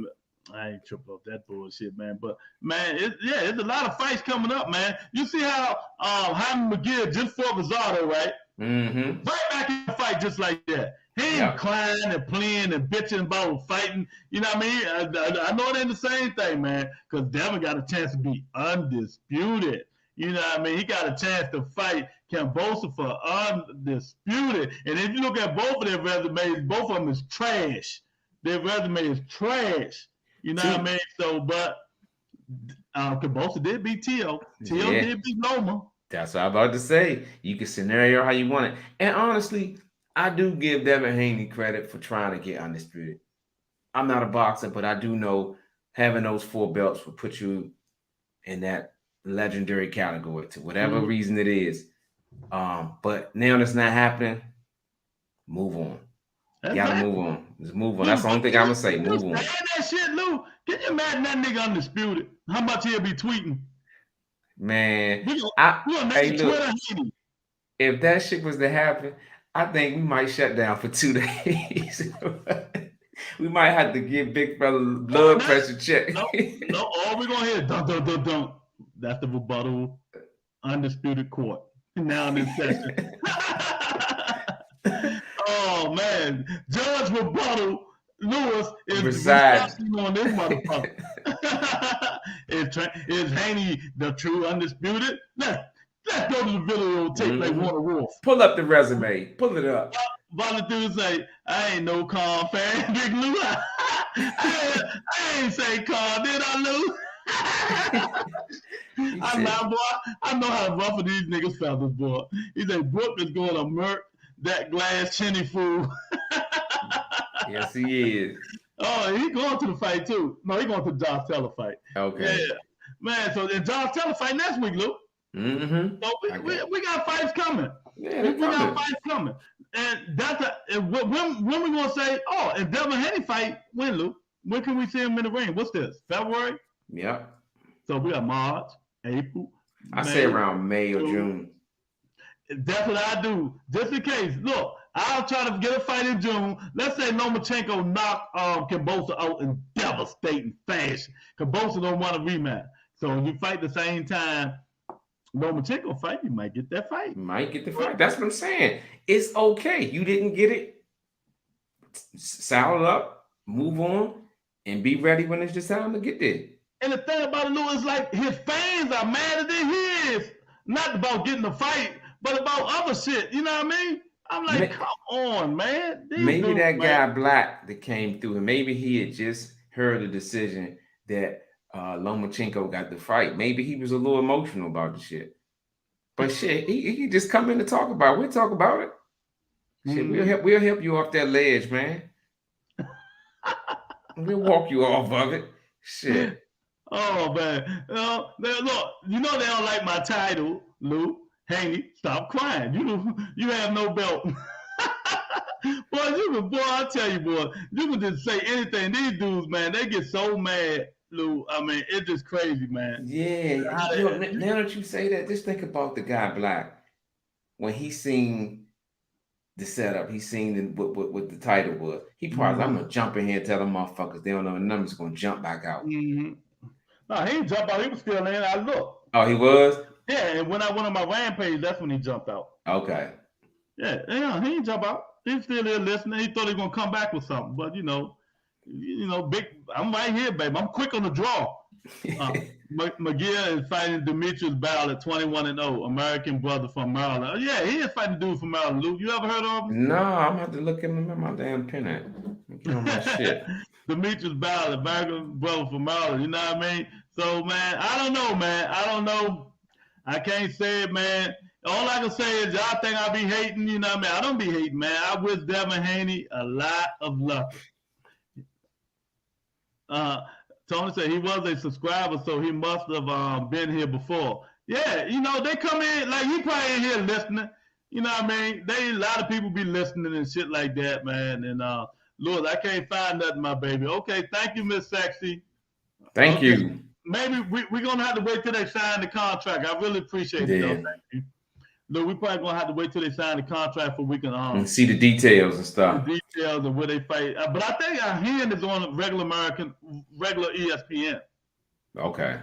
Speaker 1: I ain't tripping off that bullshit, man. But, man, it's a lot of fights coming up, man. You see how Haney McGee just fought Rosado, right?
Speaker 2: Mm-hmm.
Speaker 1: Right back in the fight just like that. He ain't crying and playing and bitching about fighting. You know what I mean? I know it ain't the same thing, man, because Devin got a chance to be undisputed. You know what I mean? He got a chance to fight Kambosos for undisputed. And if you look at both of their resumes, both of them is trash. Their resume is trash. You know what I mean? So, but Kambosos did beat Tio. Tio did beat Loma.
Speaker 2: That's what I'm about to say. You can scenario how you want it. And honestly, I do give Devin Haney credit for trying to get undisputed. I'm not a boxer, but I do know having those 4 belts will put you in that legendary category to whatever reason it is. But now that's not happening. Move on. You gotta move on. Just move on. That's the only thing I'm gonna say. Move on.
Speaker 1: That shit, Lou. Can you imagine that nigga undisputed? How much he'll be tweeting?
Speaker 2: Man, hey, look, if that shit was to happen, I think we might shut down for 2 days. We might have to give Big Brother blood pressure check.
Speaker 1: No, all we're gonna hear, dun. That's the rebuttal, undisputed court. Now in this session. Oh man, Judge Rebuttal Lewis is residing on this motherfucker. Is Haney the true undisputed? Let's go to the video tape like Warner Wolf.
Speaker 2: Pull up the resume. Pull it up.
Speaker 1: Volunteers say, I ain't no Khan fan, Big Lou. I ain't say Khan, did I, Lou? I know how to ruffle these niggas' feathers, boy. He said, Brooke is going to murk that glass chinny fool.
Speaker 2: Yes, he is.
Speaker 1: Oh, he going to the fight, too. No, he going to the Josh Taylor fight.
Speaker 2: Okay.
Speaker 1: Yeah. Man, so the Josh Taylor fight next week, Lou.
Speaker 2: Mm-hmm.
Speaker 1: So we got fights coming.
Speaker 2: Yeah,
Speaker 1: we got fights coming. And that's when we gonna say, oh, and Devin Haney fight, when, Lou? When can we see him in the ring? What's this? February?
Speaker 2: Yep.
Speaker 1: So we got March, April.
Speaker 2: I say around May or June.
Speaker 1: That's what I do. Just in case. Look, I'll try to get a fight in June. Let's say Lomachenko knocked Kambosos out in devastating fashion. Kambosos don't want a rematch. So when you fight the same time Lomachenko fight, you might get that fight.
Speaker 2: Might get the fight. That's what I'm saying. It's okay. You didn't get it. Saddle up, move on, and be ready when it's just time to get there.
Speaker 1: And the thing about it, Lou, is like his fans are madder than he is. Not about getting the fight, but about other shit. You know what I mean? I'm like, come on, man.
Speaker 2: Maybe that guy Black that came through, and maybe he had just heard the decision that Lomachenko got the fight. Maybe he was a little emotional about the shit. But shit, he just come in to talk about it. We'll talk about it. Shit, we'll help you off that ledge, man. We'll walk you off of it. Shit.
Speaker 1: Oh man. Look, you know they don't like my title, Lou. Haney, stop crying. You have no belt. Boy, I tell you, boy, you can just say anything. These dudes, man, they get so mad, Lou. I mean, it's just crazy, man.
Speaker 2: Yeah. Now that you say that, just think about the guy Black. When he seen the setup, he seen what the title was. He probably, I'm gonna jump in here and tell them motherfuckers they don't know the numbers, gonna jump back out.
Speaker 1: Mm-hmm. No, he didn't jump out. He was still in. I looked.
Speaker 2: Oh, he was?
Speaker 1: Yeah, and when I went on my rampage, that's when he jumped out.
Speaker 2: Okay.
Speaker 1: Yeah, he didn't jump out. He's still there listening. He thought he was gonna come back with something, but you know, you know, big. I'm right here, baby. I'm quick on the draw. McGill is fighting Demetrius Bell at 21-0, American brother from Maryland. Oh, yeah, he is fighting dude from Maryland. Luke, you ever heard of him?
Speaker 2: No, I'm gonna have to look him in my damn pen at. Get on my shit.
Speaker 1: Demetrius Bell, American brother from Maryland. You know what I mean? So, man, I don't know, man. I don't know. I can't say it, man. All I can say is y'all think I be hating. You know what I mean? I don't be hating, man. I wish Devin Haney a lot of luck. Tony said he was a subscriber, so he must have been here before. Yeah, you know, they come in, like you probably in here listening. You know what I mean? A lot of people be listening and shit like that, man. And Lord, I can't find nothing, my baby. Okay, thank you, Miss Sexy.
Speaker 2: Thank you.
Speaker 1: Maybe we're going to have to wait till they sign the contract. I really appreciate it, though. Thank you. Look, we probably going to have to wait till they sign the contract for we can
Speaker 2: and see the details and stuff.
Speaker 1: The details of where they fight. But I think our hand is on regular ESPN.
Speaker 2: Okay.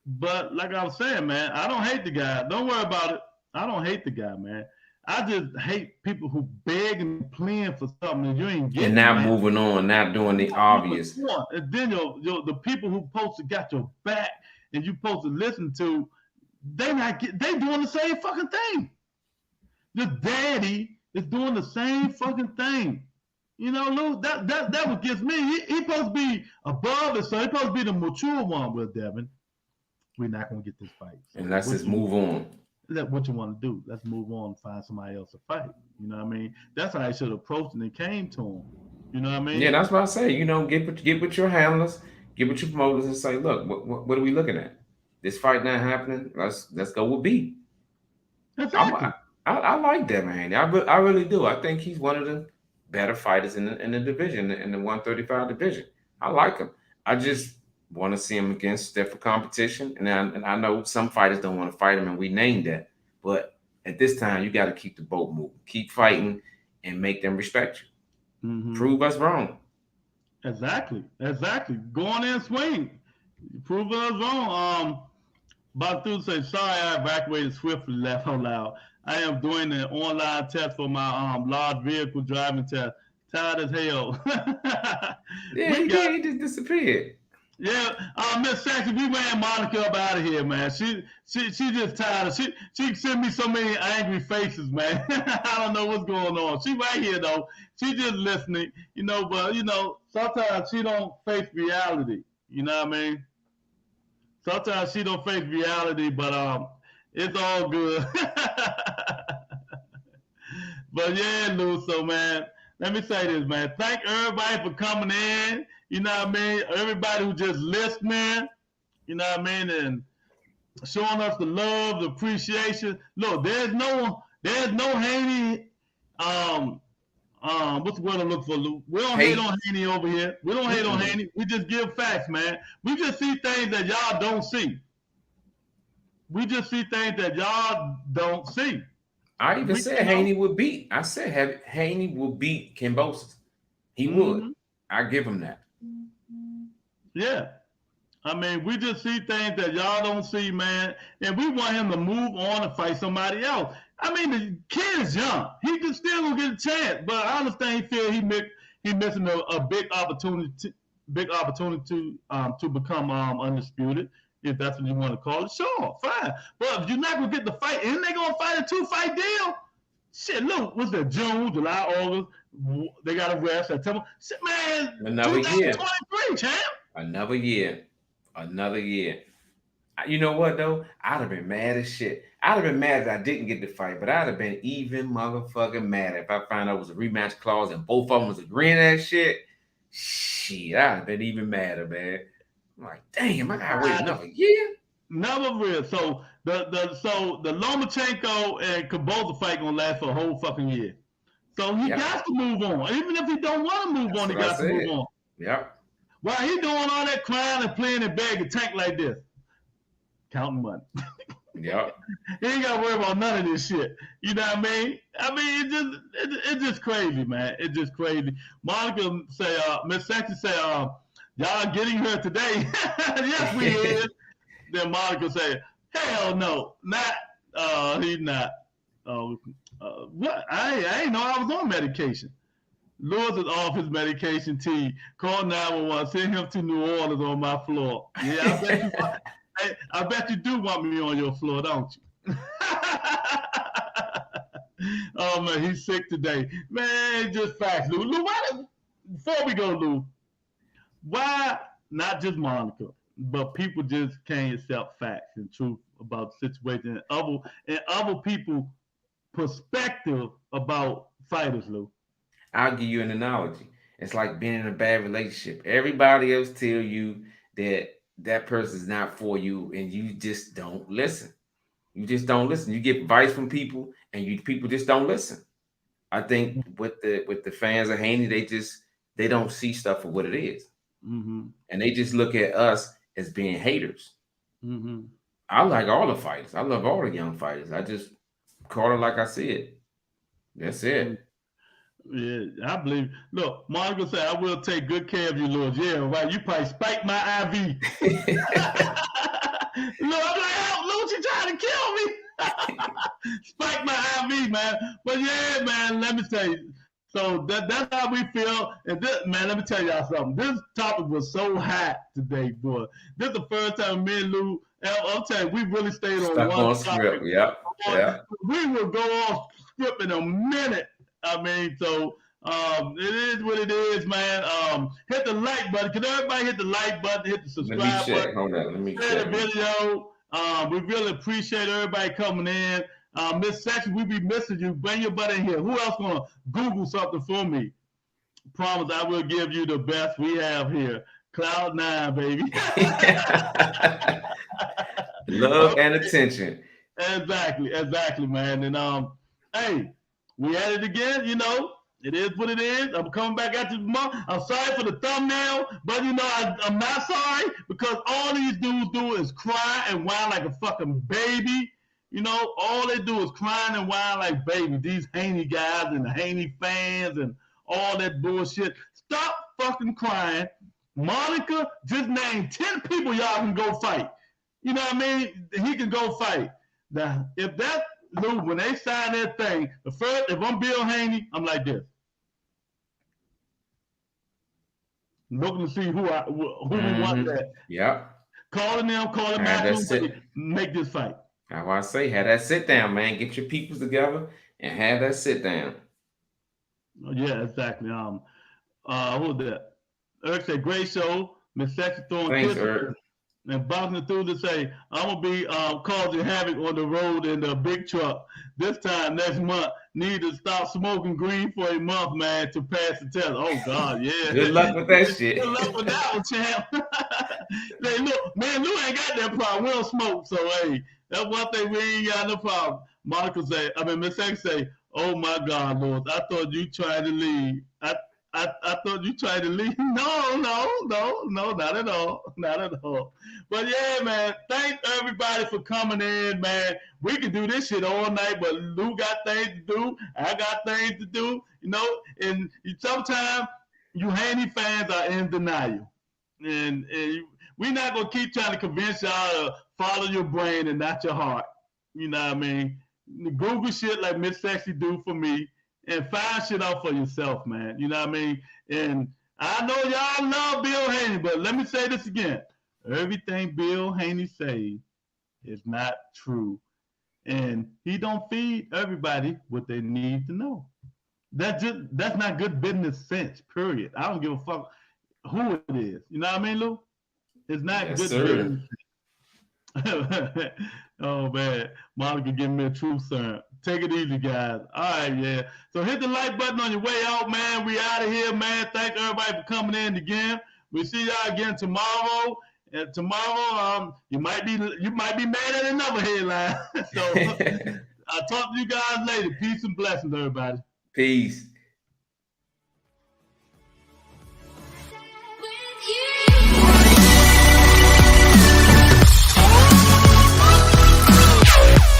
Speaker 1: But like I was saying, man, I don't hate the guy. Don't worry about it. I don't hate the guy, man. I just hate people who beg and pleading for something and you ain't getting.
Speaker 2: And now moving on, not doing the obvious.
Speaker 1: And then the people who supposed to got your back and you supposed to listen to, they doing the same fucking thing. The daddy is doing the same fucking thing. You know, Lou, that what gets me. He supposed to be above it, so he supposed to be the mature one. With Devin, we're not gonna get this fight. So
Speaker 2: and let's just move on.
Speaker 1: What you want to do? Let's move on and find somebody else to fight. You know what I mean? That's how I should have approached it and came to him. You know what I mean?
Speaker 2: Yeah, that's what I say. You know, get with your handlers, get with your promoters, and say, look, what are we looking at? This fight not happening. Let's go with B.
Speaker 1: Exactly.
Speaker 2: I like Devin Haney. I really do. I think he's one of the better fighters in the division, in the 135 division. I like him. I just want to see him against different competition. And I know some fighters don't want to fight him, and we named that. But at this time, you got to keep the boat moving. Keep fighting and make them respect you. Mm-hmm. Prove us wrong.
Speaker 1: Exactly. Go on in and swing. Prove us wrong. Batu says, sorry, I evacuated swiftly, laugh out loud. I am doing an online test for my large vehicle driving test. Tired as hell.
Speaker 2: Yeah, he just disappeared.
Speaker 1: Yeah, Miss Saxon, we ran Monica up out of here, man. She just tired. She sent me so many angry faces, man. I don't know what's going on. She right here though. She just listening, you know. But you know, sometimes she don't face reality. You know what I mean? Sometimes she don't face reality, but it's all good. But yeah, Lou. So man, let me say this, man. Thank everybody for coming in. You know what I mean? Everybody who just listening, you know what I mean, and showing us the love, the appreciation. Look, there's no Haney. What's the word I look for, Lou? We don't hate on Haney over here. We don't hate on Haney. We just give facts, man. We just see things that y'all don't see.
Speaker 2: I even said Haney would beat. I said Haney will beat Kambosos. He would. I give him that.
Speaker 1: Yeah. I mean, we just see things that y'all don't see, man. And we want him to move on and fight somebody else. I mean, the kid is young. He can still gonna get a chance. But I understand he feel he missing a big opportunity to become undisputed, if that's what you want to call it. Sure, fine. But if you're not gonna get the fight, and they gonna fight a 2-fight deal, shit, look, what's that? June, July, August. They got to rest. September. Shit, man.
Speaker 2: Another year.
Speaker 1: 2023, champ.
Speaker 2: Another year. You know what though? I'd have been mad as shit. I'd have been mad that I didn't get the fight, but I'd have been even motherfucking mad if I found out it was a rematch clause and both of them was agreeing to that shit. Shit, I'd have been even madder, man. I'm like, damn, I gotta wait another year.
Speaker 1: Never real. So the Lomachenko and Kambosos fight gonna last for a whole fucking year. So he got to move on. Even if he don't want to move on, he got to move on.
Speaker 2: Yep.
Speaker 1: While he doing all that crying and playing and bag and tank like this, counting money.
Speaker 2: Yep.
Speaker 1: He ain't got to worry about none of this shit. You know what I mean? I mean, it's just crazy, man. It's just crazy. Monica say, Miss Sexy say, y'all getting her today? Yes, we is. Then Monica say, hell no, not. He's not. What? I ain't know I was on medication. Lewis is off his medication. T. Call 911. Send him to New Orleans on my floor. Yeah, I bet you do want me on your floor, don't you? Oh man, he's sick today. Man, just facts, Lou. Lou, before we go, Lou, why not just Monica, but people just can't accept facts and truth about the situation and other people perspective about fighters, Lou?
Speaker 2: I'll give you an analogy. It's like being in a bad relationship. Everybody else tell you that that person's not for you, and you just don't listen. You just don't listen. You get advice from people, and people just don't listen. I think with the fans of Haney, they don't see stuff for what it is, and they just look at us as being haters. I like all the fighters. I love all the young fighters. I just call it like I see it. That's it.
Speaker 1: Yeah, I believe. Look, Monica said, "I will take good care of you, Lewis." Yeah, right. You probably spiked my IV. Look, I'm like, oh, Lewis, you trying to kill me? Spike my IV, man. But yeah, man, let me tell you. So that's how we feel. And this, man, let me tell y'all something. This topic was so hot today, boy. This is the first time me and Lou, I'm telling you, we really stayed on one
Speaker 2: script. Yeah.
Speaker 1: We will go off script in a minute. I mean, so it is what it is, man. Hit the like button. Can everybody hit the like button? Hit the subscribe button.
Speaker 2: Hold on. Let me
Speaker 1: share the video. We really appreciate everybody coming in. Miss Section, we be missing you. Bring your butt in here. Who else gonna Google something for me? Promise I will give you the best we have here. Cloud9, baby.
Speaker 2: Love and attention.
Speaker 1: Exactly, man. And hey, we at it again, you know. It is what it is. I'm coming back at you tomorrow. I'm sorry for the thumbnail, but you know, I'm not sorry because all these dudes do is cry and whine like a fucking baby. You know, all they do is crying and whine like baby. These Haney guys and the Haney fans and all that bullshit. Stop fucking crying. Monica just named 10 people y'all can go fight. You know what I mean? He can go fight. Now, if that Lou, when they sign that thing, if I'm Bill Haney, I'm like this. Looking to see who we want that.
Speaker 2: Yeah.
Speaker 1: Calling back, make this fight.
Speaker 2: That's why I say, have that sit down, man. Get your peoples together and have that sit down.
Speaker 1: Yeah, exactly. Who's that? Eric said, great show. Miss Sexy throwing
Speaker 2: Thanks, Eric.
Speaker 1: And bouncing through to say, I'm going to be causing havoc on the road in the big truck. This time next month, need to stop smoking green for a month, man, to pass the test. Oh, God, yeah.
Speaker 2: Good luck with that shit.
Speaker 1: Good luck with that one, champ. Hey, look, man, Lou ain't got that problem. We don't smoke, so, hey, that's one thing we ain't got no problem. Monica say, Miss X say, oh, my God, Lord, I thought you tried to leave. I thought you tried to leave. No, not at all. Not at all. But yeah, man, thanks everybody for coming in, man. We can do this shit all night, but Lou got things to do. I got things to do, you know, and sometimes you Haney fans are in denial. And we're not going to keep trying to convince y'all to follow your brain and not your heart. You know what I mean? Google shit like Miss Sexy do for me. And find shit out for yourself, man. You know what I mean? And I know y'all love Bill Haney, but let me say this again. Everything Bill Haney says is not true. And he don't feed everybody what they need to know. That's not good business sense, period. I don't give a fuck who it is. You know what I mean, Lou? It's not good business sense. Oh, man. Monica giving me a true serum. Take it easy, guys. All right, yeah. So hit the like button on your way out, man. We out of here, man. Thank everybody for coming in again. We see y'all again tomorrow. And tomorrow, you might be mad at another headline. So I'll talk to you guys later. Peace and blessings, everybody.
Speaker 2: Peace.